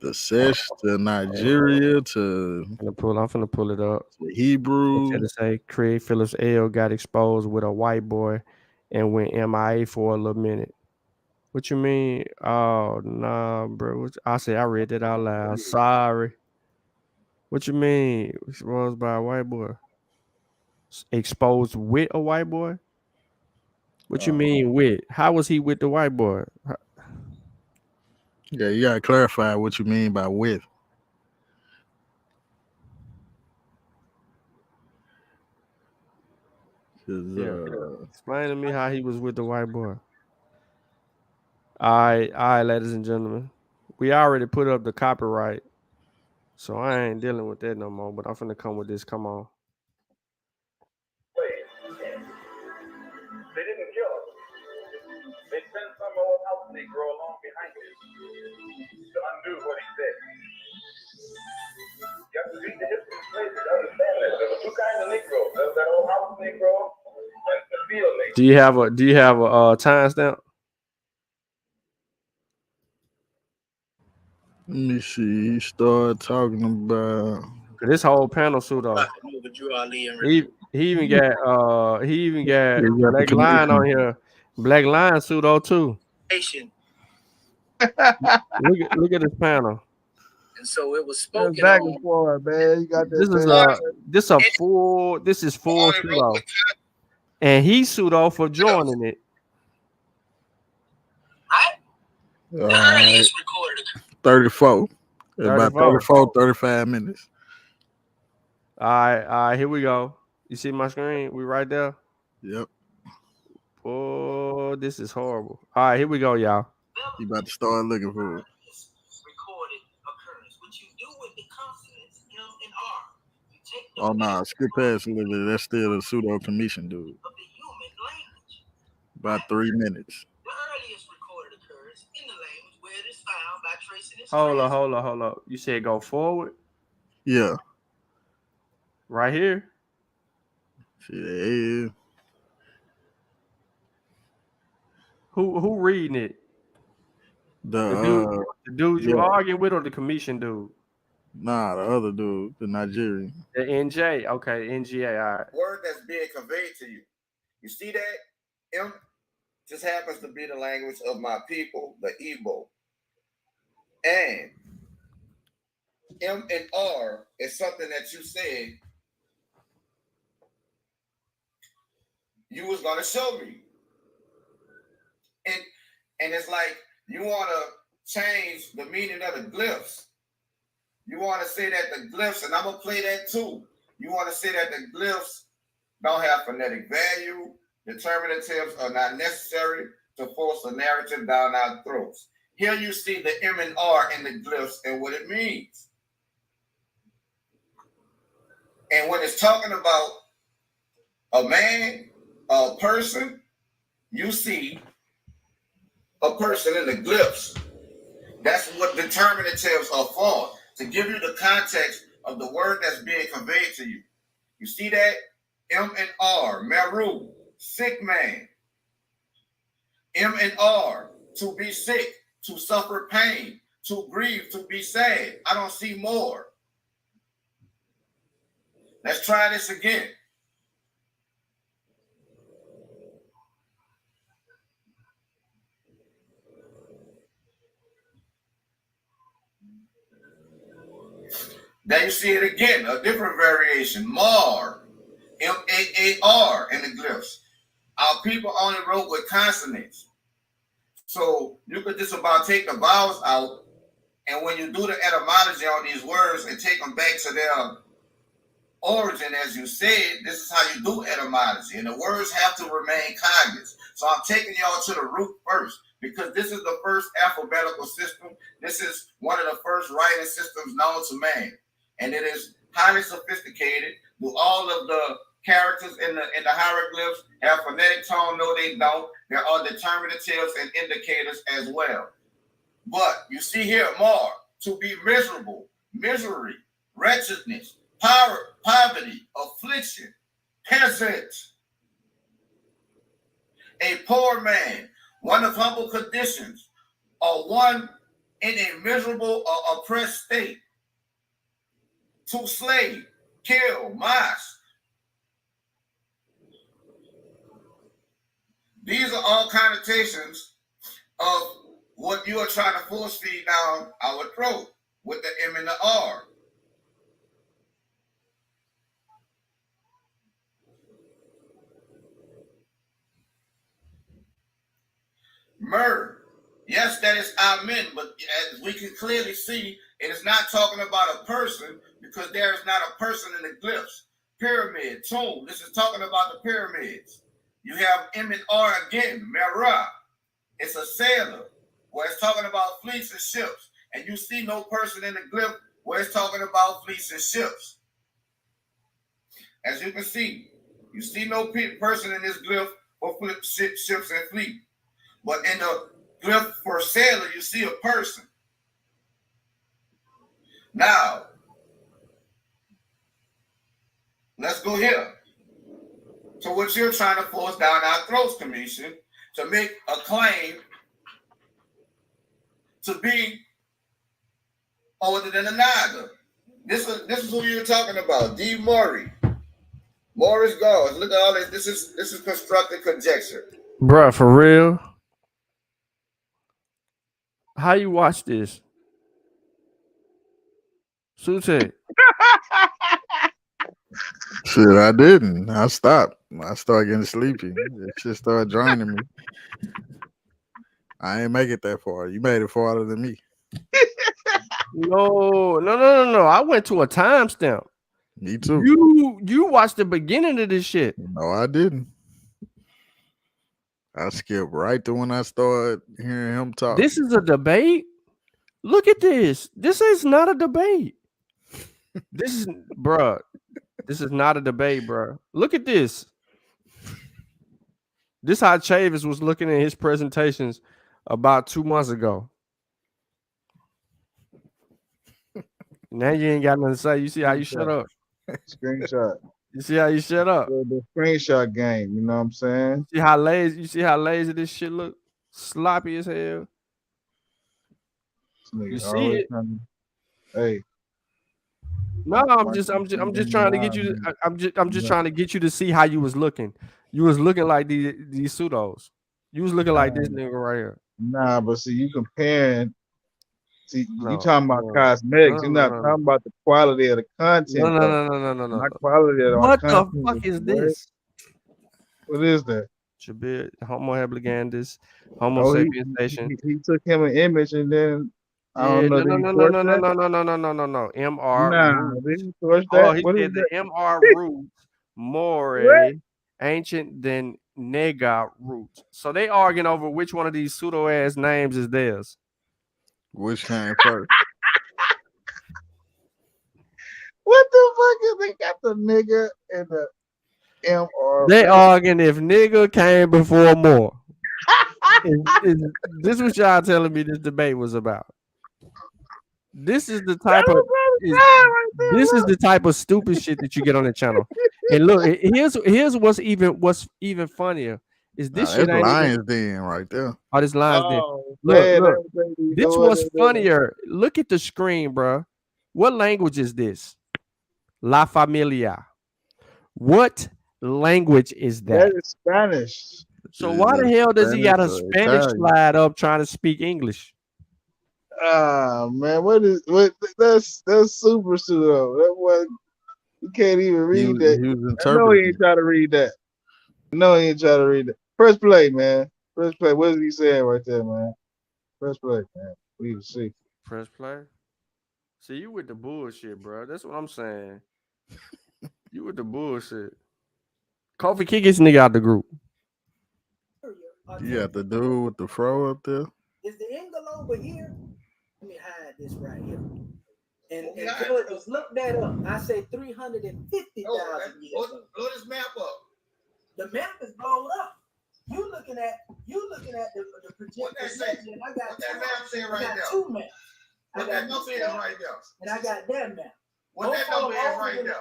the sesh to Nigeria to. I'm finna pull it up. Hebrew. To say Craig Phillips L got exposed with a white boy and went MIA for a little minute. What you mean? Oh, nah, bro. I say I read that out loud. Sorry. What you mean? Exposed by a white boy? Exposed with a white boy? What you mean with? How was he with the white boy? Yeah, you gotta clarify what you mean by with. Yeah. Explain to me how he was with the white boy. All right, ladies and gentlemen. We already put up the copyright, so I ain't dealing with that no more. But I'm finna come with this. Come on. They didn't kill him. They sent some old house Negro along behind him to undo what he said. You have to read the history of slavery to understand that. There were two kinds of Negroes. There was that old house Negro and the field Negro. Do you have a timestamp? Let me see. He started talking about This whole panel suit off. He even got Black Lion on here. Black Lion suit on too. Look at this panel. And so it was spoken back on. and forth, man. You got This is full suit off. And he suit off for joining it. The earliest recorded. 34. About 35 minutes. All right, here we go. You see my screen? We right there? Yep. Oh, this is horrible. All right, here we go, y'all. You about to start looking for it. Recorded occurrence, which you do with the consonants M and R. You take Oh, nah, skip past a little bit. That's still a pseudo commission, dude. of the human language. About 3 minutes. The earliest recorded occurrence in the language where it is found by tracing its Hold up. You said go forward? Yeah. Right here? Yeah. Who reading it? The dude you arguing with or the commission dude? Nah, the other dude, the Nigerian. The NJ. Okay, NGA. All right. Word that's being conveyed to you. You see that? M just happens to be the language of my people, the Igbo. And M and R is something that you said you was gonna show me. And it's like you want to change the meaning of the glyphs. You want to say that the glyphs, and I'm going to play that too. You want to say that the glyphs don't have phonetic value. Determinatives are not necessary to force a narrative down our throats. Here you see the M and R in the glyphs and what it means. And when it's talking about a man, a person, you see a person in the glyphs. That's what determinatives are for, to give you the context of the word that's being conveyed to you. You see that? M and R, Meru, sick man. M and R, to be sick, to suffer pain, to grieve, to be sad. I don't see more. Let's try this again. Then you see it again, a different variation. Mar, M-A-A-R in the glyphs. Our people only wrote with consonants. So you could just about take the vowels out, and when you do the etymology on these words and take them back to their origin, as you said, this is how you do etymology. And the words have to remain cognates. So I'm taking y'all to the root first, because this is the first alphabetical system. This is one of the first writing systems known to man. And it is highly sophisticated. Do all of the characters in the hieroglyphs have phonetic tone? No, they don't. There are determinatives and indicators as well. But you see here, more, to be miserable, misery, wretchedness, poverty, affliction, peasant, a poor man, one of humble conditions, or one in a miserable or oppressed state. To slay, kill, mass. These are all connotations of what you are trying to force feed down our throat with the M and the R. Murder. Yes, that is amen, but as we can clearly see, it is not talking about a person because there is not a person in the glyphs. Pyramid, tomb. This is talking about the pyramids. You have M and R again, Merah. It's a sailor where it's talking about fleets and ships. And you see no person in the glyph where it's talking about fleets and ships. As you can see, you see no person in this glyph for ships and fleet. But in the glyph for sailor, you see a person. Now, let's go here. So what you're trying to force down our throats, Commission, to make a claim to be older than a Naga. This is who you're talking about, D. Maury. Morris Gauze. Look at all this. This is constructed conjecture. Bruh, for real? How you watch this? Sute. Shit, I didn't. I stopped. I started getting sleepy. That shit started draining me. I ain't make it that far. You made it farther than me. No. I went to a timestamp. Me too. You watched the beginning of this shit. No, I didn't. I skipped right to when I started hearing him talk. This is a debate. Look at this. This is not a debate. This is, bruh. This is not a debate, bruh. Look at this. This how Chavis was looking at his presentations about 2 months ago. Now you ain't got nothing to say. You see how you shut up? Screenshot. You see how you shut up? The screenshot game. You know what I'm saying? You see how lazy this shit look? Sloppy as hell. You see it? Hey. No, I'm just trying to get you. I'm just trying to get you to see how you was looking. You was looking like these pseudos. You was looking like this nigga right here. Nah, but see, you comparing. See, you talking about cosmetics. You're not talking about the quality of the content. No. Not quality of what the content. fuck is this? What is that? Jabir, Homo habiligandus, Homo sapiens nation. He took him an image and then I don't know. No. MR. Nah, roots. he torched Oh, that. he What said is the that? MR roots more ancient than Nega roots. So they arguing over which one of these pseudo ass names is theirs. Which came first? What the fuck is they got the nigga and the MR? They arguing if nigga came before more. This what y'all telling me this debate was about. This is the type of this is the type of stupid shit that you get on the channel. And look, here's what's even funnier is this shit ain't Lions Den right there. Oh, this Lions Den. Look. This was funnier. Look at the screen, bro. What language is this? La Familia. What language is that? That is Spanish. So why the hell does he got a Spanish slide up trying to speak English? Ah, man, that's super pseudo. That was you can't even read that. I know he ain't trying to read that. First play, man. First play. What is he saying right there, man? First play, man. We need to see. First play. See, you with the bullshit, bro. That's what I'm saying. You with the bullshit. Kofi, kick this nigga out the group. You got the dude with the fro up there. Is the angle over here? Let me hide this right here. And Judges, look that up. I say 350,000 years. Blow this map up. The map is blown up. You looking at the projected section. I got that map saying right now. Two maps. What that number is right now. And I got that map. What that number is right now.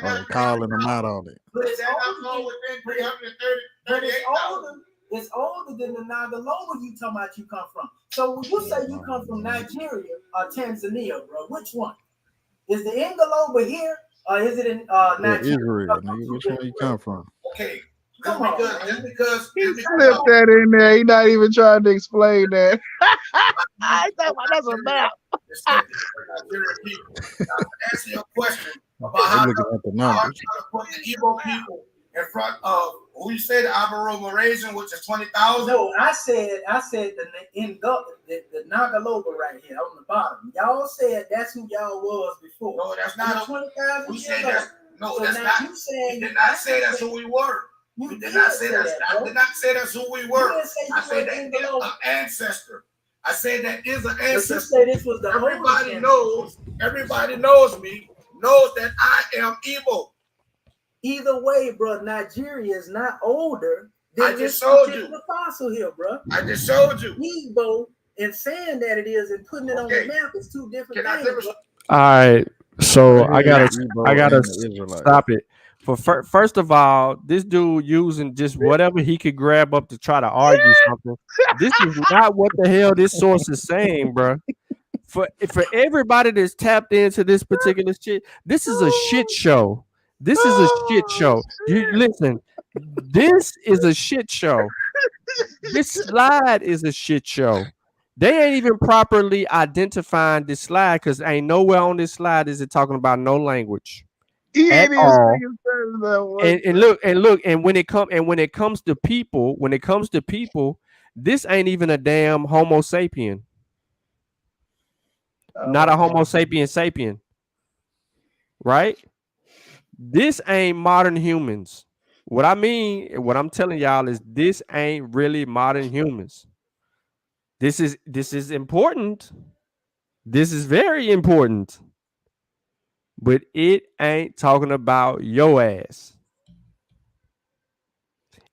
I'm calling them out on it. But it's all within 338,000. It's older than the Nagaloba you talking about you come from. So when you say you come from Nigeria or Tanzania, bro, which one? Is the Ngaloba here or is it in Nigeria? Israel, nigga. Which one you come from? Okay, Come on, just because He slipped that in there. He not even trying to explain that. I thought that's a map. Nigerian people. Now, to answer your question about how looking at the numbers. to put the Igbo people in front of who you said the Alvaro Malaysian, which is 20,000. No, I said the Nagaloba right here on the bottom. Y'all said that's who y'all was before. No, that's not 20,000. We said that's no, So that's now not. you saying We did not say that's who we were. We did not say that. I did not say that's who we were. I said that is an ancestor. I said that is an ancestor. You said this was the everybody knows. Everybody knows me. Knows that I am Igbo. Either way, bro, Nigeria is not older than I just this showed you the fossil here, bro. I just showed you. Igbo and saying that it is and putting it on the map is two different things. All right, so I gotta stop it. For first of all, this dude using just whatever he could grab up to try to argue something. This is not what the hell this source is saying, bro. For everybody that's tapped into this particular shit, this is a shit show. This is a shit show. You listen. This is a shit show. This slide is a shit show. They ain't even properly identifying this slide because ain't nowhere on this slide is it talking about no language at all. And look, and when it comes to people, this ain't even a damn Homo sapien. Not a Homo sapien, right? This ain't modern humans. What I'm telling y'all is this ain't really modern humans. This is important. This is very important. But it ain't talking about your ass.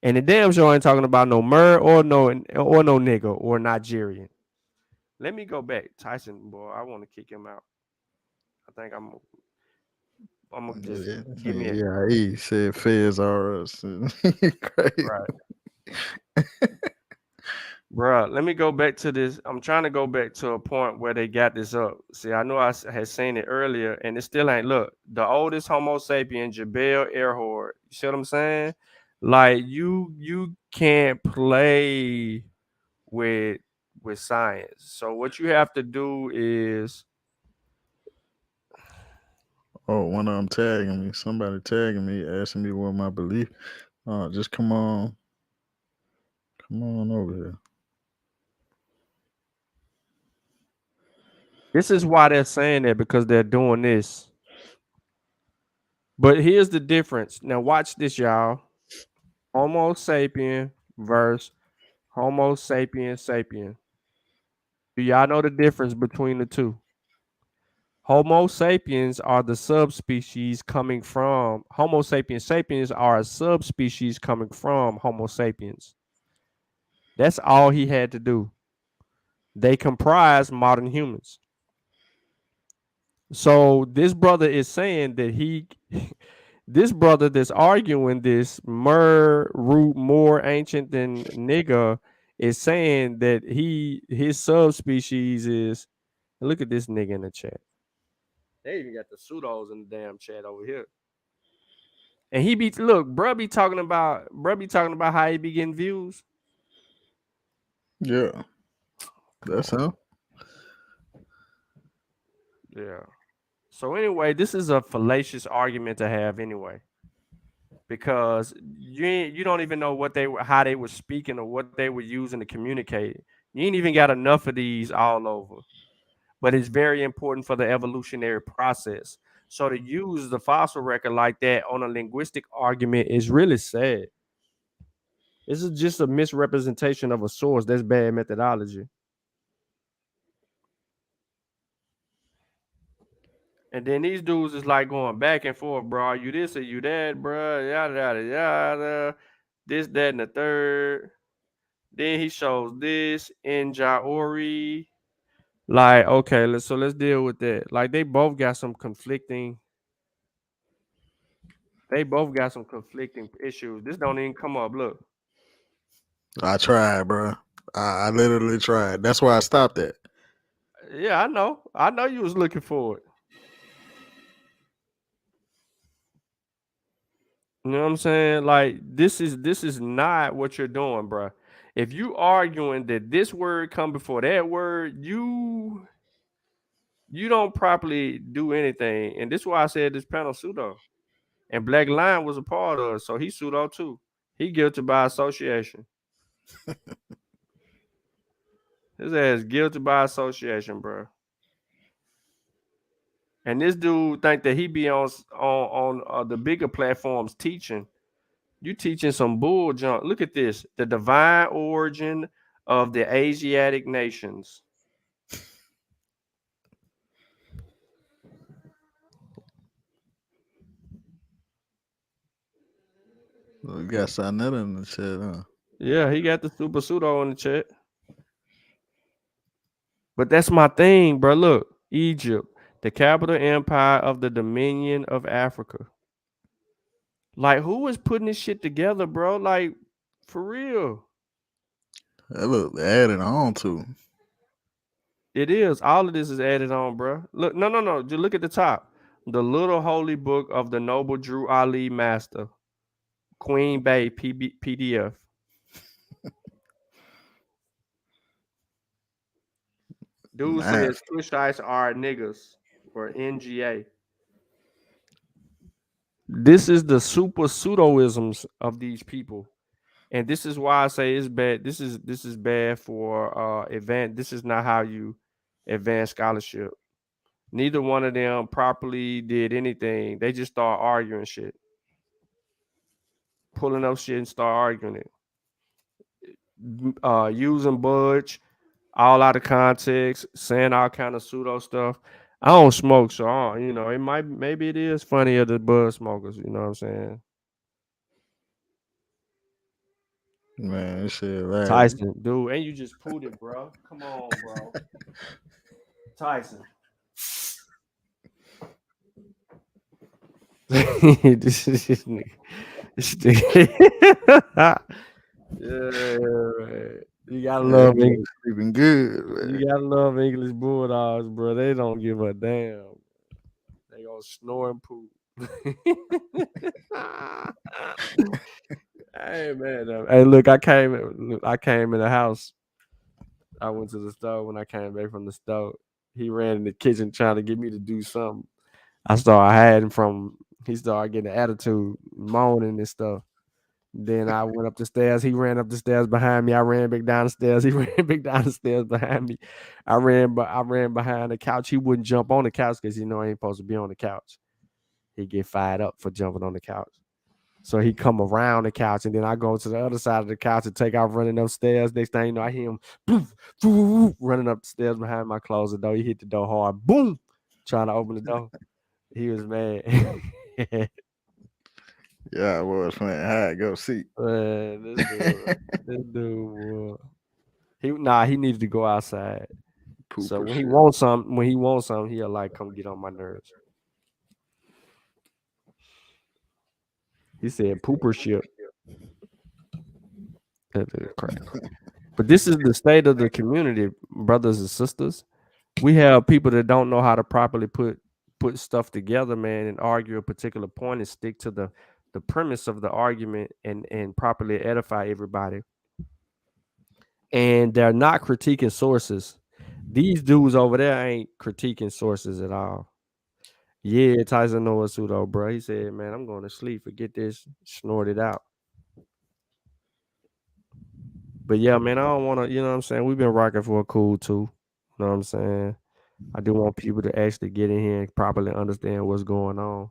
And the damn show ain't talking about no Mer or no nigga or Nigerian. Let me go back. Tyson, boy, I want to kick him out. I think I'm gonna just give me he said feds are us. Right. Bruh, let me go back to this. I'm trying to go back to a point where they got this up. See, I know I had seen it earlier, and it still ain't. Look, the oldest Homo sapien, Jebel Earhart. You see what I'm saying? Like you can't play with science. So what you have to do is. Oh, one of them tagging me. Somebody tagging me, asking me what my belief. Just come on over here. This is why they're saying that, because they're doing this. But here's the difference. Now watch this, y'all. Homo sapien versus Homo sapien sapien. Do y'all know the difference between the two? Homo sapiens are the subspecies coming from Homo sapiens. Sapiens are a subspecies coming from Homo sapiens. That's all he had to do. They comprise modern humans. So this brother is saying that this brother that's arguing this root more ancient than nigga is saying that his subspecies is. Look at this nigga in the chat. They even got the pseudos in the damn chat over here. And bruh be talking about how he be getting views. Yeah. That's him. Yeah. So anyway, this is a fallacious argument to have anyway. Because you don't even know how they were speaking or what they were using to communicate. You ain't even got enough of these all over. But it's very important for the evolutionary process. So to use the fossil record like that on a linguistic argument is really sad. This is just a misrepresentation of a source. That's bad methodology. And then these dudes is like going back and forth, bro. Are you this or you that, bro? Yada, yada, yada. This, that, and the third. Then he shows this in Jaori. Like, okay, let's deal with that. Like, they both got some conflicting issues. This don't even come up. Look. I tried, bro. I literally tried. That's why I stopped it. Yeah, I know. I know you was looking for it. You know what I'm saying? Like this is not what you're doing, bro. If you arguing that this word come before that word, you don't properly do anything. And this is why I said this panel pseudo. And Black Lion was a part of it, so he's pseudo too. He guilty by association. His ass guilty by association, bro. And this dude think that he be on the bigger platforms teaching. You teaching some bull junk. Look at this. The divine origin of the Asiatic nations. We got Sonetta in the chat, huh? Yeah, he got the super pseudo in the chat. But that's my thing, bro. Look, Egypt, the capital empire of the Dominion of Africa. Like, who is putting this shit together, bro? Like, for real. That look added on to. It is. All of this is added on, bro. Look, no. Just look at the top. The Little Holy Book of the Noble Drew Ali Master. Queen Bay PDF. Dude says Kushites are niggas or NGA. This is the super pseudoisms of these people. And this is why I say it's bad. This is bad for advance. This is not how you advance scholarship. Neither one of them properly did anything. They just start arguing shit. Pulling up shit and start arguing it. Using budge all out of context, saying all kind of pseudo stuff. I don't smoke, so maybe it is funny of the bud smokers, you know what I'm saying? Man, this shit right. Tyson, dude, and you just pulled it, bro. Come on, bro. Tyson. this nigga. Yeah, you gotta love English. Sleeping good, man. You gotta love English Bulldogs, bro. They don't give a damn. They gonna snore and poop. Hey man, hey look, I came in the house. I went to the store. When I came back from the store, he ran in the kitchen trying to get me to do something. I started hiding from. He started getting an attitude, moaning and stuff. Then I went up the stairs. He ran up the stairs behind me. I ran back down the stairs. He ran back down the stairs behind me. I ran behind the couch. He wouldn't jump on the couch because he ain't supposed to be on the couch. He get fired up for jumping on the couch. So he come around the couch, and then I go to the other side of the couch and take off running upstairs. Next thing you know, I hear him poof, poof, running up the stairs behind my closet door. He hit the door hard, boom, trying to open the door. He was mad. Yeah, I was playing hide go seek. Man, this dude, he needed to go outside. So when he wants something, he'll like come get on my nerves. He said pooper ship. But this is the state of the community, brothers and sisters. We have people that don't know how to properly put stuff together, man, and argue a particular point and stick to the premise of the argument and properly edify everybody. And they're not critiquing sources. These dudes over there ain't critiquing sources at all. Yeah, Tyson knows pseudo, bro. He said, man, I'm going to sleep. Forget this. Snort it out. But yeah, man, I don't want to, you know what I'm saying? We've been rocking for a cool too. You know what I'm saying? I do want people to actually get in here and properly understand what's going on.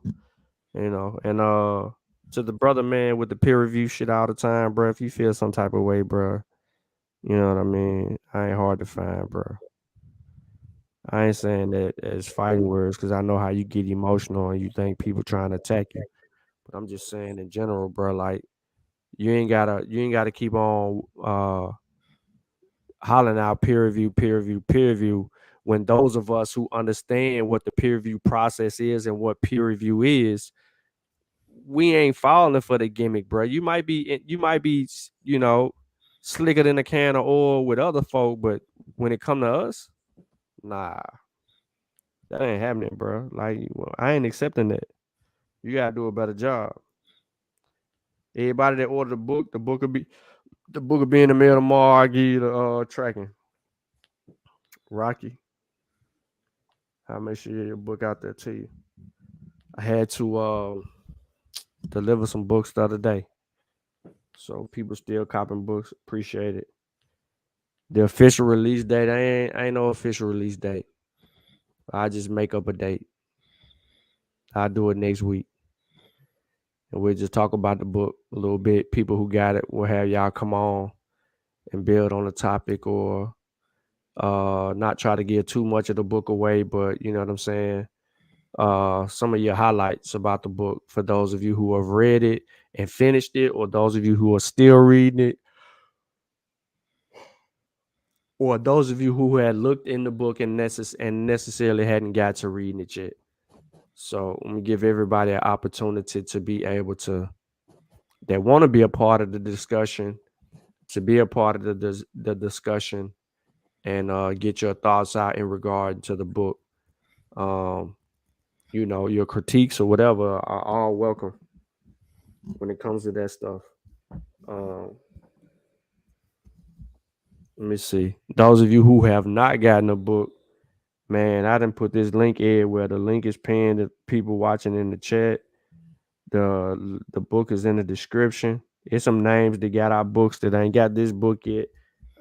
You know, and to the brother man with the peer review shit all the time, bro. If you feel some type of way, bro, you know what I mean? I ain't hard to find, bro. I ain't saying that as fighting words because I know how you get emotional and you think people trying to attack you. But I'm just saying in general, bro, like you ain't gotta keep on hollering out peer review when those of us who understand what the peer review process is and what peer review is, we ain't falling for the gimmick, bro. You might be, you know, slicker than a can of oil with other folk, but when it come to us, nah, that ain't happening, bro. Like, I ain't accepting that. You gotta do a better job. Everybody that ordered the book will be in the mail tomorrow. I give you the tracking. Rocky, I'll make sure you get your book out there to you. I had to deliver some books the other day, so people still copping books. Appreciate it. The official release date, ain't no official release date. I just make up a date. I'll do it next week. And we'll just talk about the book a little bit. People who got it will have y'all come on and build on the topic, or not try to give too much of the book away, but you know what I'm saying? Some of your highlights about the book for those of you who have read it and finished it, or those of you who are still reading it, or those of you who had looked in the book and necessarily hadn't got to reading it yet. So I'm gonna give everybody an opportunity to be able to, that want to be a part of the discussion, to be a part of the discussion, and get your thoughts out in regard to the book. You know, your critiques or whatever are all welcome when it comes to that stuff. Let me see. Those of you who have not gotten a book, man, I didn't put this link everywhere. The link is pinned to people watching in the chat. The book is in the description. It's some names that got our books that ain't got this book yet.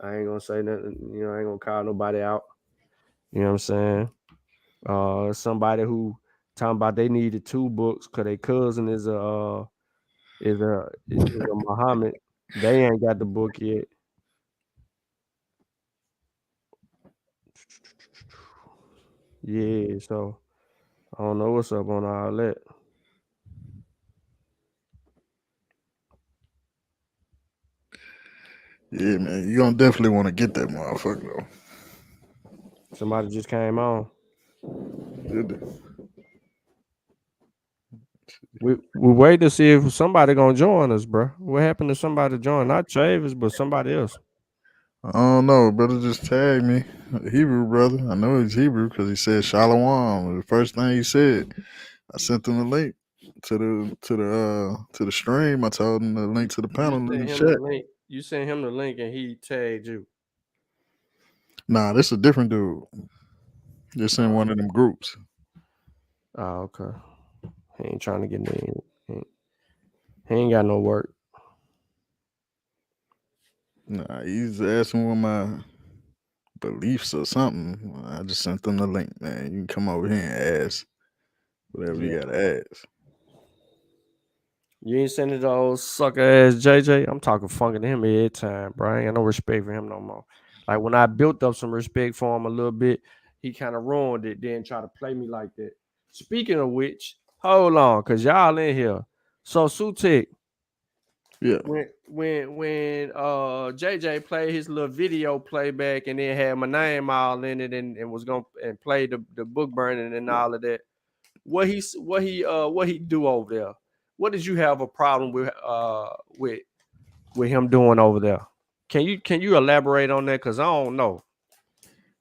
I ain't gonna say nothing, you know, I ain't gonna call nobody out. You know what I'm saying? Somebody who talking about they needed 2 books because their cousin is a Muhammad. They ain't got the book yet. Yeah, so I don't know what's up on all that. Yeah, man, you gonna definitely want to get that motherfucker though. Somebody just came on. We wait to see if somebody gonna join us, bro. What happened to somebody join? Not Chavis, but somebody else. I don't know, brother. Just tagged me, Hebrew brother. I know he's Hebrew because he said Shalom. The first thing he said, I sent him the link to the stream. I told him the link to the panel in the chat. You sent him the link and he tagged you. Nah, this is a different dude. Just in one of them groups. Oh, okay. He ain't trying to get in. He ain't got no work. Nah, he's asking what my beliefs or something. I just sent them the link, man. You can come over here and ask whatever you gotta ask. You ain't sending to old sucker ass JJ. I'm talking funky to him every time, bro. I ain't got no respect for him no more. Like when I built up some respect for him a little bit, he kind of ruined it, then try to play me like that. Speaking of which, hold on, cause y'all in here. So Sutik, yeah. When JJ played his little video playback and then had my name all in it and was gonna and play the book burning and all of that, what he do over there? What did you have a problem with him doing over there? Can you elaborate on that? Cause I don't know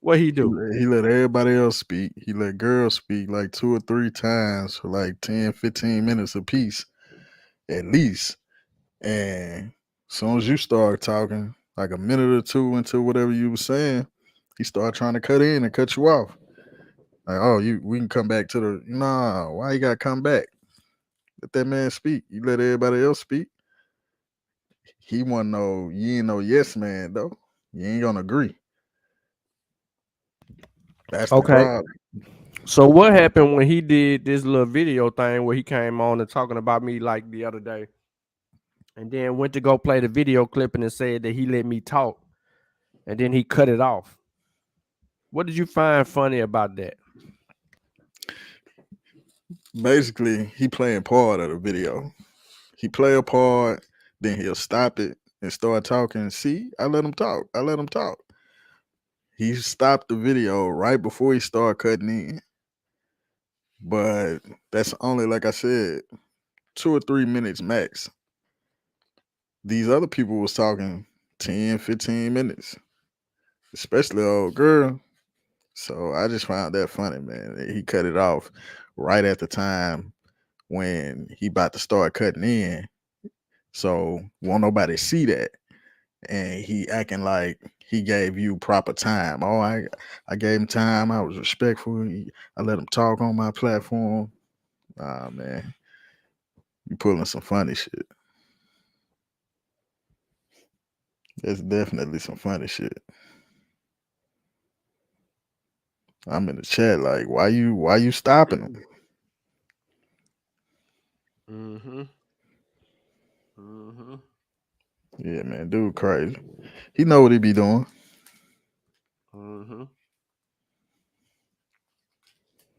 what he do. He let everybody else speak. He let girls speak like 2 or 3 times for like 10, 15 minutes a piece, at least. And as soon as you start talking, like a minute or 2 into whatever you were saying, he started trying to cut in and cut you off. Like, oh, we can come back to the why you gotta come back? Let that man speak. You let everybody else speak. He wasn't you ain't no yes man though. You ain't gonna agree. That's the problem. So what happened when he did this little video thing where he came on and talking about me like the other day, and then went to go play the video clipping and said that he let me talk, and then he cut it off? What did you find funny about that? Basically, he playing part of the video. He play a part, then he'll stop it and start talking. See, I let him talk. He stopped the video right before he started cutting in. But that's only, like I said, 2 or 3 minutes max. These other people was talking 10, 15 minutes, especially old girl. So I just found that funny, man. He cut it off right at the time when he about to start cutting in. So won't nobody see that. And he acting like he gave you proper time. Oh, I gave him time. I was respectful. I let him talk on my platform. Nah, man, you pulling some funny shit. That's definitely some funny shit. I'm in the chat like, why you stopping him? Mm-hmm. Mm-hmm. Yeah, man, dude crazy. He know what he be doing. Mm-hmm.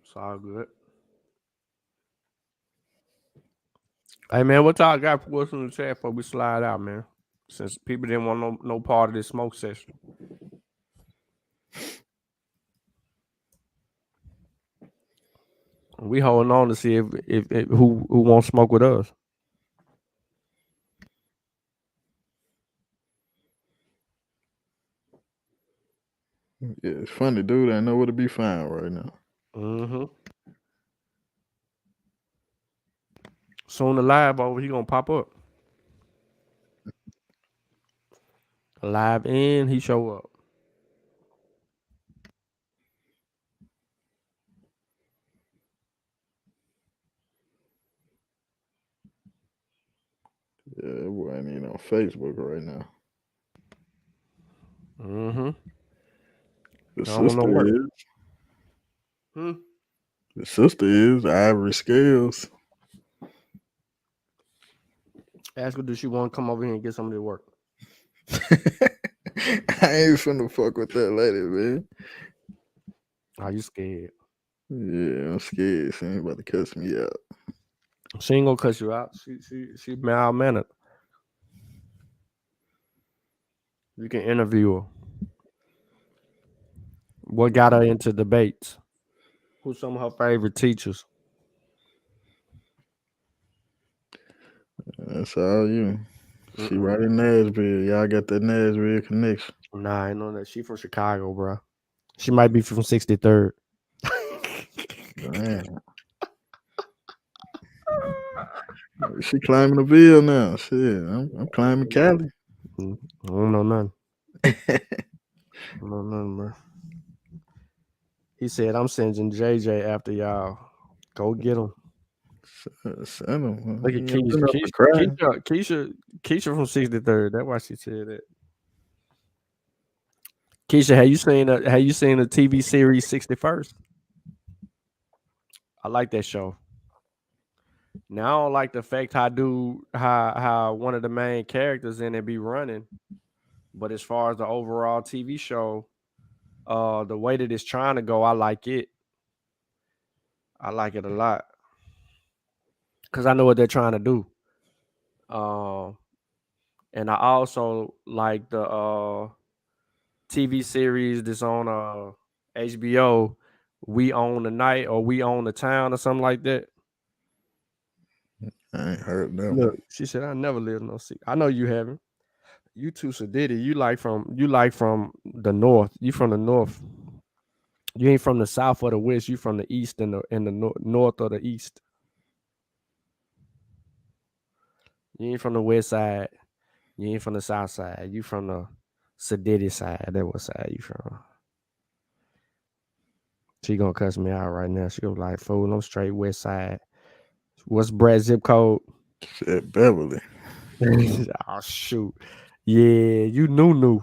It's all good. Hey man, what y'all got for us in the chat before we slide out, man? Since people didn't want no part of this smoke session. We holding on to see if who won't smoke with us. Yeah, it's funny, dude. I know where to be found right now. Mm-hmm. Soon the live over, he gonna pop up. Live in, he show up. Yeah, that boy ain't even on Facebook right now. Mm-hmm. The I don't want no sister work. is. Hmm? The sister is Ivory Scales. Ask her, does she want to come over here and get some of the work? I ain't finna fuck with that lady, man. Are you scared? Yeah, I'm scared. She ain't about to cuss me out. She ain't gonna cuss you out. She mild mannered. You can interview her. What got her into debates? Who's some of her favorite teachers? That's all you. She right in Nashville. Y'all got that Nashville connection. Nah, I know that. She from Chicago, bro. She might be from 63rd. Damn. She climbing the Ville now. Shit, I'm climbing Cali. I don't know nothing. I don't know nothing, bro. He said, I'm sending JJ after y'all. Go get him. Send him. Look at He ain't been up for crying. Keisha from 63rd. That's why she said that. Keisha, have you seen the TV series 61st? I like that show. Now I don't like the fact how one of the main characters in it be running. But as far as the overall TV show, the way that it's trying to go, I like it. I like it a lot. Cause I know what they're trying to do. And I also like the TV series that's on HBO, We Own the Night or We Own the Town or something like that. I ain't heard that Look, one. she said I never lived no secret. I know you haven't. You too sadiddy. You like from the north. You from the north. You ain't from the south or the west. You from the east and the north or the east. You ain't from the west side. You ain't from the south side. You from the sadiddy side. That what side you from? She gonna cuss me out right now. She gonna be like, fool, I'm straight west side. What's Brad's zip code? Shit, Beverly. Oh shoot. Yeah, you new.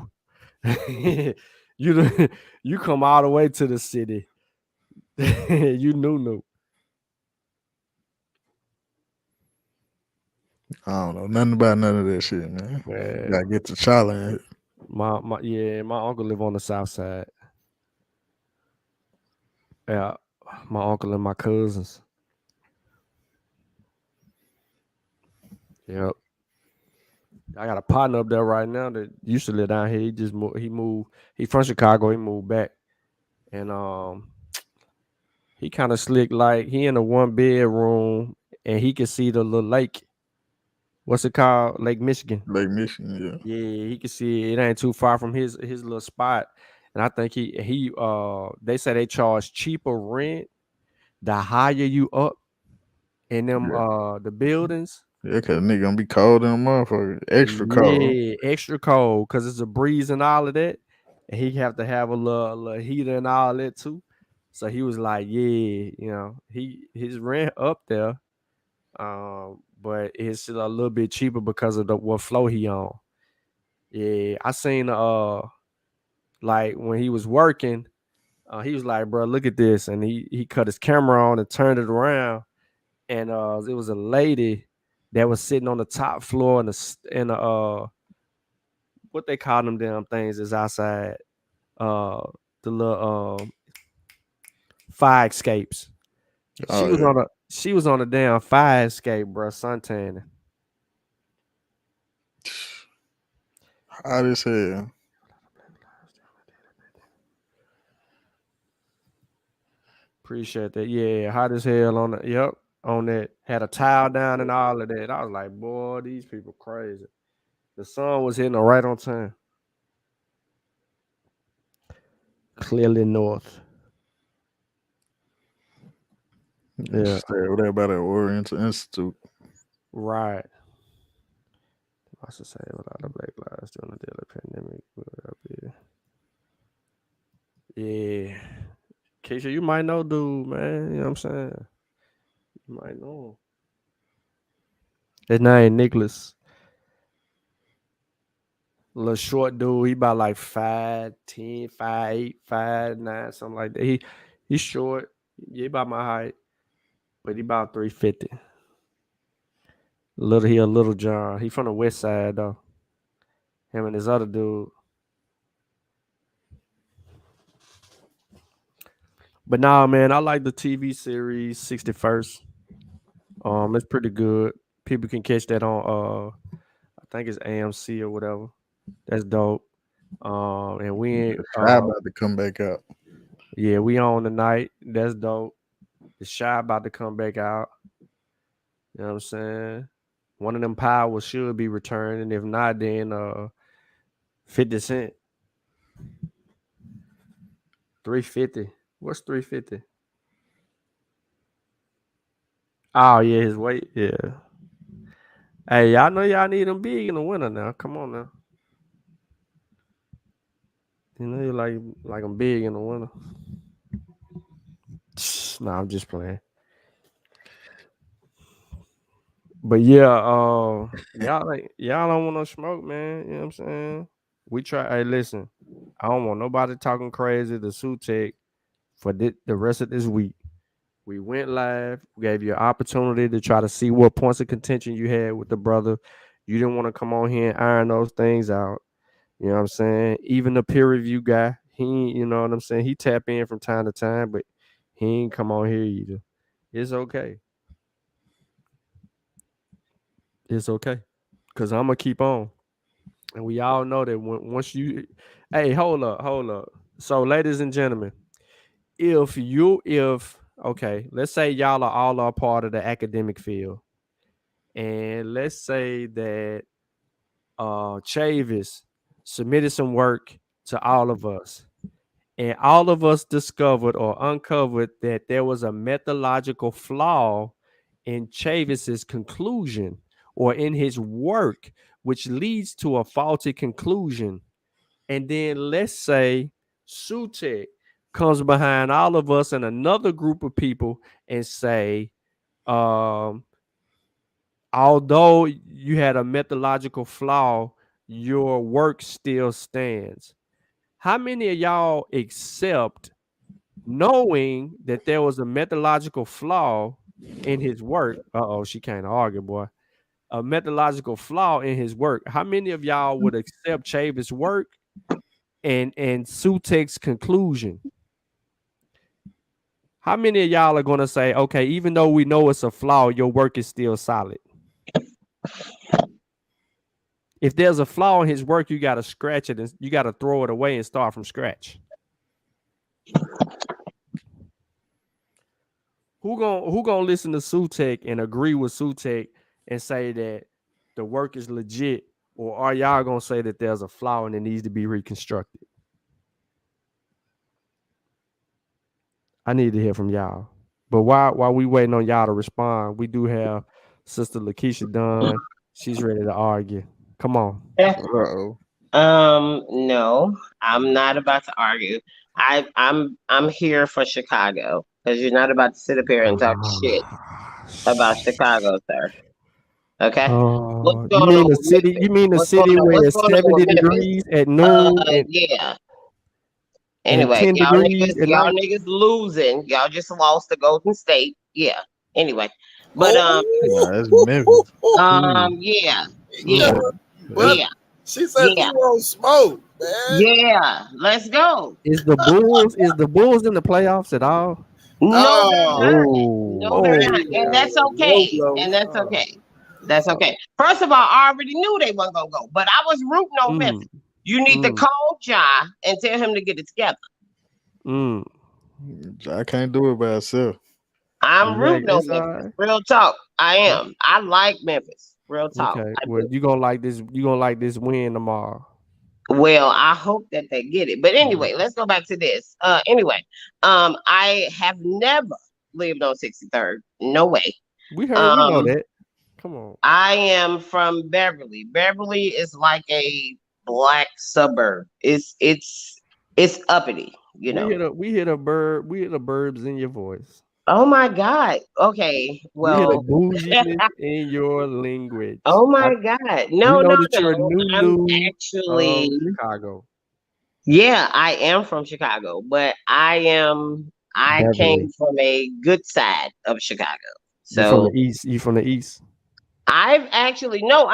You come all the way to the city. You new. I don't know nothing about none of that shit, man. Yeah. Gotta get to Charlie. My uncle live on the south side. Yeah, my uncle and my cousins. Yep. I got a partner up there right now that used to live down here. He just moved. He from Chicago. He moved back, and he kind of slick. Like he in a 1 bedroom, and he can see the little lake. What's it called? Lake Michigan. Lake Michigan, yeah. Yeah, he can see it. It ain't too far from his little spot, and I think he they say they charge cheaper rent the higher you up in them the buildings. Yeah, cause nigga gonna be cold in a motherfucker. Extra cold. Yeah, extra cold because it's a breeze and all of that, and he have to have a little heater and all that too. So he was like, yeah, his rent up there, but it's a little bit cheaper because of what flow he on. Yeah, I seen like when he was working, he was like, bro, look at this, and he cut his camera on and turned it around, and it was a lady that was sitting on the top floor in the what they call them damn things is outside, uh the little fire escapes. Oh yeah. She was on a damn fire escape, bro, suntanning. Hot as hell. Appreciate that. Yeah, hot as hell on that. Yep, on that. Had a towel down and all of that. I was like, boy, these people crazy. The sun was hitting her right on time. Clearly north. Yeah. Stay over there by the Oriental Institute. Right. I should say without the black lives during the daily pandemic. Yeah. Keisha, you might know dude, man. You know what I'm saying? You might know him. His name Nicholas. Little short dude. He about like 5'10", 5'8", 5'9", something like that. He's short. He about my height. But he about 350. He a little John. He from the west side though. Him and his other dude. But nah, man, I like the TV series 61st. It's pretty good. People can catch that on I think it's AMC or whatever. That's dope. And we Try about to come back out. yeah, we on tonight. That's dope. The Shy about to come back out. You know what I'm saying? One of them powers should be returning. If not, then 50 Cent. 350. What's 350? Oh yeah, his weight. Yeah. Hey, y'all know y'all need him big in the winter now. Come on now. You know you like I'm big in the winter. Nah, I'm just playing. But yeah, y'all don't want no smoke, man. You know what I'm saying? We try. Hey, listen, I don't want nobody talking crazy to Sutek for the rest of this week. We went live. We gave you an opportunity to try to see what points of contention you had with the brother. You didn't want to come on here and iron those things out. You know what I'm saying? Even the peer review guy, you know what I'm saying? He tap in from time to time, but he ain't come on here either. It's okay. It's okay. Cause I'm gonna keep on. And we all know that once you hey, hold up. So, ladies and gentlemen, if okay, let's say y'all are all a part of the academic field, and let's say that Chavis submitted some work to all of us, and all of us discovered or uncovered that there was a methodological flaw in Chavis's conclusion or in his work, which leads to a faulty conclusion. And then let's say Sutek comes behind all of us and another group of people and say, although you had a methodological flaw, your work still stands. How many of y'all accept knowing that there was a methodological flaw in his work? She can't argue, boy. A methodological flaw in his work. How many of y'all would accept Chavis' work and Sutek's conclusion? How many of y'all are gonna say, okay, even though we know it's a flaw, your work is still solid? If there's a flaw in his work, you gotta scratch it and you gotta throw it away and start from scratch. Who gonna listen to Sutek and agree with Sutek and say that the work is legit, or are y'all gonna say that there's a flaw and it needs to be reconstructed? I need to hear from y'all. But while we waiting on y'all to respond, we do have Sister Lakeisha Dunn. She's ready to argue. Come on. Uh-oh. No, I'm not about to argue. I'm here for Chicago because you're not about to sit up here and talk shit about Chicago, sir. Okay. What's You going mean on the with city? Memphis? You mean the What's going city on? where What's it's going on with 70 Memphis? degrees at noon Yeah. and Anyway, 10 degrees at y'all night? niggas losing. Y'all just lost to Golden State. Yeah. Anyway, but Nah, that's Memphis. yeah, Yeah. But yeah, she said yeah, she won't smoke, man. yeah. Let's go. Is the Bulls in the playoffs at all? No, they're Oh, not. Oh, No, they're not, okay. and that's low okay. blow. And that's okay. That's okay. First of all, I already knew they wasn't gonna go, but I was rooting on Memphis. You need to call Ja and tell him to get it together. I can't do it by herself. I'm rooting on It's all Memphis. right. Real talk. I am. I like Memphis. Real talk. Okay. I Well, do. you gonna like this. You gonna like this win tomorrow. Well, I hope that they get it. But anyway, let's go back to this. I have never lived on 63rd. No way. We know Um, that. Come on. I am from Beverly. Beverly is like a black suburb. It's uppity, you know. We hit a burbs in your voice. Oh my God. Okay. We hit a Well, bouginess in your language. oh my God. We No, know no, that you're a no. I'm new actually, Chicago. yeah, I am from Chicago, but I came Beverly. from a good side of Chicago. You from the So east. You from the east. I've actually, no,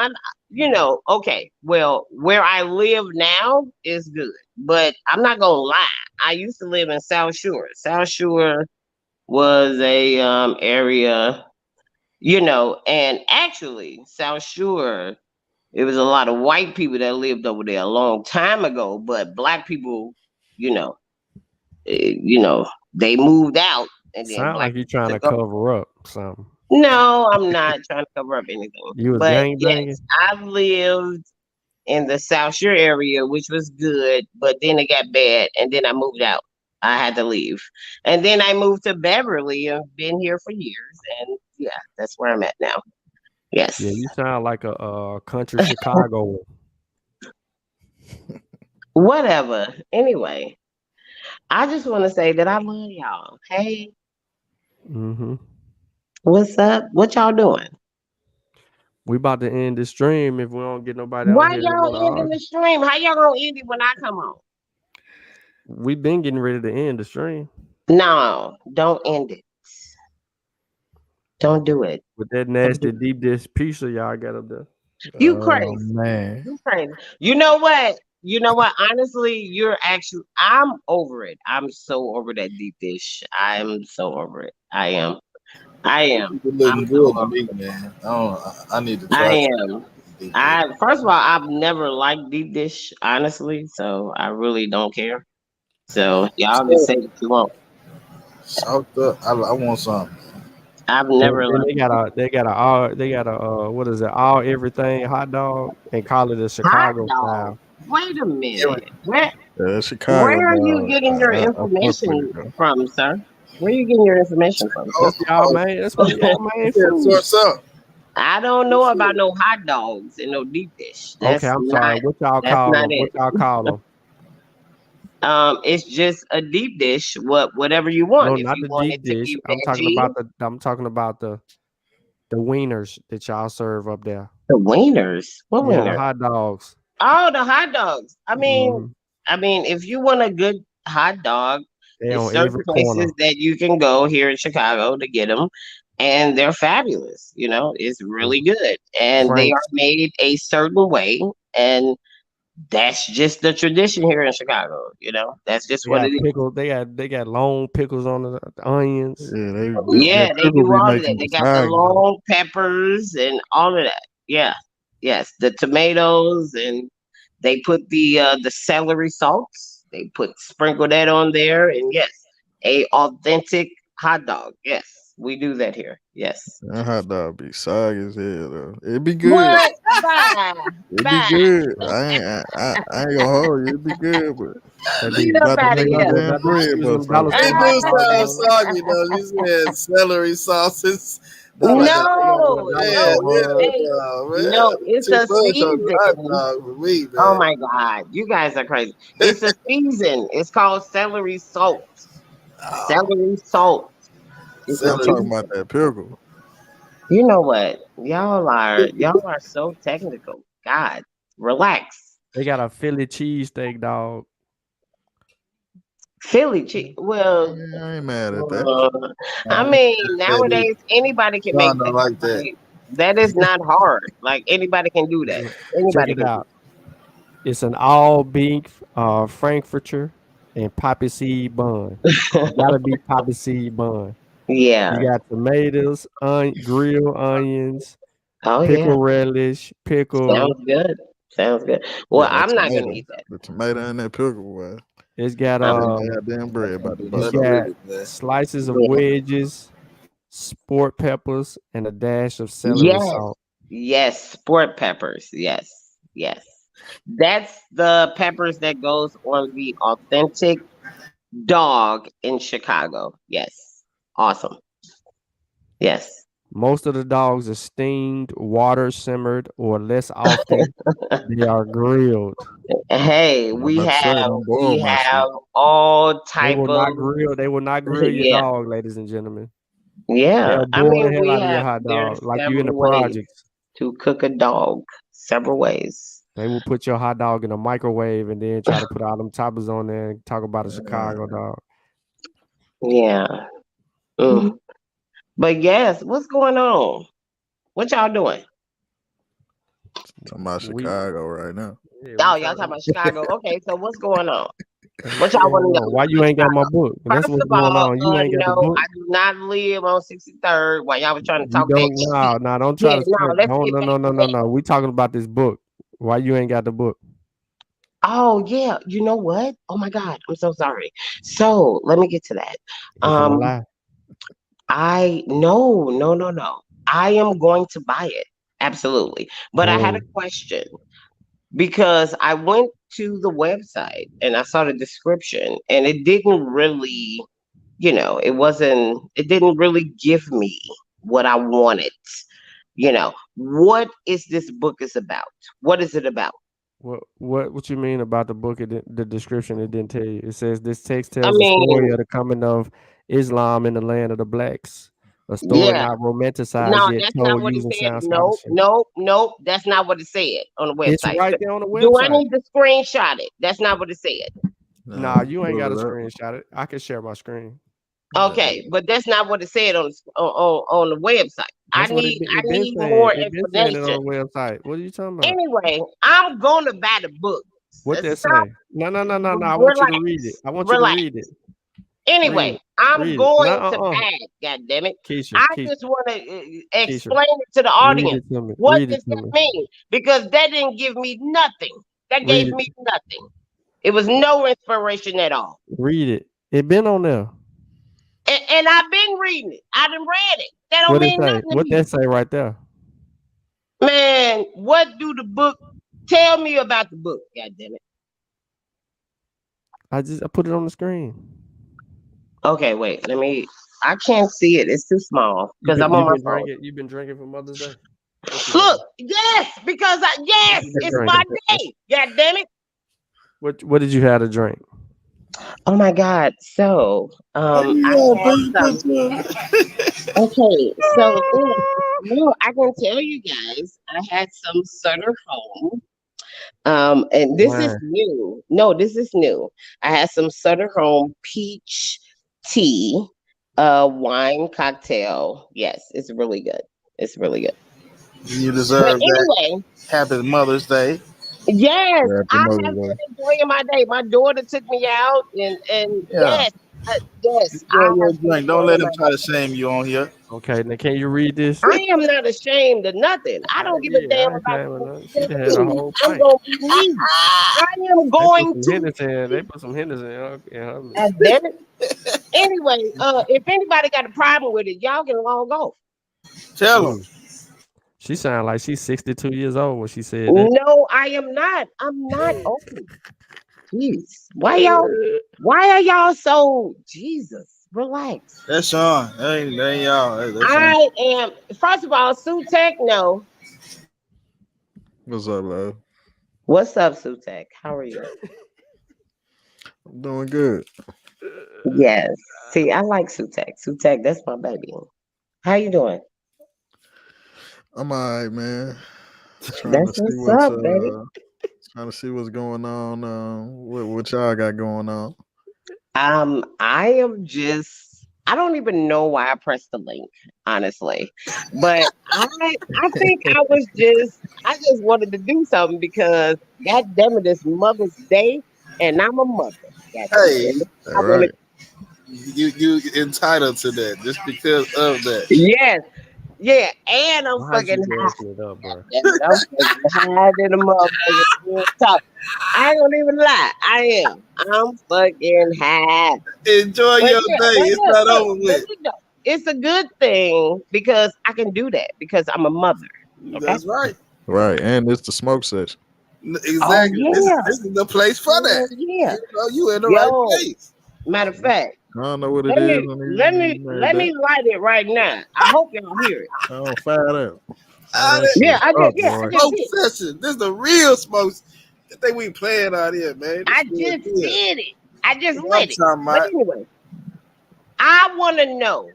okay. Well, where I live now is good, but I'm not gonna lie. I used to live in South Shore. South Shore was a area, and actually South Shore, it was a lot of white people that lived over there a long time ago, but black people, you know, they moved out and then Sound black like you're people trying to took over. cover up something. No, I'm not trying to cover up anything. You was But gang yes, banging. I've lived in the South Shore area, which was good, but then it got bad, and then I moved out. I had to leave, and then I moved to Beverly and been here for years, and yeah, that's where I'm at now. Yes. Yeah, you sound like a country Chicago. Whatever. Anyway, I just want to say that I love y'all. Hey, Mm-hmm. what's up? What y'all doing? We about to end the stream if we don't get nobody Why on here that want to y'all ending argue. the stream? How y'all gonna end it when I come on? We've been getting ready to end the stream No, don't end it. Don't do it. with that nasty deep dish pizza y'all got up there. You Oh crazy. man. You crazy. You know what? Honestly, I'm over it. I'm so over that deep dish. I'm so over it. I am. It looking I'm so good to over me, it. man. I need to I try am. First of all, I've never liked deep dish, honestly, so I really don't care. So y'all can say what you want. Salt up. I want something. I've never Then liked they got a what is it? All everything hot dog and call it a hot Chicago dog. style. Wait a minute. Chicago. Where are you getting your I fuck with information it, though. from, sir? Where are you getting your information from? That's y'all man. That's one of y'all main foods. What's up? I don't know about no hot dogs and no deep dish. Okay, I'm sorry. What y'all That's call not them? What it. y'all call them? It's just a deep dish. Whatever you No, want. If not you the want deep it to dish. be I'm talking veggie, about the wieners that y'all serve up there. the wieners. What Yeah, the wieners? hot dogs. Oh, the hot dogs. Mhm. I mean, if you want a good hot dog, They there's on certain every places corner. that you can go here in Chicago to get them, and they're fabulous. It's really good, and they are Frank's. made a certain way, and that's just the tradition here in Chicago. That's just They what it got is. pickles. They got long pickles on the onions. Yeah, Yeah, that they pickle do be all of that. making They me got the saggy. long peppers and all of that. Yeah, yes, the tomatoes, and they put the celery salts. They sprinkle that on there, and yes, a authentic hot dog. Yes, we do that here. Yes. That hot dog be soggy as hell though. It be good. What? Bye. It be good. I ain't gonna hold you. It be good, but that be Get up about to out of make my here. damn bread bust It out. do sound soggy though. You said celery sauces, No, Yeah, hey, no, it's Too a much on the hot season. dog for me, Oh man. my God, you guys are crazy. It's a season. It's called celery salt. Celery salt. It's a I'm talking season. about that pickle. You know what? Y'all are so technical. God, relax. They got a Philly cheesesteak, dog. Philly cheese. Well, I ain't mad at that. I mean, nowadays anybody can make John that. don't like that. Like, that is not hard. Like anybody can do that. Check Anybody it can do out. It's an all beef Frankfurter and poppy seed bun. It gotta be poppy seed bun. Yeah. You got tomatoes, grilled onions, Oh yeah. pickle relish, pickle. Sounds good. Sounds good. Yeah, Well, that I'm not gonna tomato. eat that. The tomato and that pickle, boy. It's got Goddamn bread about to it's bust got up. slices of Yeah. wedges, sport peppers, and a dash of celery Yes. salt. Yes. Sport peppers. Yes. Yes. That's the peppers that goes on the authentic dog in Chicago. Yes. Awesome. Yes. Most of the dogs are steamed, water simmered, or less often they are grilled. Hey, I'm we about to say, have don't boil my shit. all They type will of not grill. They will not grill your yeah. dog, ladies and gentlemen. Yeah. They'll I boil the mean, hell out of your hot there's dog, like you in the several ways projects. to cook a dog. Several ways. They will put your hot dog in a microwave and then try to put all them toppers on there and talk about a Chicago dog. Yeah. Mm. But yes, what's going on? What y'all doing? Talking about Chicago right now. Oh, y'all talking about Chicago. Okay, so what's going on? What What's y'all going want to on? know? Why you ain't got my book? That's First what's of going all, on. You ain't got the no, book. I do not live on 63rd while y'all was trying to You talk that don't. shit. No, don't try Yeah, to. no, let's Don't. get back No. to that. No. We talking about this book. Why you ain't got the book? Oh yeah, you know what? Oh my God, I'm so sorry. So let me get to that. You finna lie. No. I am going to buy it. Absolutely. But I had a question because I went to the website and I saw the description and it didn't really, it didn't really give me what I wanted. What is this book is about? What is it about? What you mean about the book? The description it didn't tell you. It says this text I tells the story mean, of the coming of Islam in the land of the blacks. A story yeah. not romanticized No, yet that's not told what it using said. sound Nope, scholarship. nope, nope. That's not what it said on the It's website. right there on the Do I website. need to screenshot it? That's not what it said. Nah, you ain't got to screenshot it. I can share my screen. Okay, but that's not what it said on the website. That's what I it been need saying. more It been saying it information. on the website. What are you talking about? Anyway, I'm gonna buy the book. What that Stop. say? No. I want you to read it. I want you to Relax. read it. Anyway, I'm Read it. going No, to buy it. God damn it! Keisha, I Keisha, just want to Keisha, explain it to the read audience. it to me. What Read it does to that me. mean? Because that didn't give me nothing. That Read gave it. me nothing. It was no inspiration at all. Read it. It been on there. And I've been reading it. I done read it. That don't What it mean say? nothing to What me. that say right there? Man, what do the book tell me about the book? God damn it. I put it on the screen. Okay, wait. I can't see it. It's too small because I'm on my phone. You've been drinking for Mother's Day. Look, yes, because it's my day. God damn it. What did you have to drink? Oh my God. So I had some. Okay, so no, I can tell you guys, I had some Sutter Home. And this is new. No, this is new. I had some Sutter Home peach tea, wine cocktail. Yes, it's really good. It's really good. You deserve that. Anyway, Happy Mother's Day. yes, Happy I Mother's have Day. been enjoying my day. My daughter took me out, and Yeah. yes, I Enjoy your have been drink. Don't enjoying let my them try to shame you on here. Okay, now can you read this? I am not ashamed of nothing. I don't give a damn I ain't about saying nothing. She the done had a whole I'm pint. gonna be me. I am going to. They put some Henderson in her. God damn it. Anyway, if anybody got a problem with it, y'all can log off. Tell them. She sounded like she's 62 years old when she said that. No, I am not. I'm not old. Jeez. Why are y'all so Jesus? Relax. That's Sean. That ain't y'all. That's Sean. I am. First of all, Sutek, no. What's up, love? What's up, Sutek? How are you? I'm doing good. Yes. See, I like Sutek. Sutek, that's my baby. How you doing? I'm all right, man. Trying That's to see what's what's up, baby. trying to see what's going on. What y'all got going on? I am just. I don't even know why I pressed the link, honestly, but I think I just wanted to do something because God damn it, it's Mother's Day and I'm a mother. God Hey, damn it. I All wanna, right. you entitled to that just because of that. yes, yeah, and I'm Why is you fucking high. gassing it up, bro? Damn it, I'm fucking high than a motherfucker. Real talk. I ain't gonna even lie. I am. I'm fucking high. Enjoy But your yeah, day. but It's look, not look, over but with. look though, it's a good thing because I can do that because I'm a mother. Okay. That's right. Right, and it's the smoke section. Oh Exactly. yeah. This is the place for that. Yeah. You in the right Yo, place. matter of fact, I don't know what it let is. me let me light it right now. I hope y'all hear it. I don't fire that. Yeah, I just Smoke did. session. This is the real smoke. I think we playing out here, man. I just did it. I just That's what lit I'm it. talking But about. anyway, I want to know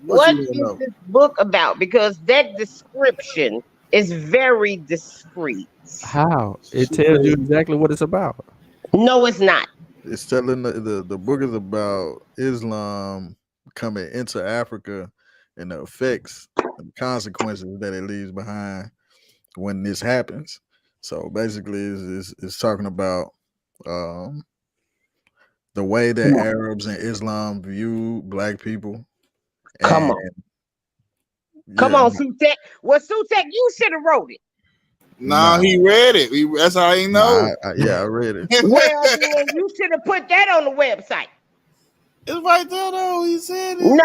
What what you wanna is know? this book about because that description is very discreet. How? It tells you exactly what it's about. No, it's not. It's telling the book is about Islam coming into Africa and the effects and the consequences that it leaves behind when this happens. So basically, it's talking about the way that Arabs and Islam view black people. Come And on. Come on, Sutek. Well, Sutek, you should have wrote it. Nah, he read it. That's how he know. I read it. Well, then you should have put that on the website. It's right there, though. He said it. No,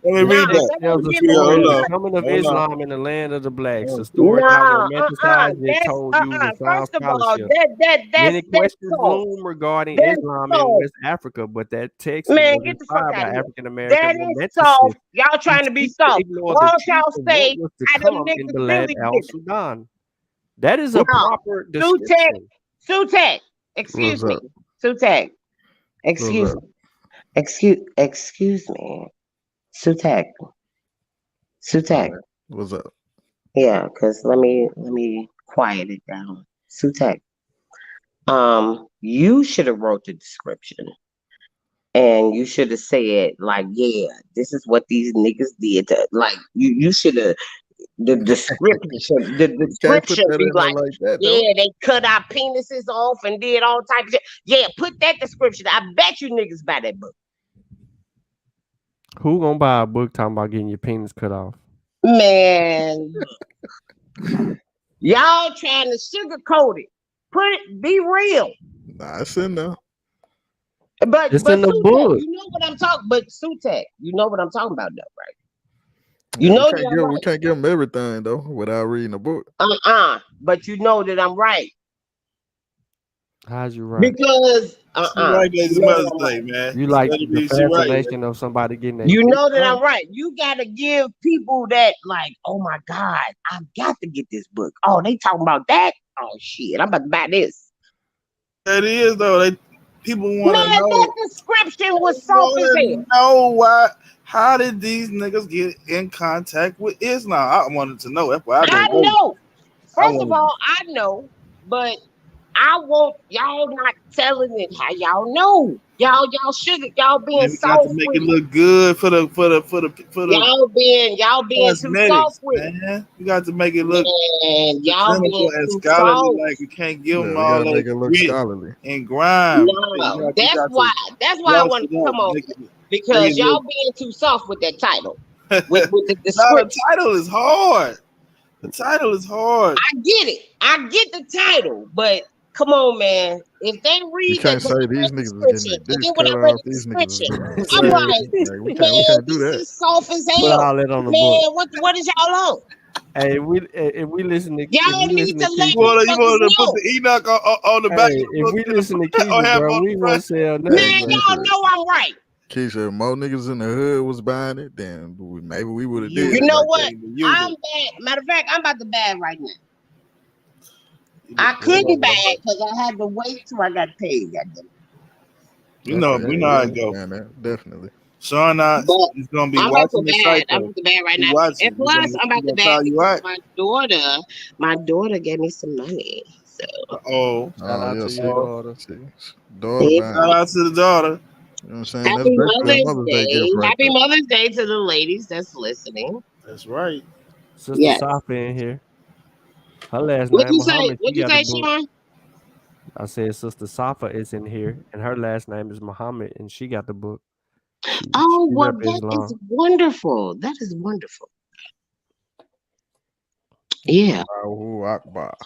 Let me read that that. Tells the ain't giving story me of the Hold coming of Hold on. Islam in the land of the blacks. A story not romanticized, it That's told using sound First of all, scholarship. Many that's questions soft. loom regarding That's Islam in soft. West Africa, but that text Man, was get the fuck inspired out by of here. African That American is romanticists soft. Y'all who trying to be seek to soft. ignore Why the don't y'all truth of what say was to how them come in niggas Bilad really did it? al-Sudan. That is a No, proper Sutek, description. excuse What's me. up? Sutek, excuse up? me. Excuse me. Sutek. What's up? Yeah, because let me quiet it down. Sutek. You should have wrote the description. And you should have said, like, yeah, this is what these niggas did to like you should have the description Can't put that be in there like, like that, though. yeah, they cut our penises off and did all types of shit. Yeah, put that description. I bet you niggas buy that book. Who gonna buy a book talking about getting your penis cut off? Man, y'all trying to sugarcoat it. Be real. Nah, it's in there. But It's in the Sutek, book. you know what I'm talking. But Sutek, you know what I'm talking about, though, right? Yeah, You know that we I'm right. can't give them everything though without reading the book. But you know that I'm right. How's you right? Because She right there. It's you know Mother's that I'm Day, right. man. You like Let her the be. She right. fascination of somebody getting their You dick know that cut I'm off? right. You gotta give people that like, oh my God, I've got to get this book. Oh, they talking about that? Oh shit, I'm about to buy this. It is though. People want to Man, know. that description was soft as hell. Know why? How did these niggas get in contact with Islam? I wanted to know. That's why I know. First of all, I know, but I want y'all not telling it how y'all know. Y'all being and we got soft to make with it look good for the y'all being too soft with it. man. We got to make it look Man, y'all being and too scholarly. soft. Like we can't give them we all gotta make that it look grit scholarly. and grime. No, that's why I wanted to come on because y'all being too soft with that title. With the description. The title is hard. The title is hard. I get it. I get the title, but come on, man. If they You read can't that say these niggas is getting their dicks cut off. These niggas is getting I'm like, we man, can't do this that. is soft as Put hell. all that on the Man, book. what is y'all on? Hey, if we listen to Y'all need to let You wanted to put know. the Enoch on the back of the if book. we listen to or Keezy, have bro, on we the won't front. sell nothing. Man, y'all know I'm right. Keisha, if more niggas in the hood was buying it, then maybe we would have did You it. know Like what? that. I'm bad. Matter of fact, I'm about to bag right now. I couldn't bag because I had to wait till I got paid. Goddamn. We know how it go. Definitely. Sean, But is gonna be I'm about to watching the bag. site I'm though. about to bag right He now. watching. And plus, I'm about to gonna bag call you because out. my daughter gave me some money. So Shout out to your daughter. Daughter buying. Shout out to the daughter. You know what I'm saying? That's Happy basically a Mother's Mother's Day Day. gift right Happy there. Mother's Day to the ladies that's listening. That's right. Sister Yeah. Safa in here. Her last What'd name you say? Muhammad. What'd She you got the say, book. Sean? I said Sister Safa is in here, and her last name is Muhammad, and she got the book. Oh, She well, rep that Islam. is wonderful. That is wonderful. Yeah. Allahu Akbar.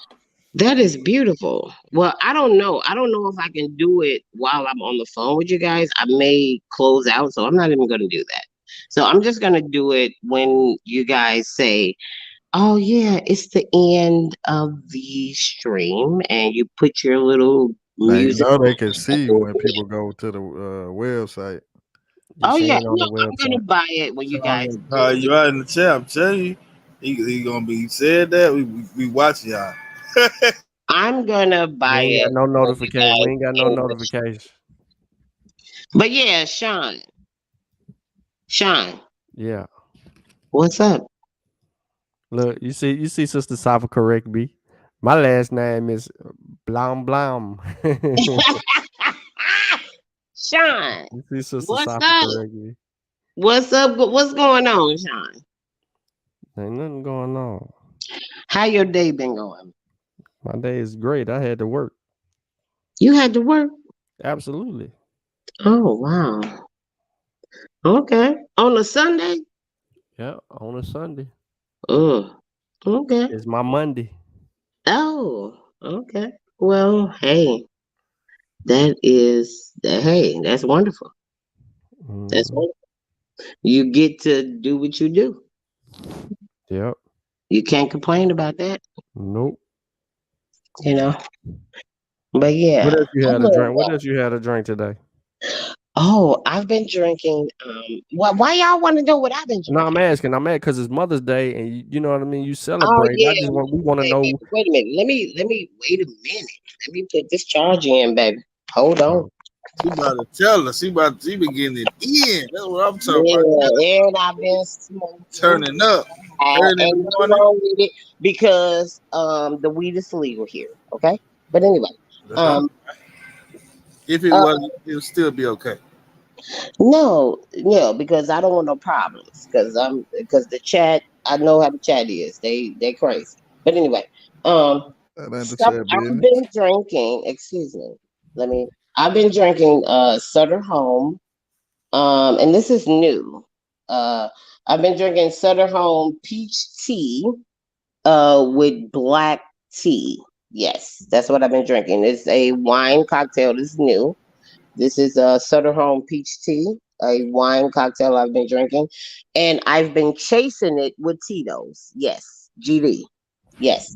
That is beautiful. Well, I don't know. I don't know if I can do it while I'm on the phone with you guys. I may close out, so I'm not even going to do that. So I'm just going to do it when you guys say, oh, yeah, it's the end of the stream, and you put your little Now you music. know they can see you when people go to the website. Oh, She yeah. ain't on the No, I'm going to website. buy it when you guys. You out in the chat. I'm telling you, he gonna be said that we watch y'all. I'm going to We buy ain't it. got no when you notification. We guys ain't got no end the notification. But yeah, Sean, Yeah. what's up? Look, you see Sister Safa correct me. My last name is Blam Blam. Sean, You see Sister what's Safa up? correct me. What's up? What's going on, Sean? Ain't nothing going on. How your day been going? My day is great. I had to work. You had to work? Absolutely. Oh, wow. Okay. On a Sunday? Yeah, on a Sunday. Oh, okay. It's my Monday. Oh, okay. Well, hey, that's wonderful. That's Mhm. wonderful. You get to do what you do. Yep. You can't complain about that, Nope. you know. But yeah, What else you I had to love drink? What that. else you had to drink today? Oh, I've been drinking. Why y'all want to know what I've been No, drinking? I'm asking. I'm mad because it's Mother's Day, and you know what I mean. You Oh celebrate. yeah. We want to Hey, know. baby, wait a minute. Let me wait a minute. Let me put this charge in, baby. Hold on. She about to tell us. She been getting it in. That's what I'm talking about. Yeah, and I've been smoking. Turning up. Early in And the nothing morning. wrong with it because the weed is legal here. Okay, but anyway, If it wasn't, it would still be okay. no, because I don't want no problems because the chat, I know how the chat is. They crazy. But anyway, That ain't the stuff chat I've business. been drinking. Excuse me. I've been drinking Sutter Home. And this is new. I've been drinking Sutter Home peach tea with black tea. Yes, that's what I've been drinking. It's a wine cocktail. This is new. This is a Sutter Home peach tea, a wine cocktail I've been drinking. And I've been chasing it with Tito's. Yes, GD. Yes,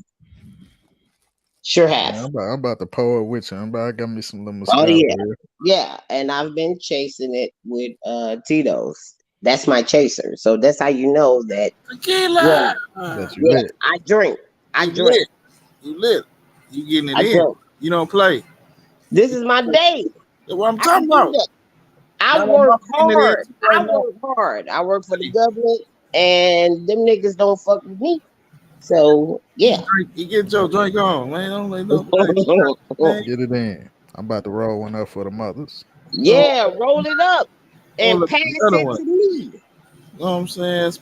sure have. Yeah, I'm about to pour it with you. I got me some little Oh Moscato yeah. here. Yeah, and I've been chasing it with Tito's. That's my chaser. So that's how you know that Tequila. That you lit. I drink. You lit. You getting it I in. drink. You don't play. This is my day. That's what I'm I talking can do about. that. I Now, work I'm getting it in hard. right I now. work hard. I work for the government, and them niggas don't fuck with me. So yeah. You get your drink on, man. Don't let no Get it in. I'm about to roll one up for the mothers. Yeah, roll it up and Roll up pass another it one. to me. You know what I'm saying?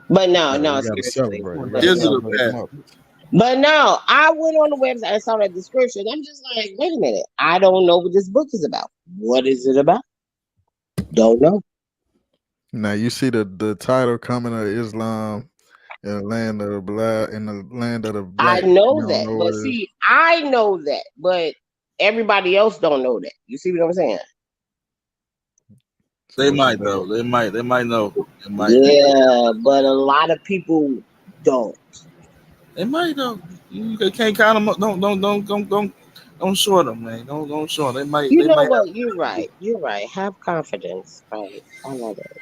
But no, We gotta seriously. celebrate. We gotta Digital celebrate pack. the mothers. But no, I went on the website and saw that description. I'm just like, wait a minute. I don't know what this book is about. What is it about? Don't know. Now you see the title coming of Islam in the land of the Bilad, in the land of the black. I know You don't that. know But what it is. see, I know that. But everybody else don't know that. You see what I'm saying? They might though. They might know. They might. Yeah, but a lot of people don't. They might though. You can't count them. Don't Don't short them, man. Don't short. They might. You They know might what? have. You're right. You're right. Have confidence. Right. I love it.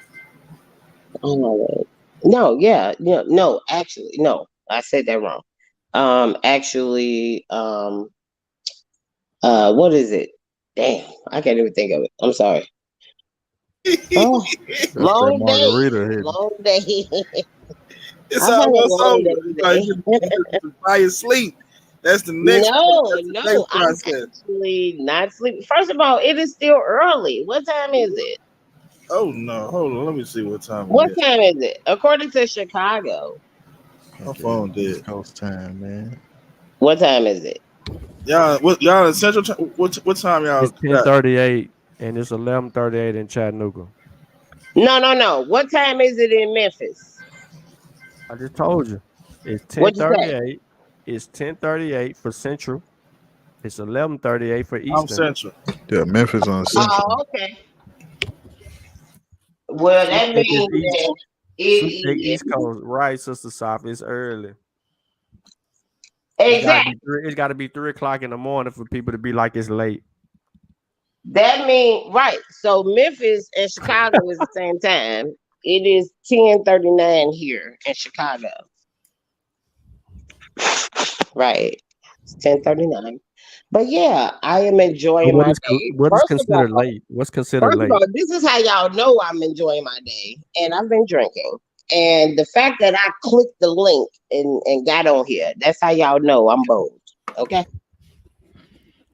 I love it. No, yeah, no. Actually, no. I said that wrong. Actually, what is it? Damn, I can't even think of it. I'm sorry. Oh, That's that long day. margarita hitting. Long day. It's I've had a almost long over. day Like today. you by your sleep. That's the next. No, That's the no, next I'm process. actually not sleeping. First of all, it is still early. What time is it? Oh no! Hold on. Let me see what time it What is. time is it? According to Chicago, My phone East dead. Coast time, man. what time is it? Y'all in Central Time? What time y'all It's got? 10:38 and it's 11:38 in Chattanooga. No. What time is it in Memphis? I just told you. It's What'd you say? 10:38. It's 10:38 for Central. It's 11:38 for I'm Eastern. Central. Yeah, Memphis on Central. Oh, okay. Well, Sweet that Lake is means East. that Sweet Lake it East is Coast. Right, Sister Soft. It's early. exactly. It's gotta be 3 o'clock in the morning for people to be like it's late. That means right. So Memphis and Chicago is the same time. It is 10:39 here in Chicago. Right. It's 10:39. But yeah, I am enjoying my day. What is considered late? What's considered First of late? all, this is how y'all know I'm enjoying my day. And I've been drinking. And the fact that I clicked the link and got on here, that's how y'all know I'm bold. Okay.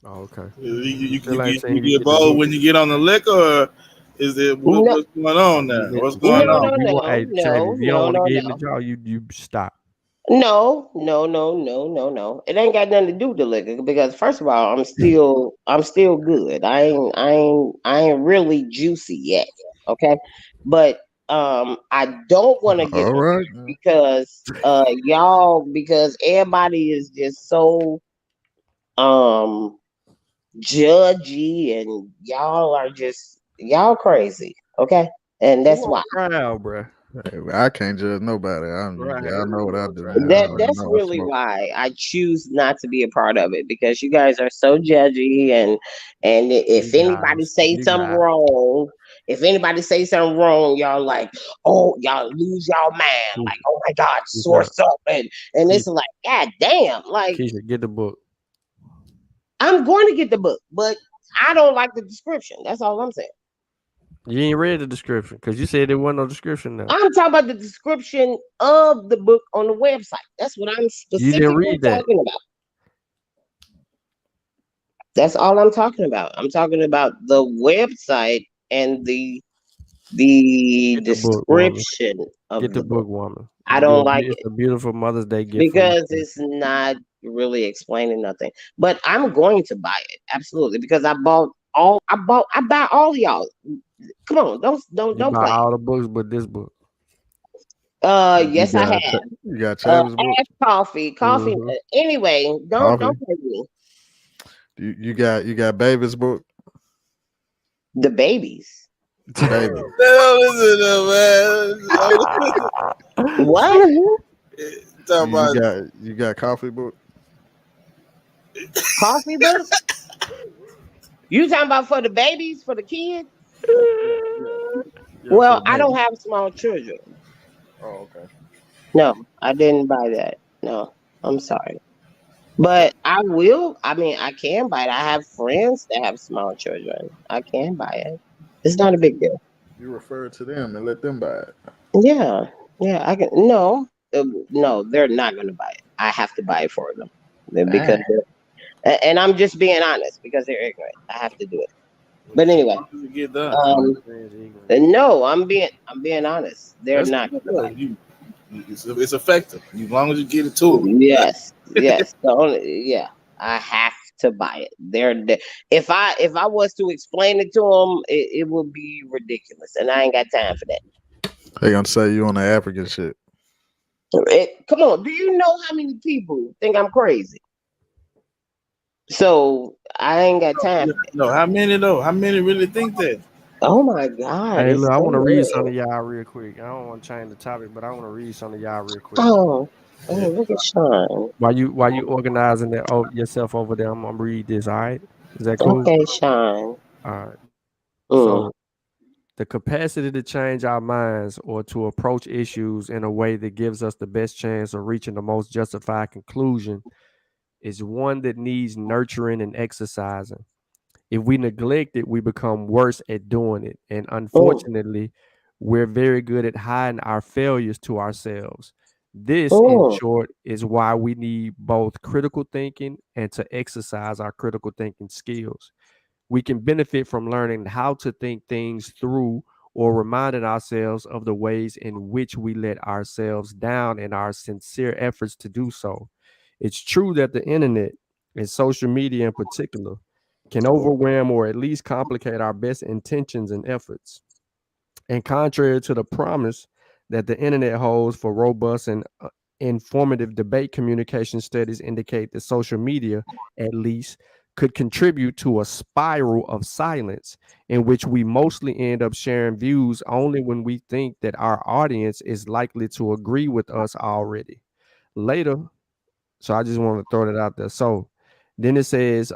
Oh, okay. You Still ain't saying you you get get the bold book. when you get on the liquor, or is it No, what's going on You there? get What's hey, going on? if you want hey Chave, if you don't want to get hit in the no. jaw, you stop. No. It ain't got nothing to do with the liquor because first of all, I'm still good. I ain't really juicy yet. Okay. But I don't want to get All the right. because everybody is just so um judgy and y'all crazy. Okay. And Who that's on why. the crowd, bro? Hey, I can't judge nobody. Right. Y'all know what I do. That's I really smoke. why I choose not to be a part of it because you guys are so judgy and if anybody say You something guys. wrong, y'all like, oh, y'all lose y'all mind, like, Keisha, oh my God, Keisha, source up and it's Keisha, like, God damn, like Keisha, get the book. I'm going to get the book, but I don't like the description. That's all I'm saying. You ain't read the description because you said there wasn't no description there. I'm talking about the description of the book on the website. That's what I'm You didn't specifically read that. talking about. That's all I'm talking about. I'm talking about the website and the Get the book, woman. description of Get the the book. book, woman. I don't like It's it a beautiful Mother's Day gift for you. because it's not really explaining nothing. But I'm going to buy it absolutely because I buy all y'all. Come on, You don't buy play. all the books but this book. You Yes, I got have. you got Chavis book. Ash coffee. Mm-hmm. Anyway, don't Coffee. play with me. You got Baby's book. The babies. Baby. What? You got Coffee book. Coffee book? You talking about for the babies, for the kids? Yeah, for Well, the I baby. don't have small children. Oh, okay. No, I didn't buy that. No, I'm sorry. But I will. I mean, I can buy it. I have friends that have small children. I can buy it. It's not a big deal. You refer to them and let them buy it. Yeah, I can. No, no, they're not going to buy it. I have to buy it for them because, and I'm just being honest because they're ignorant. I have to do it. But anyway, Get done. no, I'm being honest. They're That's not good, going to buy though. It's effective as long as you get it to them. it. Yes. I have to buy it. If I was to explain it to them, it would be ridiculous, and I ain't got time for that. They gonna say you on the African shit. Come on, do you know how many people think I'm crazy? So I ain't got time for that. No, how many though? How many really think that? Oh my God! Hey, It's look, I so want to read some early. of y'all real quick. I don't want to change the topic, but I want to read some of y'all real quick. Oh, Oh, look at Sean. While you organizing that yourself over there, I'm gonna read this. All right, is that cool? Okay, Sean. All right. Mm. So the capacity to change our minds or to approach issues in a way that gives us the best chance of reaching the most justified conclusion is one that needs nurturing and exercising. If we neglect it, we become worse at doing it. And Mm. unfortunately, we're very good at hiding our failures to ourselves. This, in Mm. short, is why we need both critical thinking and to exercise our critical thinking skills. We can benefit from learning how to think things through or reminding ourselves of the ways in which we let ourselves down in our sincere efforts to do so. It's true that the internet and social media in particular can overwhelm or at least complicate our best intentions and efforts. And contrary to the promise that the internet holds for robust and informative debate, communication studies indicate that social media, at least, could contribute to a spiral of silence in which we mostly end up sharing views only when we think that our audience is likely to agree with us already. Later, so I just want to throw that out there. So then it says,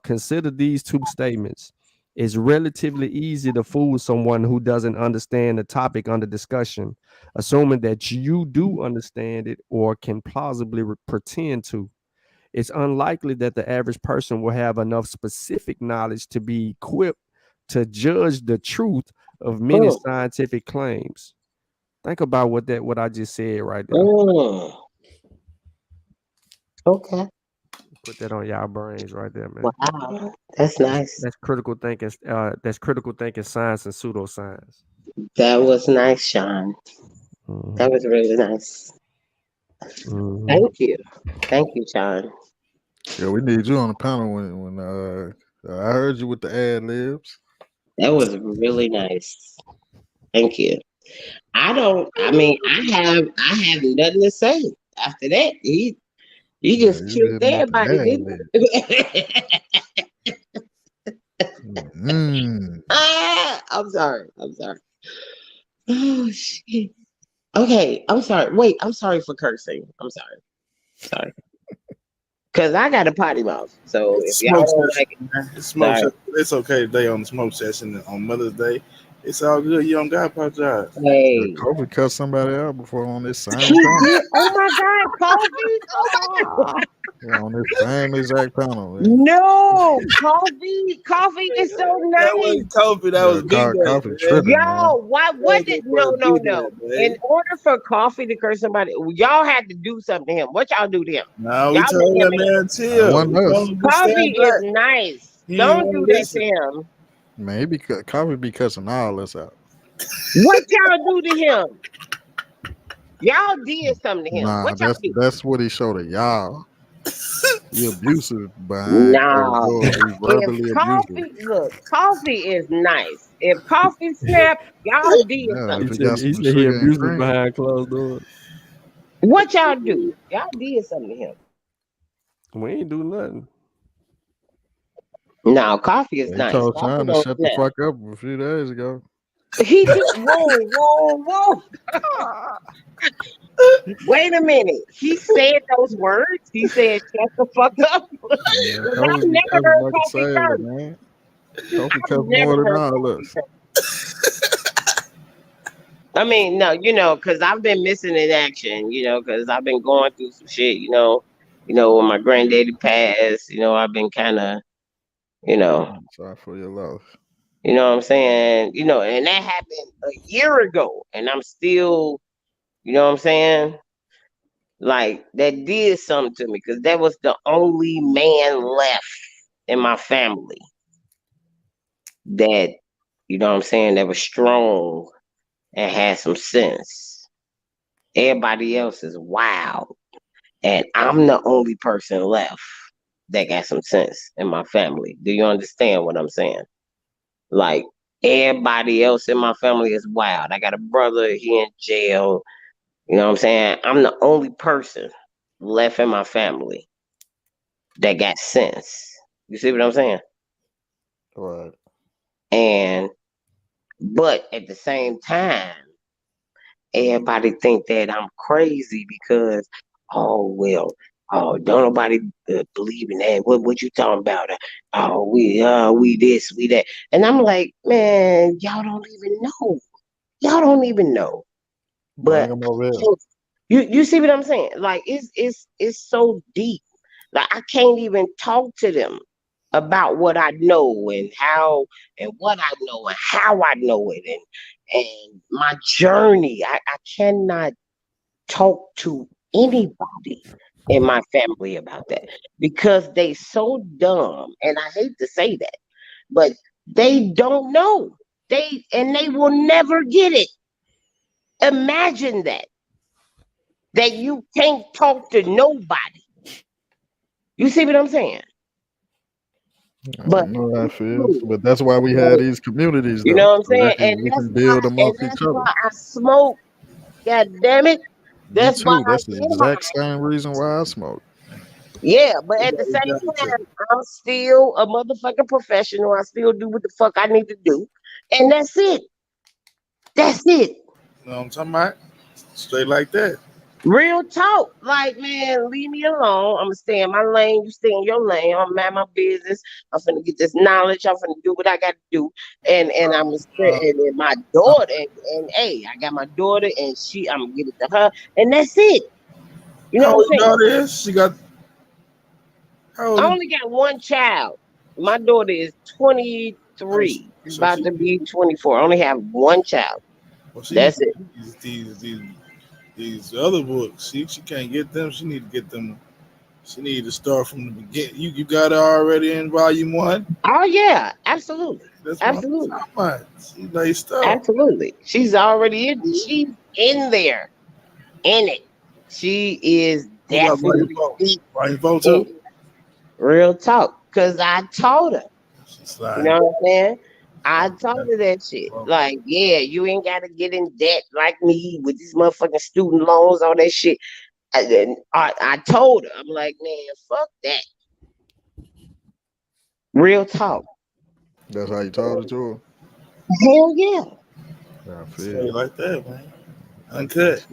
consider these two statements. It's relatively easy to fool someone who doesn't understand the topic under discussion, assuming that you do understand it or can plausibly pretend to. It's unlikely that the average person will have enough specific knowledge to be equipped to judge the truth of many Mm. scientific claims. Think about what I just said right there. Mm. Okay. Put that on y'all brains right there, man. Wow. That's nice. That's critical thinking. That's critical thinking science and pseudoscience. That was nice, Sean. That was really nice. Mhm. Thank you. Thank you, Sean. Yeah, we need you on the panel when I heard you with the ad libs. That was really nice. Thank you. I mean, I have nothing to say after that. He Yeah, just you killed hit him with the everybody, ad didn't lib. he? Mm. I'm sorry. I'm sorry. Oh shit. Okay, I'm sorry. Wait, I'm sorry for cursing. I'm sorry. Sorry. Cause I got a potty mouth. So if y'all Smoke don't session, like man. it, It's smoke sorry. session. It's okay today on the smoke session on Mother's Day. It's all good. You don't got to apologize. Yeah, Hey. Kobe cut somebody out before on this same He panel. did. Oh my God, Kobe. Oh my God. Yeah, on this same exact panel, man. No, coffee is so That nice. wasn't Kobe. That Yeah, was B-Day, coffee man. tripping, man. Yo, what That did was for no. B-Day, In man. order for coffee to curse somebody, y'all had to do something to him. What y'all do to him? No, we Y'all make told him that mad. man It chill. wasn't We told us. him to Coffee stand is back. nice. He ain't Don't want do to that to listen. him. Man, coffee be cussing all us out. What y'all do to him? Y'all did something to him. Nah, What y'all do? that's what he showed to y'all. He abusive behind closed No. doors. He If verbally abusive. coffee is nice. If coffee snap, y'all did Yeah, if He something he to him. got said he some said he sugar and abuses cream. behind closed doors. What y'all do? Y'all did something to him. We ain't do nothing. No, coffee is Yeah, he nice. told Coffee Sean to don't shut the snap. fuck up a few days ago. He did. Whoa. Wait a minute. He said those words. He said, "Shut the fuck up." 'Cause Yeah, I've Kobe be never cussing heard like a coffee sailor, curse. man. Kobe I've cuss never more than heard all coffee us. curse. I mean, no, because I've been missing in action, because I've been going through some shit, when my granddaddy passed, I've been kind of, you know, Sorry for your loss. you know what I'm saying, and that happened a year ago, and I'm still, you know what I'm saying, like that did something to me because that was the only man left in my family that, you know what I'm saying, that was strong and had some sense. Everybody else is wild. And I'm the only person left that got some sense in my family. Do you understand what I'm saying? Like everybody else in my family is wild. I got a brother, he in jail. You know what I'm saying? I'm the only person left in my family that got sense. You see what I'm saying? Right. But at the same time, everybody think that I'm crazy because oh well, oh don't nobody believe in that. What you talking about? Oh we this, we that. And I'm like, man, y'all don't even know. Y'all don't even know. Bring But them over here. you see what I'm saying? Like it's so deep. Like I can't even talk to them about what I know and how and what I know and how I know it and my journey. I cannot talk to anybody in my family about that because they so dumb, and I hate to say that, but they don't know. They will never get it. Imagine that you can't talk to nobody. You see what I'm saying? I But know how it feels, but that's why we have these communities, you though, know what I'm so saying? that we can build amongst each other. I smoke. God damn it. Me That's why too. I That's the get high. exact same reason why I smoke. Yeah, but at the same time, I'm still a motherfucking professional. I still do what the fuck I need to do. And that's it. That's it. You know what I'm talking about? Straight like that. Real talk. Like, man, leave me alone. I'm gonna stay in my lane. You stay in your lane. I'm mind my business. I'm finna get this knowledge. I'm finna do what I gotta do. And I'm gonna and then my daughter and hey, I got my daughter and I'm gonna give it to her. And that's it. You know How what I'm old your saying? daughter is? She got how old? I only got one child. My daughter is 23. She's So about she, to be 24. I only have one child. well, she That's need it. these other books. She can't get them. She need to get them. She need to start from the beginning. You got her already in volume 1. Oh yeah, absolutely. That's what I'm Absolutely. talking about. She laced up. Absolutely. She's already in. She's in there. In it. She is You got volume definitely 4. deep Volume 4 in too. real talk. Cause I told her. She's You like, know what I'm saying? I told her that shit. Like, yeah, you ain't gotta get in debt like me with these motherfucking student loans, all that shit. I told her, I'm like, man, fuck that. Real talk. That's how you told it to her. Hell yeah. I straight feel. like that, man. Uncut.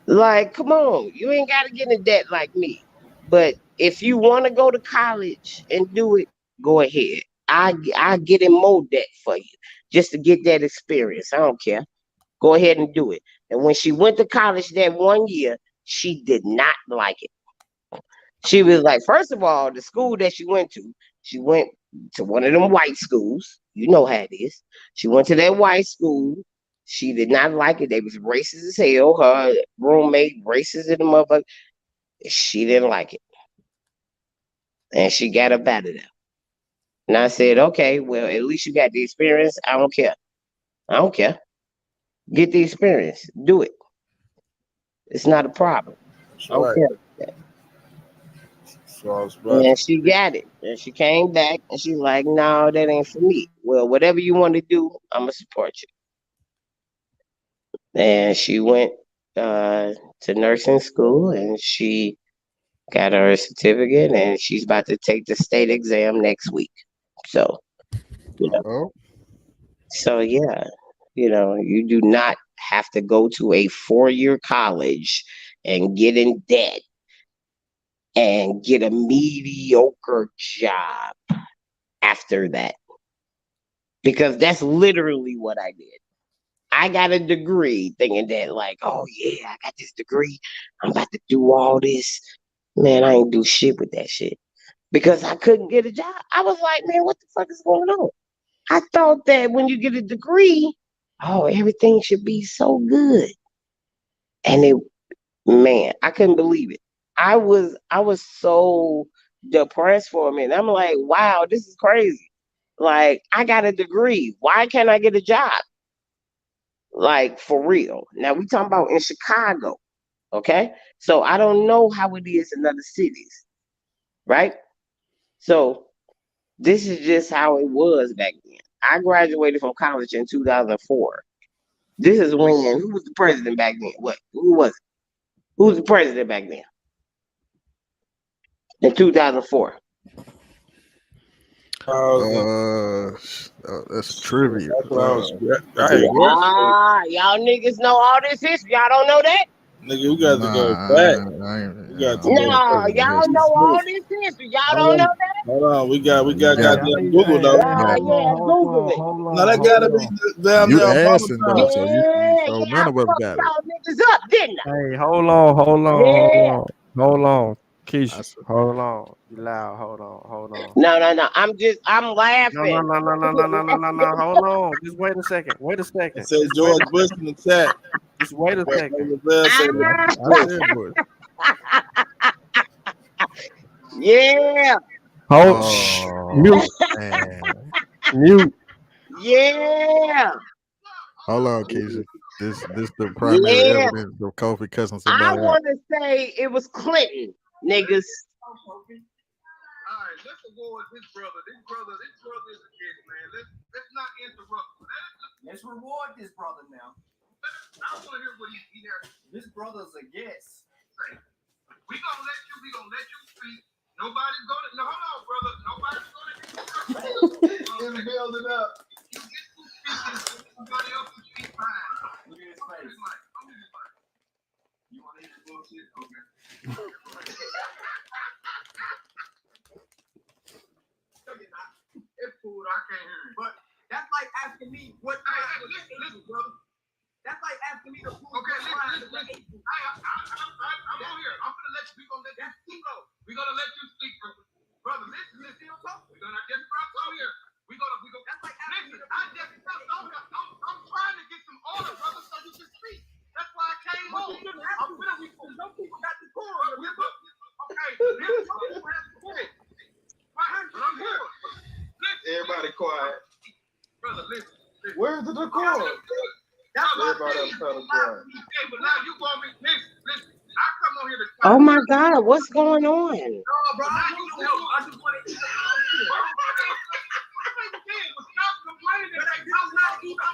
Like, come on, you ain't gotta get in debt like me. But if you want to go to college and do it, go ahead. I get in more debt for you just to get that experience. I don't care. Go ahead and do it. And when she went to college that one year, she did not like it. She was like, first of all, the school that she went to one of them white schools. You know how it is. She went to that white school. She did not like it. They was racist as hell. Her roommate, racist in the motherfucker. She didn't like it. And she got up out of there. And I said, okay, well, at least you got the experience. I don't care. I don't care. Get the experience. Do it. It's not a problem. That's I don't right. care. So I was about And to she got it. And she came back and she's like, no, that ain't for me. Well, whatever you want to do, I'm going to support you. And she went to nursing school and she got her certificate and she's about to take the state exam next week. So, you know, Oh, so yeah, you do not have to go to a 4-year college and get in debt and get a mediocre job after that. Because that's literally what I did. I got a degree thinking that, like, oh yeah, I got this degree. I'm about to do all this. Man, I ain't do shit with that shit because I couldn't get a job. I was like, man, what the fuck is going on? I thought that when you get a degree, oh, everything should be so good. And man, I couldn't believe it. I was so depressed for a minute. I'm like, wow, this is crazy. Like, I got a degree. Why can't I get a job? Like, for real. Now we talking about in Chicago, okay? So I don't know how it is in other cities, right? So this is just how it was back then. I graduated from college in 2004. This is when who was the president back then? What? Who was it? Who was the president back then? In 2004. That's trivia. That's what I was. Y'all niggas know all this history. Y'all don't know that? Nigga, we got to go back. We got to go No, back. y'all know all this history. Y'all don't know that? Hold on, we got Yeah. goddamn Google though. Google it. No, that gotta be damn You near Obama asking time. though, so you Yeah, so I none of us fucked got it. y'all niggas up, didn't I? Hey, hold on, Keisha. That's Hold on. You loud. Hold on. No. I'm laughing. No. Hold on. Just wait a second. It said George Bush in the chat. Just wait a second. I said Bush. Yeah. Hold. Mute. Man. Mute. Yeah. Hold on, Keisha. This the primary Yeah. evidence of Kofi cussing I somebody out. want to say it was Clinton, niggas. All right, let's award this brother. This brother is a kid, man. Let's not interrupt. Let's reward this brother now. I want to hear what he has. This brother's a guest. We gonna let you speak. Nobody's gonna. No, hold on, brother. Nobody's gonna. It's building up. You get to speak. Somebody else can speak fine. Look at his face. You want to hear this bullshit? Okay. It's cool. I can't hear it. But that's like asking me what. Listen, brother. That's like asking me to prove. Okay, listen. I'm on here. I'm gonna let you. We gonna let that speak. We're gonna let you speak, brother. Listen. We're gonna just drop on here. We gonna. That's like listen. I just on here. I'm trying to get some order, brother, so you can speak. That's why I came home. I'm gonna be. Some people got the core. Okay. Listen. Some people have the core. Right. But I'm here. Everybody quiet. Brother, listen. Where's the decorum? Everybody else tell the quiet. Hey, but now you want me. Listen. I come on here to. Oh my God, what's going on? No, bro. I just want to. Stop complaining. But I'm not complaining.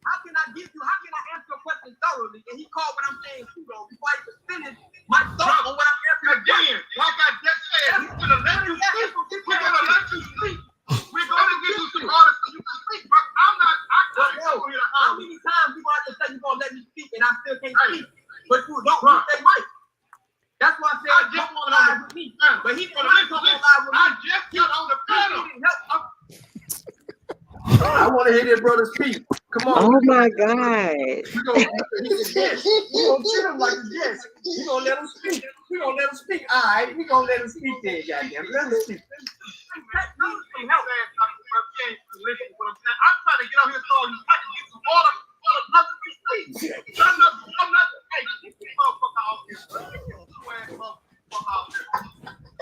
How can I answer a question thoroughly? And he called what I'm saying pseudo before I even finished my thought on what I'm answering. Again, like I just said, we're gonna let you speak. We're gonna let you speak. We're gonna give you some order so you can speak. But I'm not. How many times you gonna have to say you're gonna let me speak and I still can't speak? But you don't use that mic. That's why I said I just want to lie with me. But he's gonna lie with me. I just got on the panel. I want to hear this brother speak. Come on. Oh my God. We gonna treat him like a guest. We gonna let him speak. All right, we gonna let him speak then, goddamn. Let him speak. Listen what I'm saying. I'm trying to get on here so I can get some order. I'm not. Hey, get this motherfucker off here.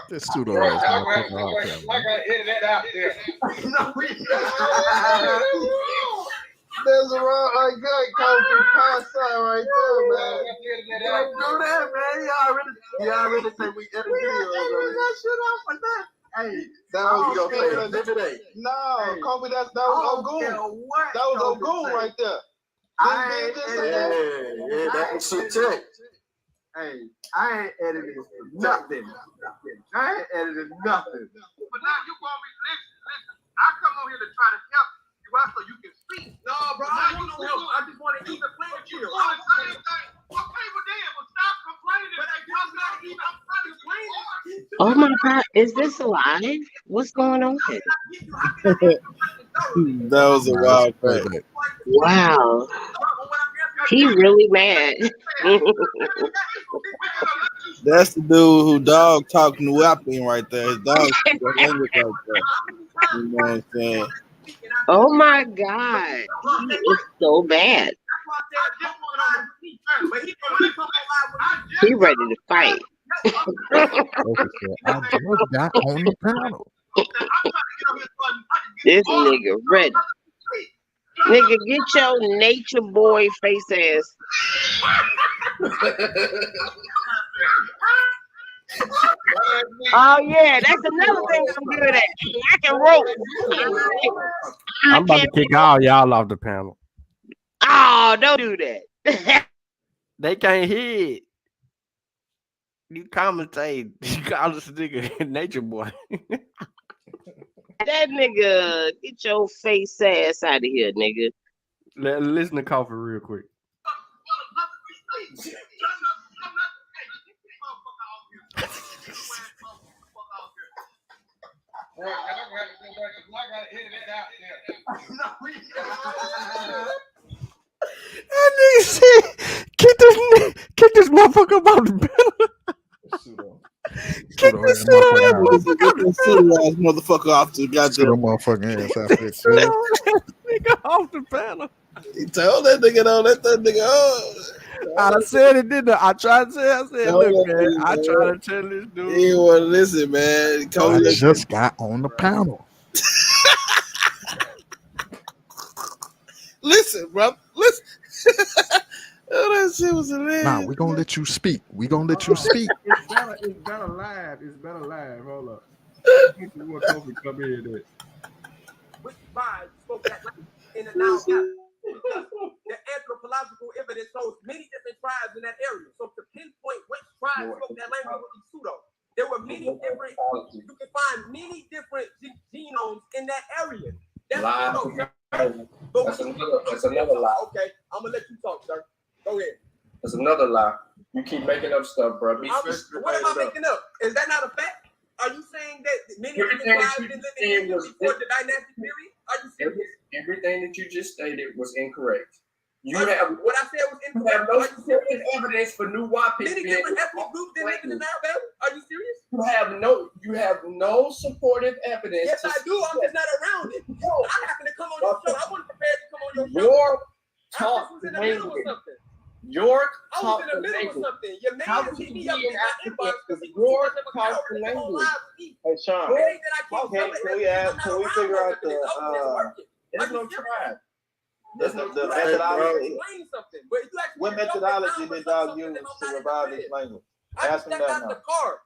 This pseudo ass motherfucker out there. Like I edited that out there. There's a wrong, like good Kofi Pasa right there, man. Don't do that, man. You already think we edit videos. That shit off for that. Hey, that was your favorite. No, Kofi, that was Ogun. That was Ogun right there. Yeah, that was shit check. Hey, I ain't editing nothing. But now you want me listen. I come on here to try to help you out so you can speak. No, bro, I want no help. I just want to even play with you. Okay, well then, stop complaining. But I'm not even complaining. Oh my God, is this live? What's going on? That was a wild fact. Wow. He really mad. That's the dude who dog talking whopping right there. His dog speaking language right there. You know what I'm saying? Oh my God. He is so bad. He ready to fight. I just got on the panel. This nigga ready. Nigga, get your nature boy face ass. Oh yeah, that's another thing I'm good at. I can rope. I'm about to kick all y'all off the panel. Oh, don't do that. They can't hear it. You commentate. You call this nigga nature boy. That nigga, get your face ass out of here, nigga. Listen to Coffee real quick. That nigga said, kick this motherfucker up out the bed. Kick this pseudo ass motherfucker out the bed. Motherfucker off the goddamn motherfucking ass out there. Pseudo ass nigga off the panel. He told that nigga, don't let that nigga I said it, didn't I? I tried to say, I said, look, man, I try to tell this dude. He didn't want to listen, man. I just got on the panel. Listen, bro. Listen. Oh, that shit was hilarious. Nah, we gonna let you speak. We gonna let you speak. It's better live. It's better live. Hold up. What Kofi come in there? Which vibe spoke that language in the now the anthropological evidence shows many different tribes in that area. So to pinpoint which tribe spoke that language would be pseudo. There were many different. You can find many different genomes in that area. That's pseudo. That's another lie. Okay, I'm gonna let you talk, sir. Go ahead. That's another lie. You keep making up stuff, bro. What am I making up? Is that not a fact? Are you saying that many different tribes didn't live in India before the dynastic period? Are you serious? Everything that you just stated was incorrect. You what have I said was you incorrect. have no supporting evidence for new Wapi. Many different ethnic groups didn't live in the Nile Valley. Are you serious? You have no supportive evidence. Yes, I do. I'm just not around it. I happen to come on your show. I wasn't prepared to come on your show. Your I talk just was in the middle of something. Your I was talk in the middle of something. Your man How hit could me you up be in an my African inbox with because he your was too much of a talk coward to come on language? live with me. Hey, Sean. It ain't that I can't Can we figure out the There's no tribe. the methodology? Explain something. But you actually What methodology did y'all use to revive this language? I Ask just him stepped that out now. the car.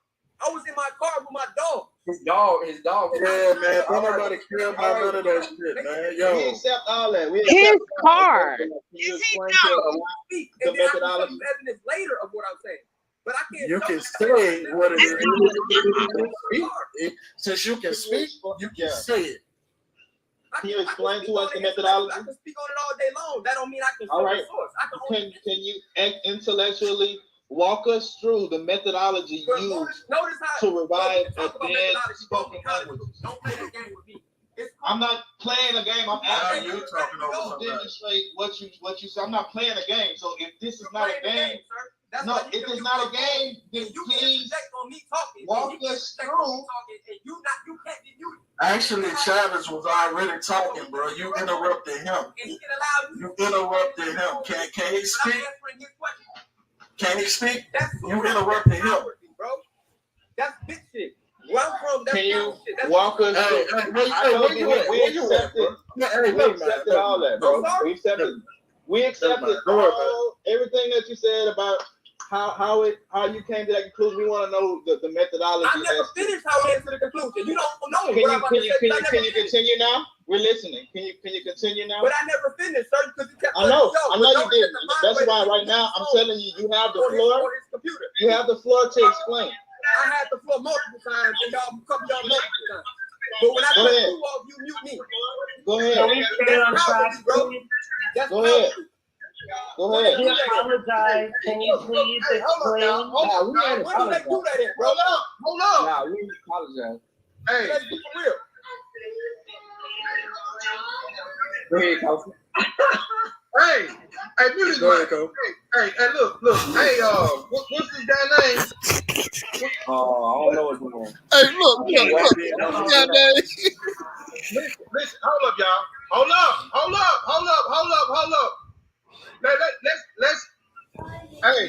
I was in my car with my dog. His dog. Yeah, man. Don't nobody care about none of that shit, man. Yo. We accept all that. His car. Is he the methodology? Evidence later of what I'm saying. But I can't. You can say what it is. Since you can speak, you can say it. Can you explain to us the methodology? I can speak on it all day long. That don't mean I can All right. source. I can Can you intellectually walk us through the methodology used to revive a dead spoken language? Don't play that game with me. I'm not playing a game. I'm asking you talking over to demonstrate what you say. I'm not playing a game. So if this is not a game, no, if it's not a game, then please walk us through. Actually, Travis was already talking, bro. You interrupted him. You interrupted him. Can he speak? Can he speak? You interrupted him. Bro. That's big shit. Where I'm from, that's Can you shit. That's walk us Hey, through? where you at? We accepted all that, bro. We accepted all everything that you said about how you came to that conclusion. We want to know the methodology. I never finished how I came to the conclusion. You don't know. Can you continue now? We're listening. Can you continue now? But I never finished, sir, because you kept. I know you didn't. That's why right now I'm telling you, you have the floor. You have the floor to explain. I had the floor multiple times, and y'all come multiple times. But when I cut you off, you mute me. Go ahead. That's cowardly, bro. That's Go ahead. Go ahead. Can you apologize? Can you please explain? When do they do that in, bro? Hold up. Nah, we apologize. Hey, let's be for real. Go ahead, Kofi. Hey, music. Go ahead, Kofi. Hey, look. Hey, what's this guy name? I don't know what's going on. Hey, look. Listen, hold up, y'all. Hold up. Let's. Hey.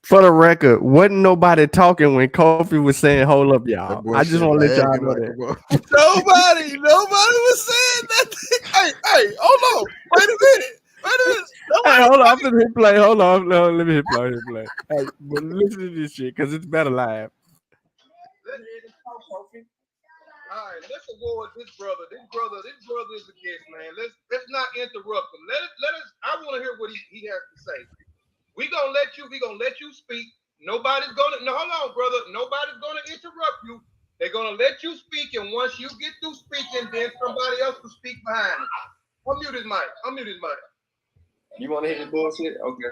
For the record, wasn't nobody talking when Kofi was saying, hold up, y'all. I just want to let y'all know that. Nobody was saying nothing. Hey, hold on. Wait a minute. Hey, hold on. I'm gonna hit play. Hold on. No, let me hit play. Hey, but listen to this shit because it's better live. All right, let's award this brother. This brother is a guest, man. Let's not interrupt him. Let us. I want to hear what he has to say. We gonna let you speak. Nobody's gonna. No, hold on, brother. Nobody's gonna interrupt you. They're gonna let you speak, and once you get through speaking, then somebody else will speak behind it. Unmute his mic. Unmute his mic. You want to hit this bullshit? Okay.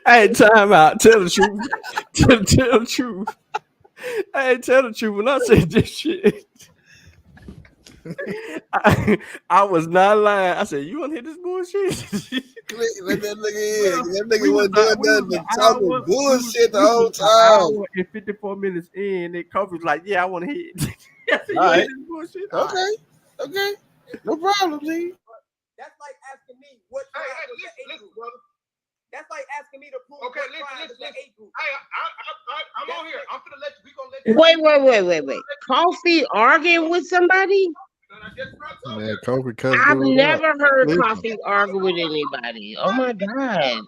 Hey, time out. Tell the truth. Tell the truth. Hey, tell the truth. When I said this shit, I was not lying. I said, you want to hit this bullshit? Let that nigga in. That nigga wasn't doing nothing but talking bullshit the whole An time. hour and 54 minutes in, it covers like, yeah, I want to hit. I said, you All want to right. hit this bullshit? Okay. Okay. No problem, G. That's like asking me what tribe was the age group, brother. That's like asking me to prove what tribe was the age group. Hey, I'm on here. I'm gonna let you. We gonna let you. Wait. Coffee arguing with somebody? Man, Kobe cussed I've dude out. never heard Listen. Coffee argue with anybody. Oh my God.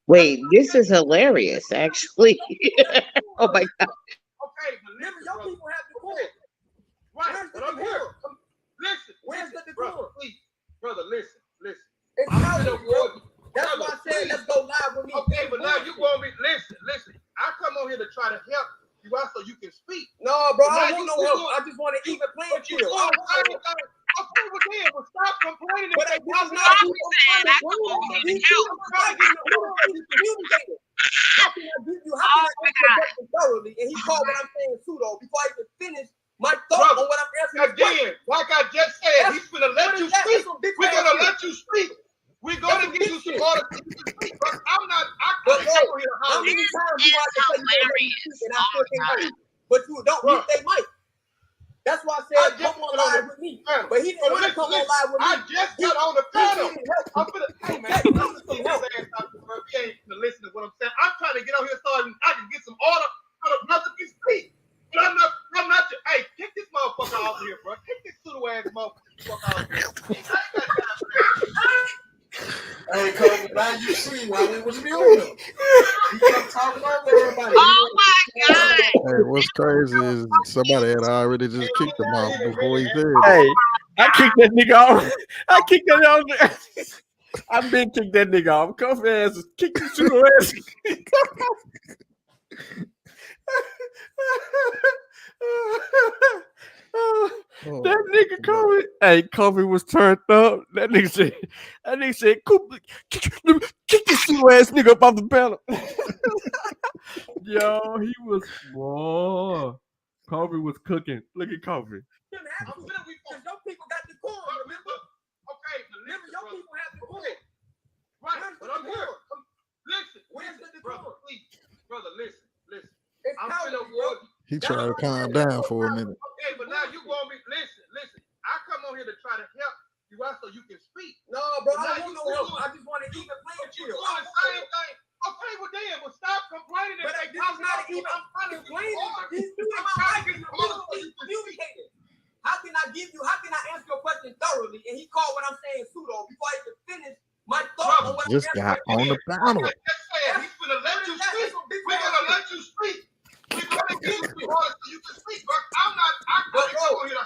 Wait, this is hilarious, actually. Oh my God. Okay, but listen, your people have the core. Right, but I'm here. Listen, where's the decorum? Please, brother, listen. It's power, bro. That's why I said let's go live with me. Okay, but now you want me. Listen. I come on here to try to help you out so you can speak. No, bro, I don't want no help. I just want to even play with you. Okay, well then, well stop complaining. But this is not you. How can I give you? How can I answer your question thoroughly? And he called what I'm saying pseudo before I even finish my thought on what I'm answering. Again, like I just said, he's gonna let you speak. We're gonna let you speak. We're gonna give you some order so you can speak. But I'm not. How many times you want to say you don't let me speak and I still can't hear you? But you don't mute their mic. That's why I said come on live with me. But he didn't want to come on live with me. I just got on the panel. I'm gonna, hey man, he ain't gonna listen to what I'm saying. I'm trying to get on here so I can get some order so the brother can speak. But I'm not. Hey, kick this motherfucker off here, bro. Kick this pseudo ass motherfucker off here. Hey, Kobe, now you see why we was muting him. He kept talking over everybody. Oh my God. Hey, what's crazy is somebody had already just kicked him off before he said Hey, it. I kicked that nigga off. I kicked that off. I've been kicked that nigga off. Coffee ass is kicked the pseudo ass. That nigga Kobe. Hey, Kobe was turned up. That nigga said, Cooper, kick this pseudo ass nigga up off the panel. Yo, he was boy. Kobe was cooking. Look at Kobe. Because your people got the core, remember? Okay, remember your people have the core. Right, but I'm here. Listen, where's the decorum? Please, brother, listen. It's power, bro. He tried to calm down for a minute. Okay, but now you want me. Listen. I come on here to try to help you out so you can speak. No, bro, I don't want no help. I just want to even play with you. You're doing the same thing. Okay, well then, stop complaining. But this is not even. I'm trying to complaining. These two in my life is communicating. How can I answer your question thoroughly? And he called what I'm saying pseudo before I even finish my thought on what I'm This guy on the panel. He's gonna let you speak. We're gonna let you speak. We're gonna give you some order so you can speak. But I'm not.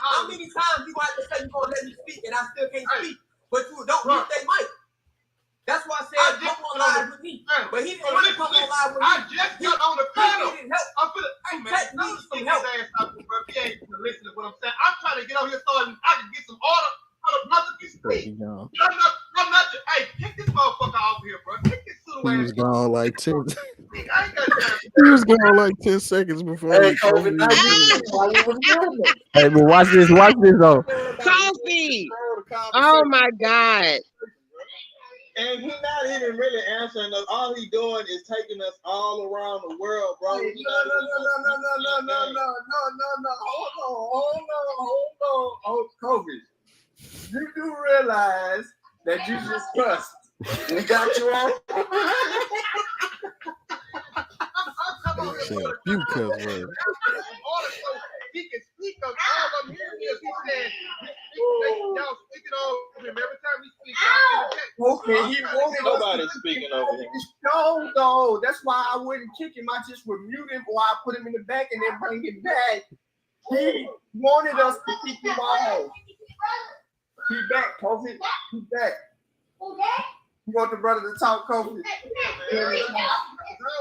How many times you gonna have to say you're gonna let me speak and I still can't speak? But you don't mute their mic. That's why I said come on live with me. But he didn't want to come on live with me. I just got on the panel. He needed help. Hey man, need some help. He ain't gonna listen to what I'm saying. I'm trying to get on here so I can get some order so the brother can speak. I'm not. Hey, kick this motherfucker off here, bro. Kick this pseudo ass. He was gone like 10. He was gone like 10 seconds before. Hey, Kobe, now you see why we was muting him. Hey, but watch this though. Coffee. Oh my God. And he's not even really answering us. All he's doing is taking us all around the world, bro. No. Hold on. Kobe. You do realize that you just cussed. We got you on. Shit, you cuss words. He can speak of all of them here. He said, y'all speaking over him every time he speaks. Okay, he wanted Nobody's speaking over him. No, that's why I wouldn't kick him. I just would mute him or I put him in the back and then bring him back. He wanted us to keep him on. He back, Kofi. He back. You want the brother to talk, Kofi?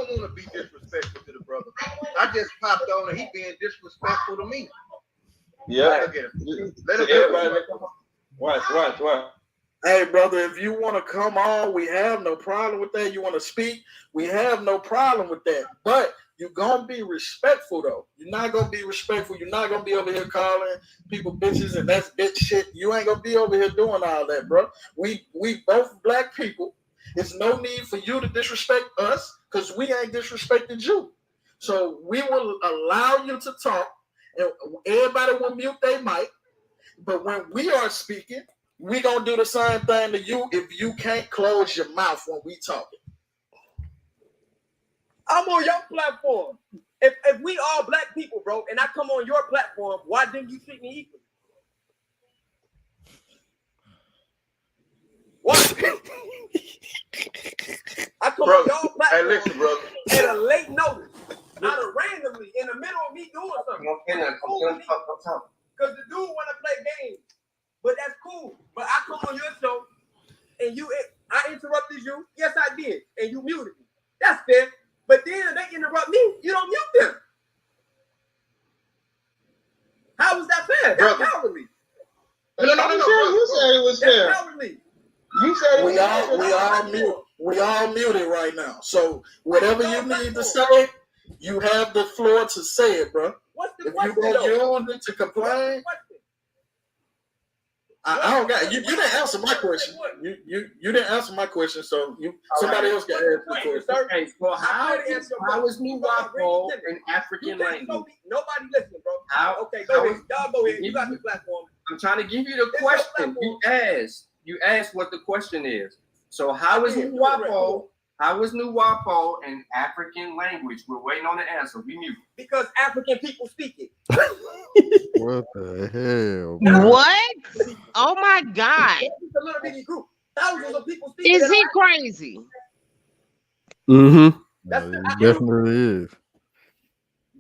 don't want to be disrespectful to the brother. I just popped on and he being disrespectful to me. Yeah. Let him Everybody, watch. Hey, brother, if you want to come on, we have no problem with that. You want to speak, we have no problem with that. But you're going to be respectful, though. You're not going to be respectful. You're not going to be over here calling people bitches and that's bitch shit. You ain't going to be over here doing all that, bro. We both black people. There's no need for you to disrespect us because we ain't disrespected you. So we will allow you to talk, and everybody will mute their mic. But when we are speaking, we gonna do the same thing to you if you can't close your mouth when we talking. I'm on your platform. If we all black people, bro, and I come on your platform, why didn't you treat me equally? Why? I come on your platform. Hey, listen, brother. At a late notice, out of randomly, in the middle of me doing something. Because the dude want to play games. But that's cool. But I come on your show, and I interrupted you. Yes, I did. And you muted me. That's fair. But then they interrupt me. You don't mute them. How was that fair? That's cowardly. No. You said it was fair. That's cowardly. You said it was we all muted right now. So whatever you need to say, you have the floor to say it, bro. What's the if you want use it to complain, I don't got you. You didn't answer my question. You didn't answer my question, so somebody else can answer the question. Okay, so how is Nuwapo an African language? Nobody listening, bro. Okay, go ahead. Y'all go ahead. You got the platform. I'm trying to give you the question. You asked what the question is. So how is Nuwapo? How is Nuwapo an African language? We're waiting on the answer. We mute. Because African people speak it. What the hell? What? Oh my God. It's a little bitty group. Thousands of people speak it. Is he crazy? Mm-hmm. It definitely is.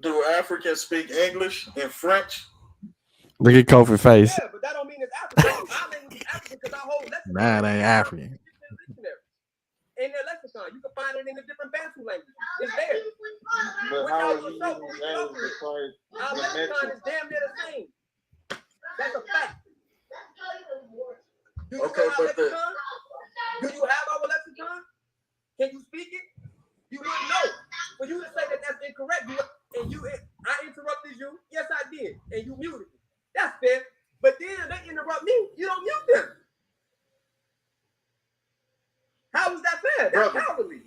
Do Africans speak English and French? Look at Kofi's face. Yeah, but that don't mean it's African. Our language is African because our whole lexicon. Nah, it ain't African. In their lexicon, you can find it in the different Bantu languages. It's there. But how are you using names besides our lexicon is damn near the same. That's a fact. Do you okay, but do you have our lexicon? Can you speak it? You wouldn't know. For you to say that that's incorrect, I interrupted you. Yes, I did, and you muted me. That's fair. But then they interrupt me. You don't mute them. How was that fair? That's cowardly.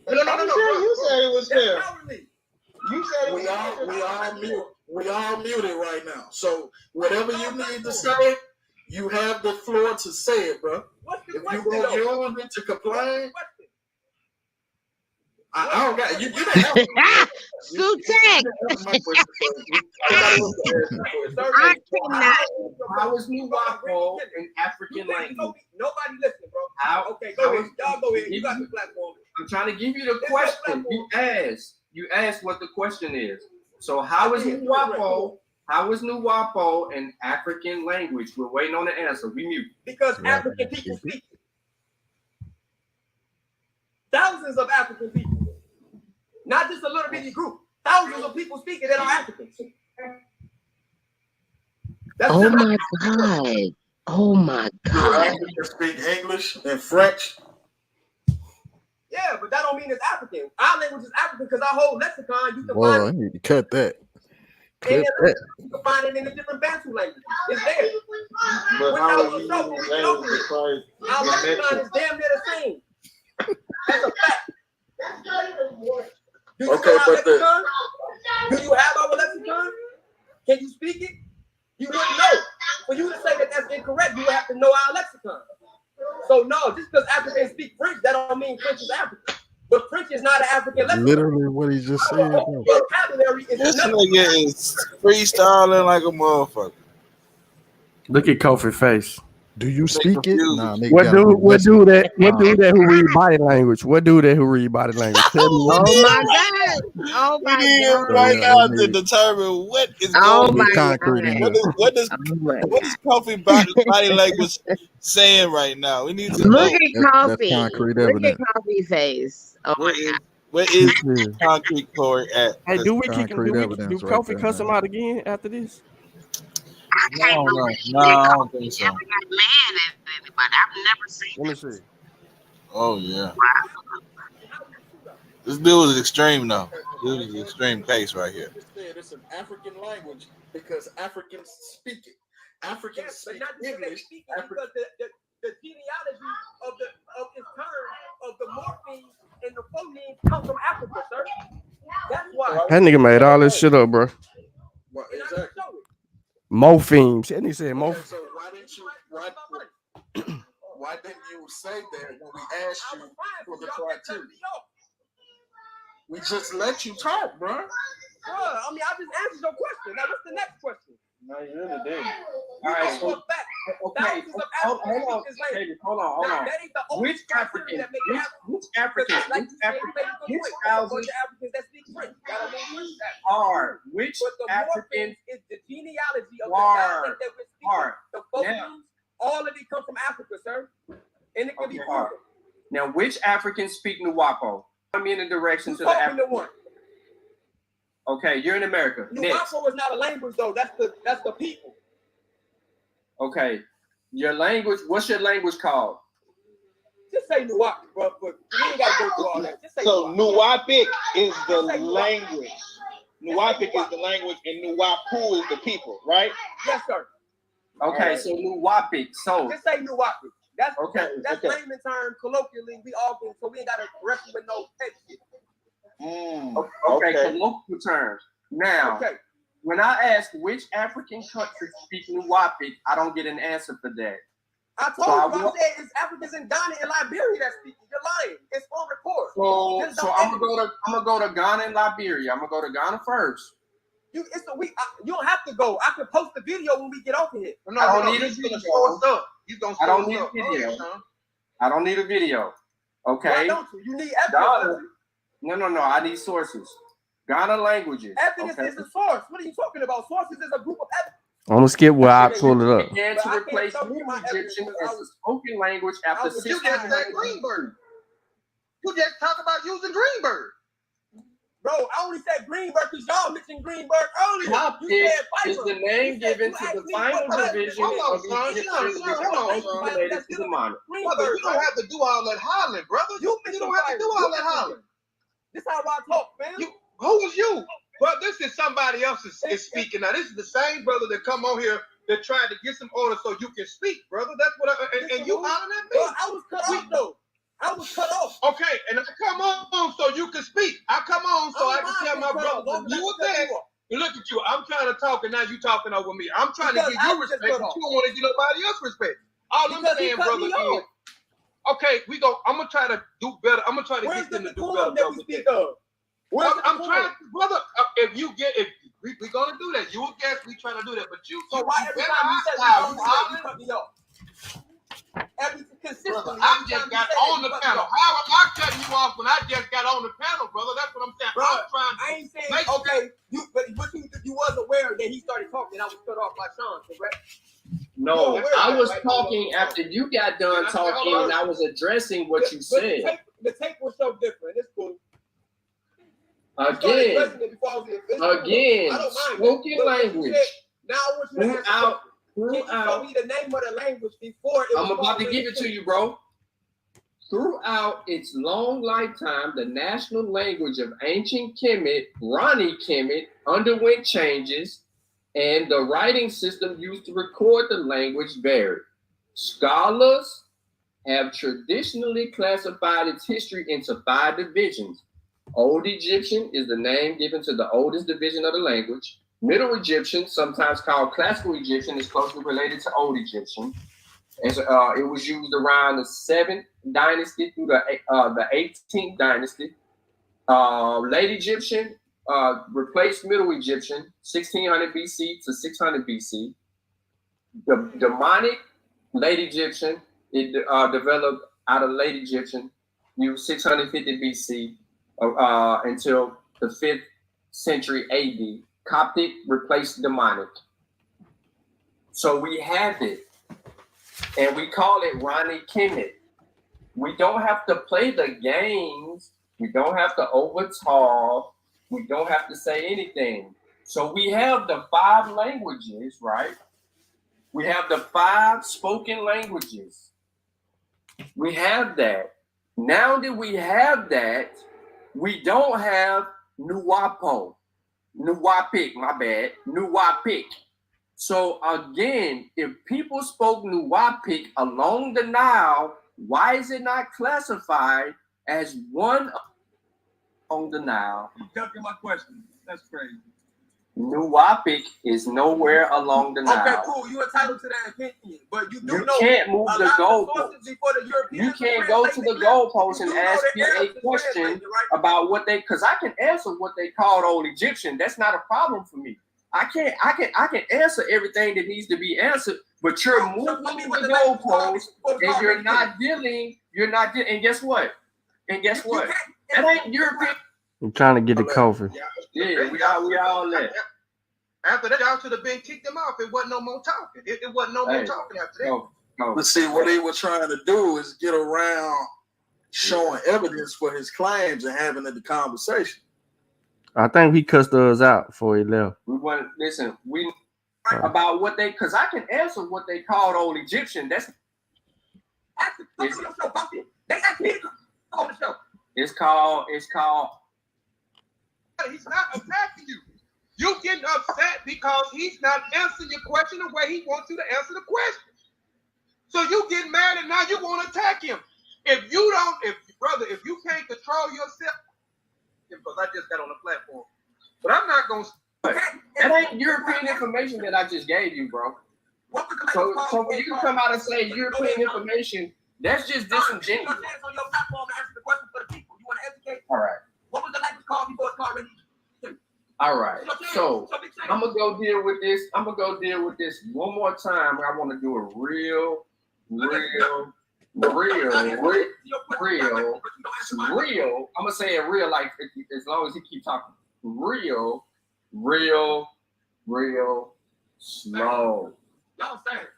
No. You said it was fair. That's cowardly. You said it we all muted right now. So whatever you need to say, you have the floor to say it, bro. If you gonna use it to complain, I don't got you. You didn't answer my question. I cannot. How is Nuwapo an African language? Nobody listening, bro. Okay, go ahead. Y'all go ahead. You got the platform. I'm trying to give you the question. You asked what the question is. So how is Nuwapo? How is Nuwapo an African language? We're waiting on the answer. We mute. Because African people speak it. Thousands of African people. Not just a little bitty group. Thousands of people speak it that are Africans. Oh my God. Oh my God. Africans speak English and French. Yeah, but that don't mean it's African. Our language is African because our whole lexicon, you can Boy, find I need to cut that. you can find it in the different Bantu languages. It's there. But how are you using names besides our lexicon is damn near the same. That's a fact. Do you know our lexicon? Do you have our lexicon? Can you speak it? You wouldn't know. For you to say that that's incorrect, you would have to know our lexicon. So no, just because Africans speak French, that don't mean French is African. But French is not an African lexicon. Literally what he just said. Vocabulary is this nigga is freestyling like a motherfucker. Look at Kofi's face. Do you speak it? Nah, What dude that who read body language? What dude that who read body language? Tell me. Oh my God. Oh my God. Right now to determine what is going on. What is Kofi body language saying right now? We need to look know. at Kofi. Look at Kofi's face. Oh my God. Where is concrete Corey at? Hey, do we kick him? Concrete evidence Do right Kofi there, cuss him man. out again after this? No, I don't think so. Let me see. Oh yeah. This dude is extreme though. This is an extreme case right here. Just said it's an African language because Africans speak it. Africans speak English. Because the genealogy of its term of the morpheme and the phonemes come from Africa, sir. That's why. That nigga made all this shit up, bro. Well, exactly. Morphemes. And he said morphemes. So why didn't you say that when we asked you for the criteria? We just let you talk, bro. I mean, I just answered your question. Now, what's the next question? No, you really didn't. All right, so okay, hold on. Which African? Which Africans are? Which Africans is the genealogy of are? the that we're speaking. The phonemes, all of these come from Africa, sir. And it can be proven. Now, which Africans speak Nuwapo? Come in the direction to the African one. Okay, you're in America. Nuwapo is not a language, though. That's the people. Okay, your language. What's your language called? Just say Nuwapo, bro. But you ain't got to go through all that. Just say So Nuwapic is the Just say language. Nuwapic is the language, and Nuwapu is the people, right? Yes, sir. Okay, so Nuwapic. So just say Nuwapic. That's okay. That's layman term. Colloquially, we all can. So we ain't got to correct you with no text shit. Okay, colloquial terms. Now, when I ask which African country speak Nuwapic, I don't get an answer for that. I told you, I said it's Africans in Ghana and Liberia that speak. You're lying. It's on record. So I'm gonna go to Ghana and Liberia. I'm gonna go to Ghana first. You don't have to go. I can post the video when we get off of here. I don't need a video. I don't need a video. I don't need a video. Okay. Why don't you? You need evidence. No. I need sources. Ghana languages. Evidence is a source. What are you talking about? Sources is a group of evidence. I'm gonna skip where I pulled it up. Began to replace Egyptian as a spoken language after You just said Greenberg. You just talk about using Greenberg. Bro, I only said Greenberg because y'all mentioned Greenberg earlier. Topic is the name given to the final division of Egyptian related to the monarch. Brother, you don't have to do all that hollering, brother. You don't have to do all that hollering. This is how I talk, man. Who is you? Well, this is somebody else is speaking. Now, this is the same brother that come on here that tried to get some orders so you can speak, brother. That's what and you hollering at me. Bro, I was cut off, though. I was cut off. Okay, and I come on so you can speak. I come on so I can tell my brother. You were there. Look at you. I'm trying to talk, and now you talking over me. I'm trying to give you respect, but you don't want to give nobody else respect. All I'm saying, brother, is okay. I'm gonna try to do better. I'm gonna try to get them to do better. That we speak of? I'm trying, brother. If we gonna do that, you will guess we trying to do that, but you. So why every time you say you cut me off? Brother, I just got on the panel. How am I cutting you off when I just got on the panel, brother? That's what I'm saying. Bro, I'm trying to I ain't saying okay. You was aware that he started talking. I was cut off by Sean, correct? No, I was talking after you got done talking, and I was addressing what you said. The tape was so different. It's cool. Again, spoken language. Now I want you to can you tell me the name of the language before it was I'm about to give it to you, bro. Throughout its long lifetime, the national language of ancient Kemet, Ronnie Kemet, underwent changes, and the writing system used to record the language varied. Scholars have traditionally classified its history into 5 divisions. Old Egyptian is the name given to the oldest division of the language. Middle Egyptian, sometimes called Classical Egyptian, is closely related to Old Egyptian. And so, it was used around the 7th dynasty through the 18th dynasty. Late Egyptian replaced Middle Egyptian, 1600 BC to 600 BC. The demonic Late Egyptian, it developed out of Late Egyptian, used 650 BC until the 5th century AD. Coptic replaced demonic. So we have it, and we call it Ronnie Kemet. We don't have to play the games We don't have to overtalk. We don't have to say anything. So we have the 5 languages, right? We have the 5 spoken languages. We have that. Now that we have that, we don't have Nuwapik, my bad, Nuwapik. So again, if people spoke Nuwapik along the Nile, why is it not classified as one on the Nile? You ducking my question. That's crazy. Nuwapik is nowhere along the Nile. Okay, cool. You're entitled to that opinion, but you You can't move the goalpost. You can't go to the goalpost and ask me a question about what they, because I can answer what they called old Egyptian. That's not a problem for me. I can answer everything that needs to be answered, but you're moving the goalpost and you're not dealing, and guess what? That ain't European. I'm trying to get the coffee. Yeah, we all that. After that, y'all should have been kicked him off. It wasn't no more talking. It wasn't no more talking after that. No. But see, what they were trying to do is get around showing evidence for his claims and having the conversation. I think he cussed us out before he left. About what they, because I can answer what they called old Egyptian. It's called. He's not attacking you. You getting upset because he's not answering your question the way he wants you to answer the question. So you get mad and now you want to attack him. If you can't control yourself, because I just got on the platform. But I'm not going to. That ain't European information that I just gave you, bro. So when you can come out and say European information, that's just disingenuous. All right. What was the language called before it's called religion? All right. So I'm gonna go deal with this one more time. I want to do a real. I'm gonna say it real, like as long as he keep talking. Real slow. Y'all say it.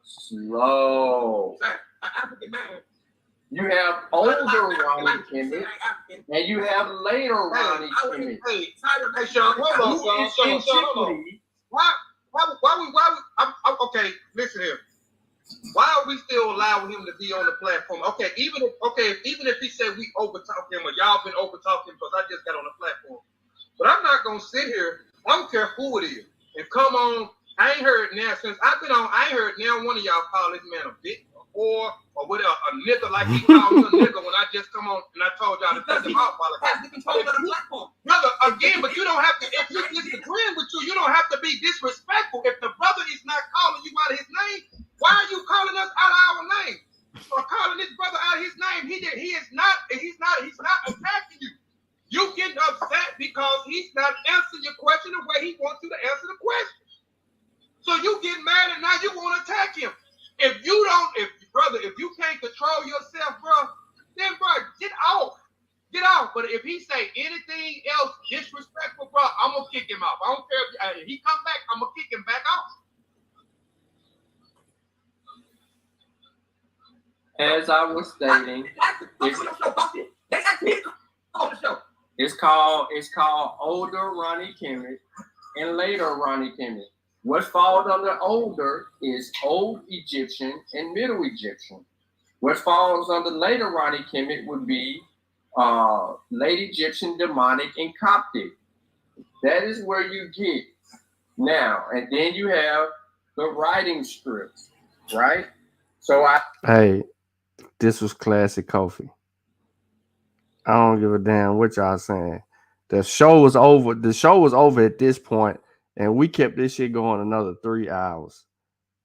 Slow. African man. You have older Ronnie Kimmett, and you have later Ronnie Kimmett. Hey, Sean, hold on. Okay, listen here. Why are we still allowing him to be on the platform? Okay, even if he said we overtalk him or y'all been overtalking because I just got on the platform. But I'm not gonna sit here. I don't care who it is. And come on, I ain't heard now since I've been on. I ain't heard now one of y'all call this man a bitch or whatever, a nigga like he called me a nigga when I just come on and I told y'all to cut him off. Brother, again, but you don't have to. If he's disagreeing with you, you don't have to be disrespectful. If the brother is not calling you out of his name, why are you calling us out of our name or calling this brother out of his name? He's not attacking you. You getting upset because he's not answering your question the way he wants you to answer the question. So you get mad and now you want to attack him. If you can't control yourself, bro, then bro, get off. But if he say anything else disrespectful, bro, I'm gonna kick him off. I don't care if he come back, I'm gonna kick him back off. As I was stating, it's called older Ronnie Kimmett and later Ronnie Kimmett. What falls under older is Old Egyptian and Middle Egyptian. What falls under later Ronnie Kimmett would be Late Egyptian, Demonic, and Coptic. That is where you get now. And then you have the writing scripts, right? Hey, this was classic coffee. I don't give a damn what y'all saying. The show was over. The show was over at this point. And we kept this shit going another 3 hours,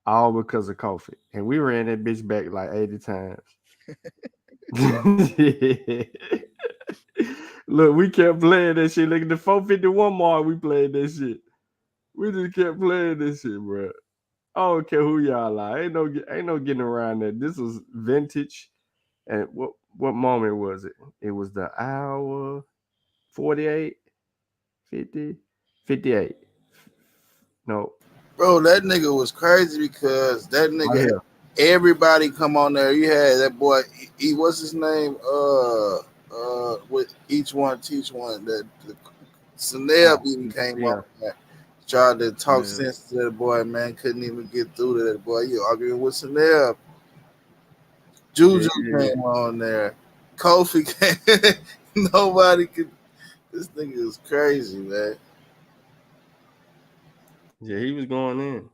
all because of Kofi. And we ran that bitch back like 80 times. Look, we kept playing that shit. Look at the 451 mark, we played that shit. We just kept playing this shit, bro. I don't care who y'all are. Ain't no getting around that. This was vintage. And what moment was it? It was the hour 48, 50, 58. No, bro, that nigga was crazy because that nigga, everybody come on there. You had that boy. He what's his name? with each one teach one. That Sanel even came on, man. Tried to talk sense to that boy, man. Couldn't even get through to that boy. You arguing with Sanel. Juju came on there. Kofi came. Nobody could. This nigga is crazy, man. Yeah, he was going in.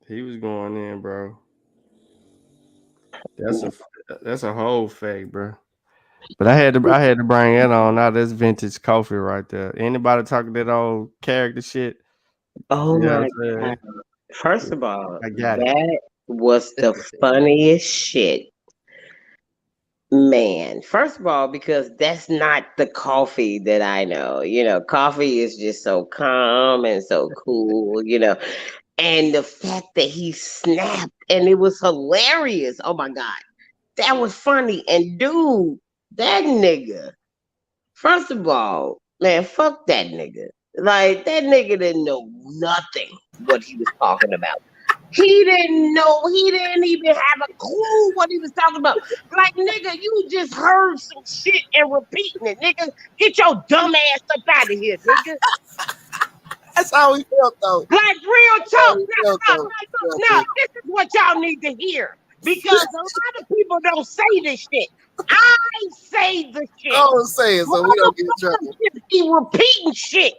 He was going in, bro. That's a whole fake, bro. But I had to bring it on. Now that's vintage coffee right there. Anybody talking that old character shit? Oh You know my what I'm God. saying? First of all, I got it. that was the funniest shit. Man, first of all, because that's not the coffee that I know. Coffee is just so calm and so cool, And the fact that he snapped and it was hilarious. Oh my God. That was funny. And dude, that nigga, first of all, man, fuck that nigga. Like, that nigga didn't know nothing what he was talking about. He didn't know. He didn't even have a clue what he was talking about. Like, nigga, you just heard some shit and repeating it, nigga. Get your dumb ass up out of here, nigga. That's how we felt, though. Like, real talk. Now, this is what y'all need to hear. Because a lot of people don't say this shit. I say the shit. I don't say it, so we don't get in trouble. Just be repeating shit.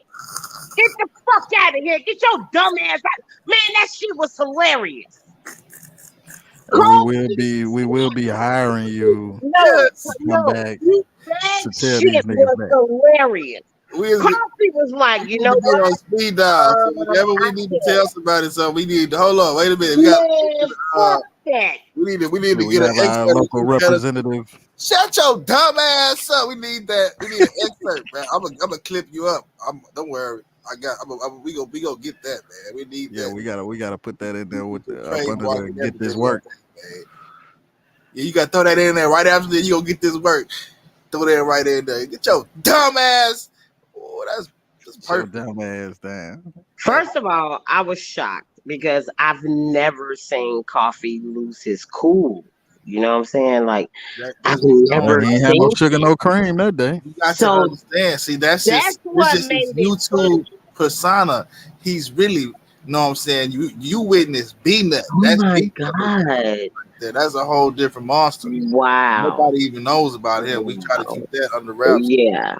Get the fuck out of here. Get your dumb ass out. Man, that shit was hilarious. We will be hiring you to come back That to tell shit these niggas was back. hilarious. Coffee was like, you know be what? on speed dial. So whenever we need to tell somebody something, we need to hold on. Wait a minute. We got that. We need to We get an have our expert. local representative. Shut your dumb ass up. We need that. We need an expert, man. I'm gonna clip you up. Don't worry. We gonna get that, man. We need that. We gotta put that in there with the Trademark under and the get this everything work. like that, man. Yeah, you gotta throw that in there right after that. You gonna get this work. Throw that right in there. Get your dumb ass. Oh, that's perfect. Dumb ass down. First of all, I was shocked because I've never seen Coffee lose his cool. You know what I'm saying? Like, I've never He ain't seen had no sugar, no cream that day. You got to understand. See, that's what just made his it YouTube persona. He's really, you know what I'm saying? You witness B-Nut. That's my God. That's a whole different monster. Wow. Nobody even knows about him. We try to keep that under wraps. Yeah.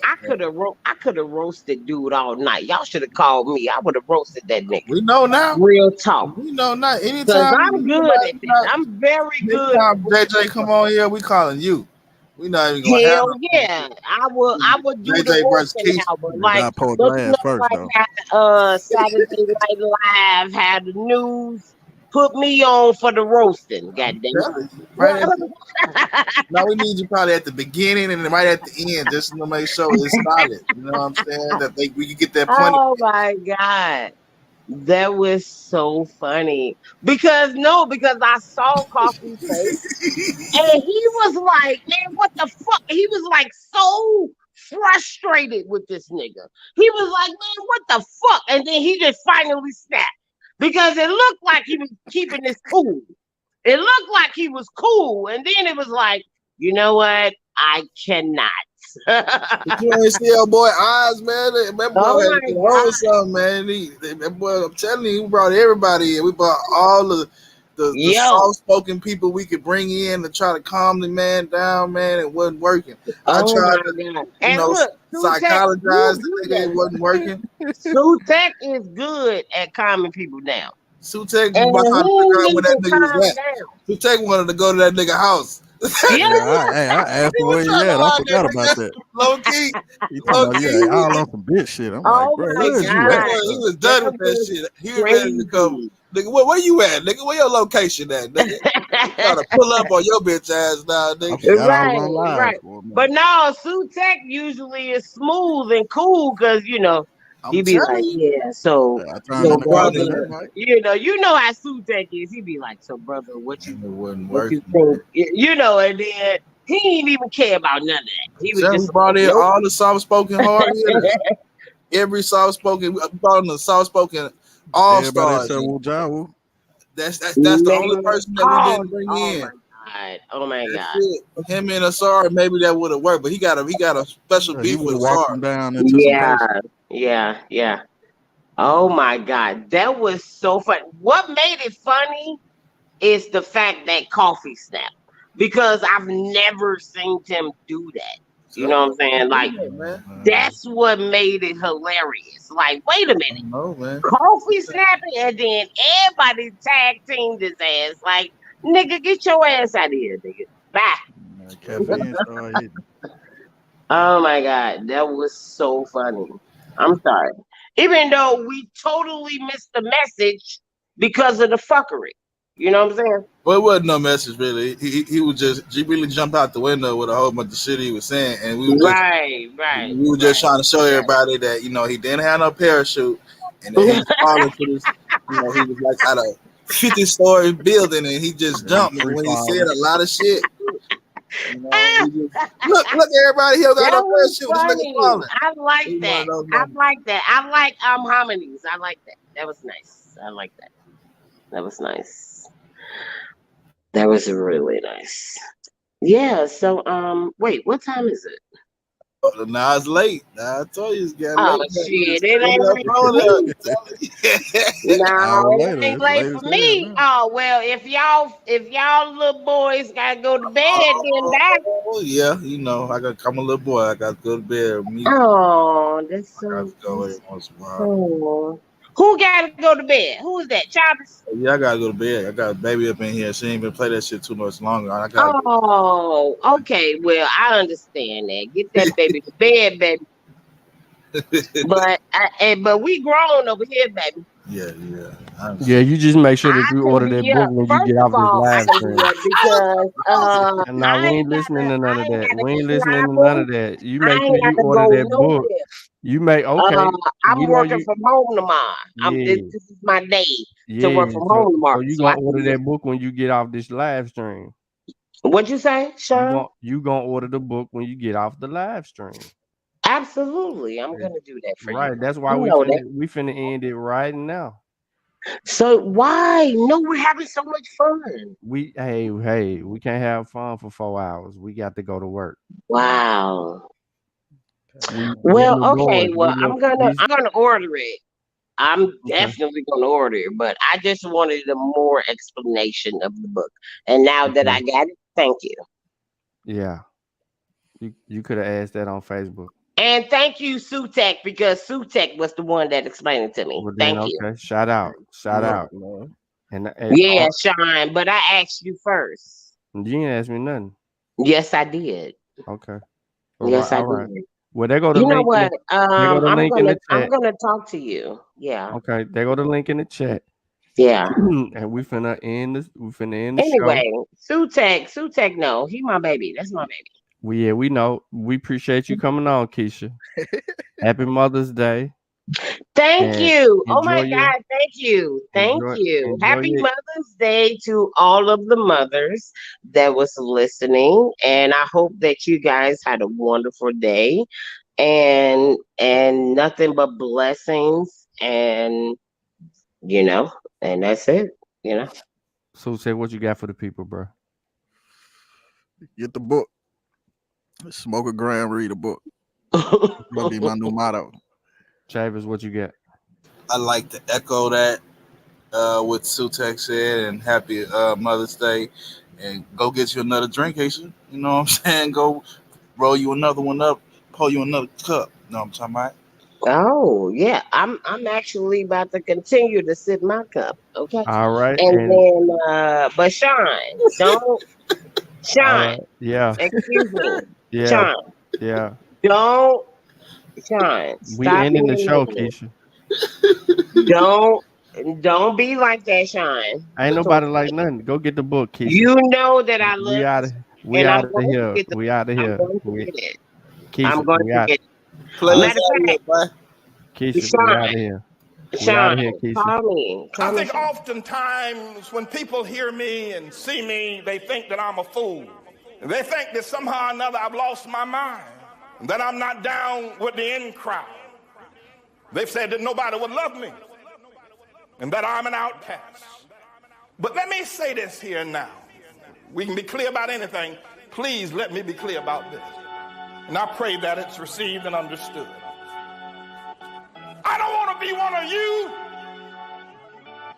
I could have roasted dude all night. Y'all should have called me. I would have roasted that nigga. We know now. Real talk. We know now. Because Anytime I'm good at that. I'm very good. Anytime JJ come on here, we calling you. We not even gonna Hell have yeah. I would do JJ the versus roasting Keith. hour. Like, but you know, like how Saturday Night Live had the news. Put me on for the roasting, goddamn. Now we need you probably at the beginning and right at the end, just to make sure it's solid. You know what I'm saying? That we can get that point. Oh my God. That was so funny. Because I saw Coffee's face and he was like, man, what the fuck? He was like so frustrated with this nigga. He was like, man, what the fuck? And then he just finally snapped because it looked like he was keeping this cool. It looked like he was cool. And then it was like, you know what? I cannot. You ain't see our boy eyes, man. That boy had to hold something, man. That boy, I'm telling you, we brought everybody in. We brought all the soft-spoken people we could bring in to try to calm the man down, man. It wasn't working. I tried to, psychologize the nigga. It wasn't working. Sutek is good at calming people down. Sutek was trying to figure out where that nigga was at. Sutek wanted to go to that nigga house. I asked him where he at. I forgot about that. Low key. He talking about, all on some bitch shit. I'm like, bro, where's you at? He was done with that shit. He was ready to come. Nigga, where you at, nigga? Where your location at, nigga? Trying to pull up on your bitch ass now, nigga. Right. But no, Sutek usually is smooth and cool because, he be like, yeah, so, brother, you know how Sutek is. He be like, so, brother, what you think? And then he ain't even care about none of that. He was just brought in all the soft-spoken hard hitters. Every soft-spoken, brought in the soft-spoken all-stars. That's the only person that we didn't bring in. Oh my That's God. it. Him and Asar, maybe that would have worked, but he got a special Yeah, he beef would with have walked Asar. him down into some Yeah, patience. yeah. Oh my God, that was so fun. What made it funny is the fact that Coffee snapped because I've never seen him do that. You know what I'm saying? Like that's what made it hilarious. Like, wait a minute, No, man. Coffee snapping, and then everybody tag teamed his ass. Like, nigga, get your ass out of here, nigga. Bye. Caffeine started hitting. Oh my God, that was so funny. I'm sorry. Even though we totally missed the message because of the fuckery. You know what I'm saying? Well, it wasn't no message really. He was just he really jumped out the window with a whole bunch of shit he was saying, and we were just trying to show everybody that he didn't have no parachute, and that he's falling to this. He was like at a 50-story building, and he just jumped. And when he said a lot of shit, he just, look, everybody here got That no was parachute. This nigga funny. falling. I like that. I like hominies. I like that. That was nice. I like that. That was nice. That was really nice. Yeah, so wait, what time is it? Now it's late. Now I told you it's getting Oh late. shit, it ain't late. No, it ain't late for me. Oh well, if y'all little boys gotta go to bed, then that. Oh yeah, I'm a little boy. I got to go to bed. Me, Oh, that's I got so. to go every once in a while. Oh. Who gotta go to bed? Who is that? Chavez? Yeah, I gotta go to bed. I got a baby up in here. She ain't been play that shit too much longer. I gotta Oh, okay. Well, I understand that. Get that baby to bed, baby. But we grown over here, baby. Yeah, you just make sure that you order that book when you get off this I live can do stream. that because And now we ain't listening to none of that. We ain't listening to travel. none of that. You make I sure ain't you got to order go that book. nowhere. You make okay. I'm We know working you. from home tomorrow. Yeah, This is my day to yeah. work from home tomorrow. So you So I gonna order can that book when you get off this live stream. What'd you say, Sean? You gonna order the book when you get off the live stream. Absolutely, I'm gonna do that for you. Right. That's why You we know that. finna end it right now. So why? No, we're having so much fun. We can't have fun for 4 hours. We got to go to work. Wow. We Well, little okay. boys. Well, I'm gonna order it. I'm definitely gonna order it, but I just wanted a more explanation of the book. And now that I got it, thank you. Yeah. You could have asked that on Facebook. And thank you, Sutek, because Sutek was the one that explained it to me. Well, then, Thank you. Okay. Shout out. And Yeah, Sean, but I asked you first. You didn't ask me nothing. Yes, I did. Okay. Yes, I All right. did. Well, they go to You know link. what? They go to link in the I'm chat. gonna talk to you. Yeah. Okay. They go to link in the chat. Yeah. And we finna end this. We finna end the Anyway, show. Sutek, no, he my baby. That's my baby. We know. We appreciate you coming on, Keisha. Happy Mother's Day. Thank And you. Oh my enjoy God. Thank you. Thank you. enjoy Happy your- Mother's Day to all of the mothers that was listening. And I hope that you guys had a wonderful day and nothing but blessings and and that's it. So say what you got for the people, bro. Get the book. Smoke a gram, read a book. That'll be my new motto. Chavez, what you got? I like to echo that what Sutek said, and happy Mother's Day. And go get you another drink, Aisha. You know what I'm saying? Go roll you another one up, pour you another cup. You know what I'm talking about? Oh yeah, I'm actually about to continue to sip my cup. Okay. All right. And then but Sean, don't Sean, All right. Yeah. excuse me. Yeah. Sean, Yeah. don't Sean, We stop ending the being show, mean. Keisha. Don't be like that, Sean. Ain't nobody like nothing. Go get the book, Keisha. You know that I love We and out I'm of going here. to get the We out of here. I'm going to get it. Keisha, I'm going we to out. get it. Play Matter of fact, Keisha, we Sean, out of here. We out Sean, of here, Keisha. call me. I think oftentimes when people hear me and see me, they think that I'm a fool. They think that somehow or another I've lost my mind, that I'm not down with the in crowd. They've said that nobody would love me and that I'm an outcast. But let me say this here now. We can be clear about anything. Please let me be clear about this. And I pray that it's received and understood. I don't want to be one of you.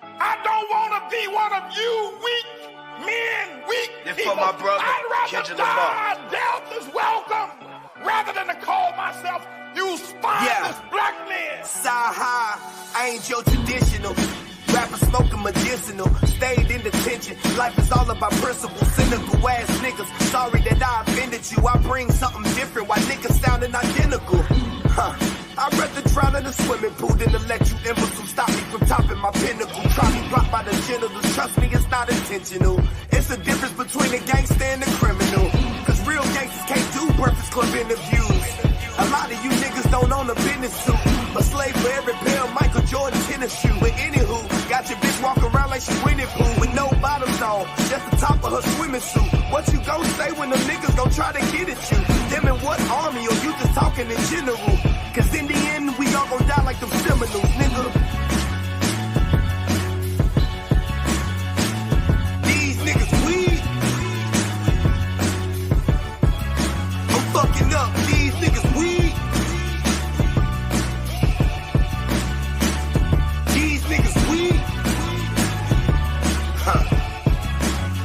I don't want to be one of you weak men, weak people. For my brother, I'd rather die. Death is welcome rather than to call myself you spineless black men. Side high, I ain't your traditional. Rapper smoking medicinal, stayed in detention. Life is all about principle, cynical ass niggas. Sorry that I offended you. I bring something different. Why niggas sounding identical? I'd rather drown in a swimming pool than to let you imbecile stop me from topping my pinnacle. Try me blocked by the genitals. Trust me, it's not intentional. It's the difference between a gangster and a criminal. Cause real gangsters can't do Breakfast Club interviews. A lot of you niggas don't own a business suit. A slave for every pair of Michael Jordan tennis shoe. But anywho, got your bitch walking around like she winning pool with no bottoms on, just the top of her swimming suit. What you gon' say when them niggas gon' try to get at you? Them in what army, or you just talking in general? Cause in the end, we all gon' die like them Seminoles, nigga. These niggas weak. I'm fucking up. These niggas weak. These niggas weak.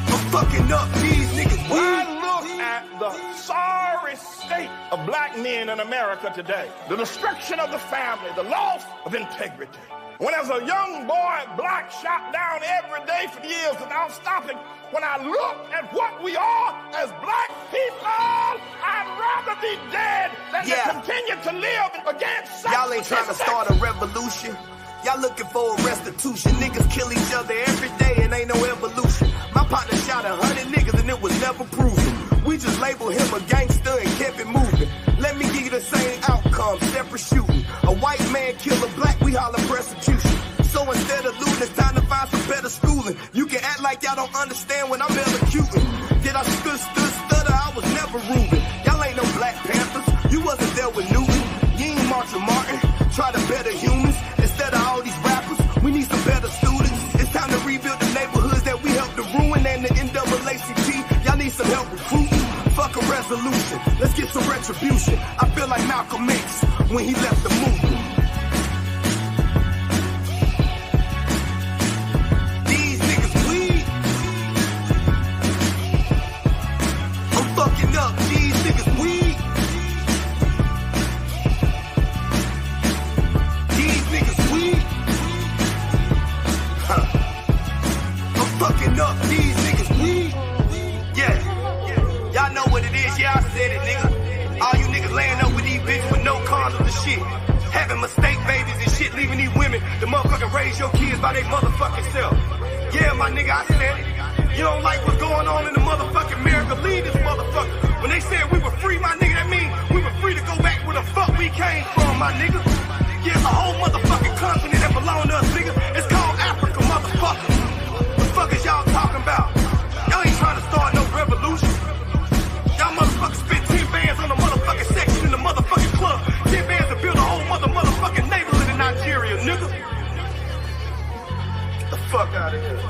I'm fucking up. These niggas weak. I look at the sorry state of black men in America today. The destruction of the family, the loss of integrity. When as a young boy, black shot down every day for years without stopping, when I look at what we are as black people, I'd rather be dead than to continue to live against such. Y'all ain't trying to start a revolution. Y'all looking for a restitution. Niggas kill each other every day and ain't no evolution. My partner shot 100 niggas and it was never proven. We just labeled him a gangster and kept it moving. Let me give you the same outcome, separate shooting. A white man kill a black, we holler persecution. So instead of looting, it's time to find some better schooling. You can act like y'all don't understand when I'm elocuting. Did I stutter? I was never Reuben. Y'all ain't no Black Panthers. You wasn't there with Newton. You ain't Martin Martin. Try to better humans instead of all these rappers. We need some better students. It's time to rebuild the neighborhoods that we helped to ruin, and the NAACP. Y'all need some help recruiting. Fuck a resolution. Let's get some retribution. I feel like Malcolm X when he left the movement. These niggas weak. I'm fucking up. These niggas weak. These niggas weak. I'm fucking up. These niggas weak. Yeah. Y'all know what it is, yeah, I said it, nigga. All you niggas laying up with these bitches with no condoms and shit. Having mistake babies and shit, leaving these women to motherfucking raise your kids by their motherfucking self. Yeah, my nigga, I said it. You don't like what's going on in the motherfucking America, leave this motherfucker. When they said we were free, my nigga, that mean we were free to go back where the fuck we came from, my nigga. Yeah, it's a whole motherfucking continent that belong to us, nigga. It's called Africa, motherfucker. The fuck is y'all talking about? Y'all ain't trying to start no revolution. Y'all motherfuckers spent 10 bands on the motherfucking section in the motherfucking club. 10 bands to build a whole motherfucking neighborhood in Nigeria, nigga. Get the fuck out of here.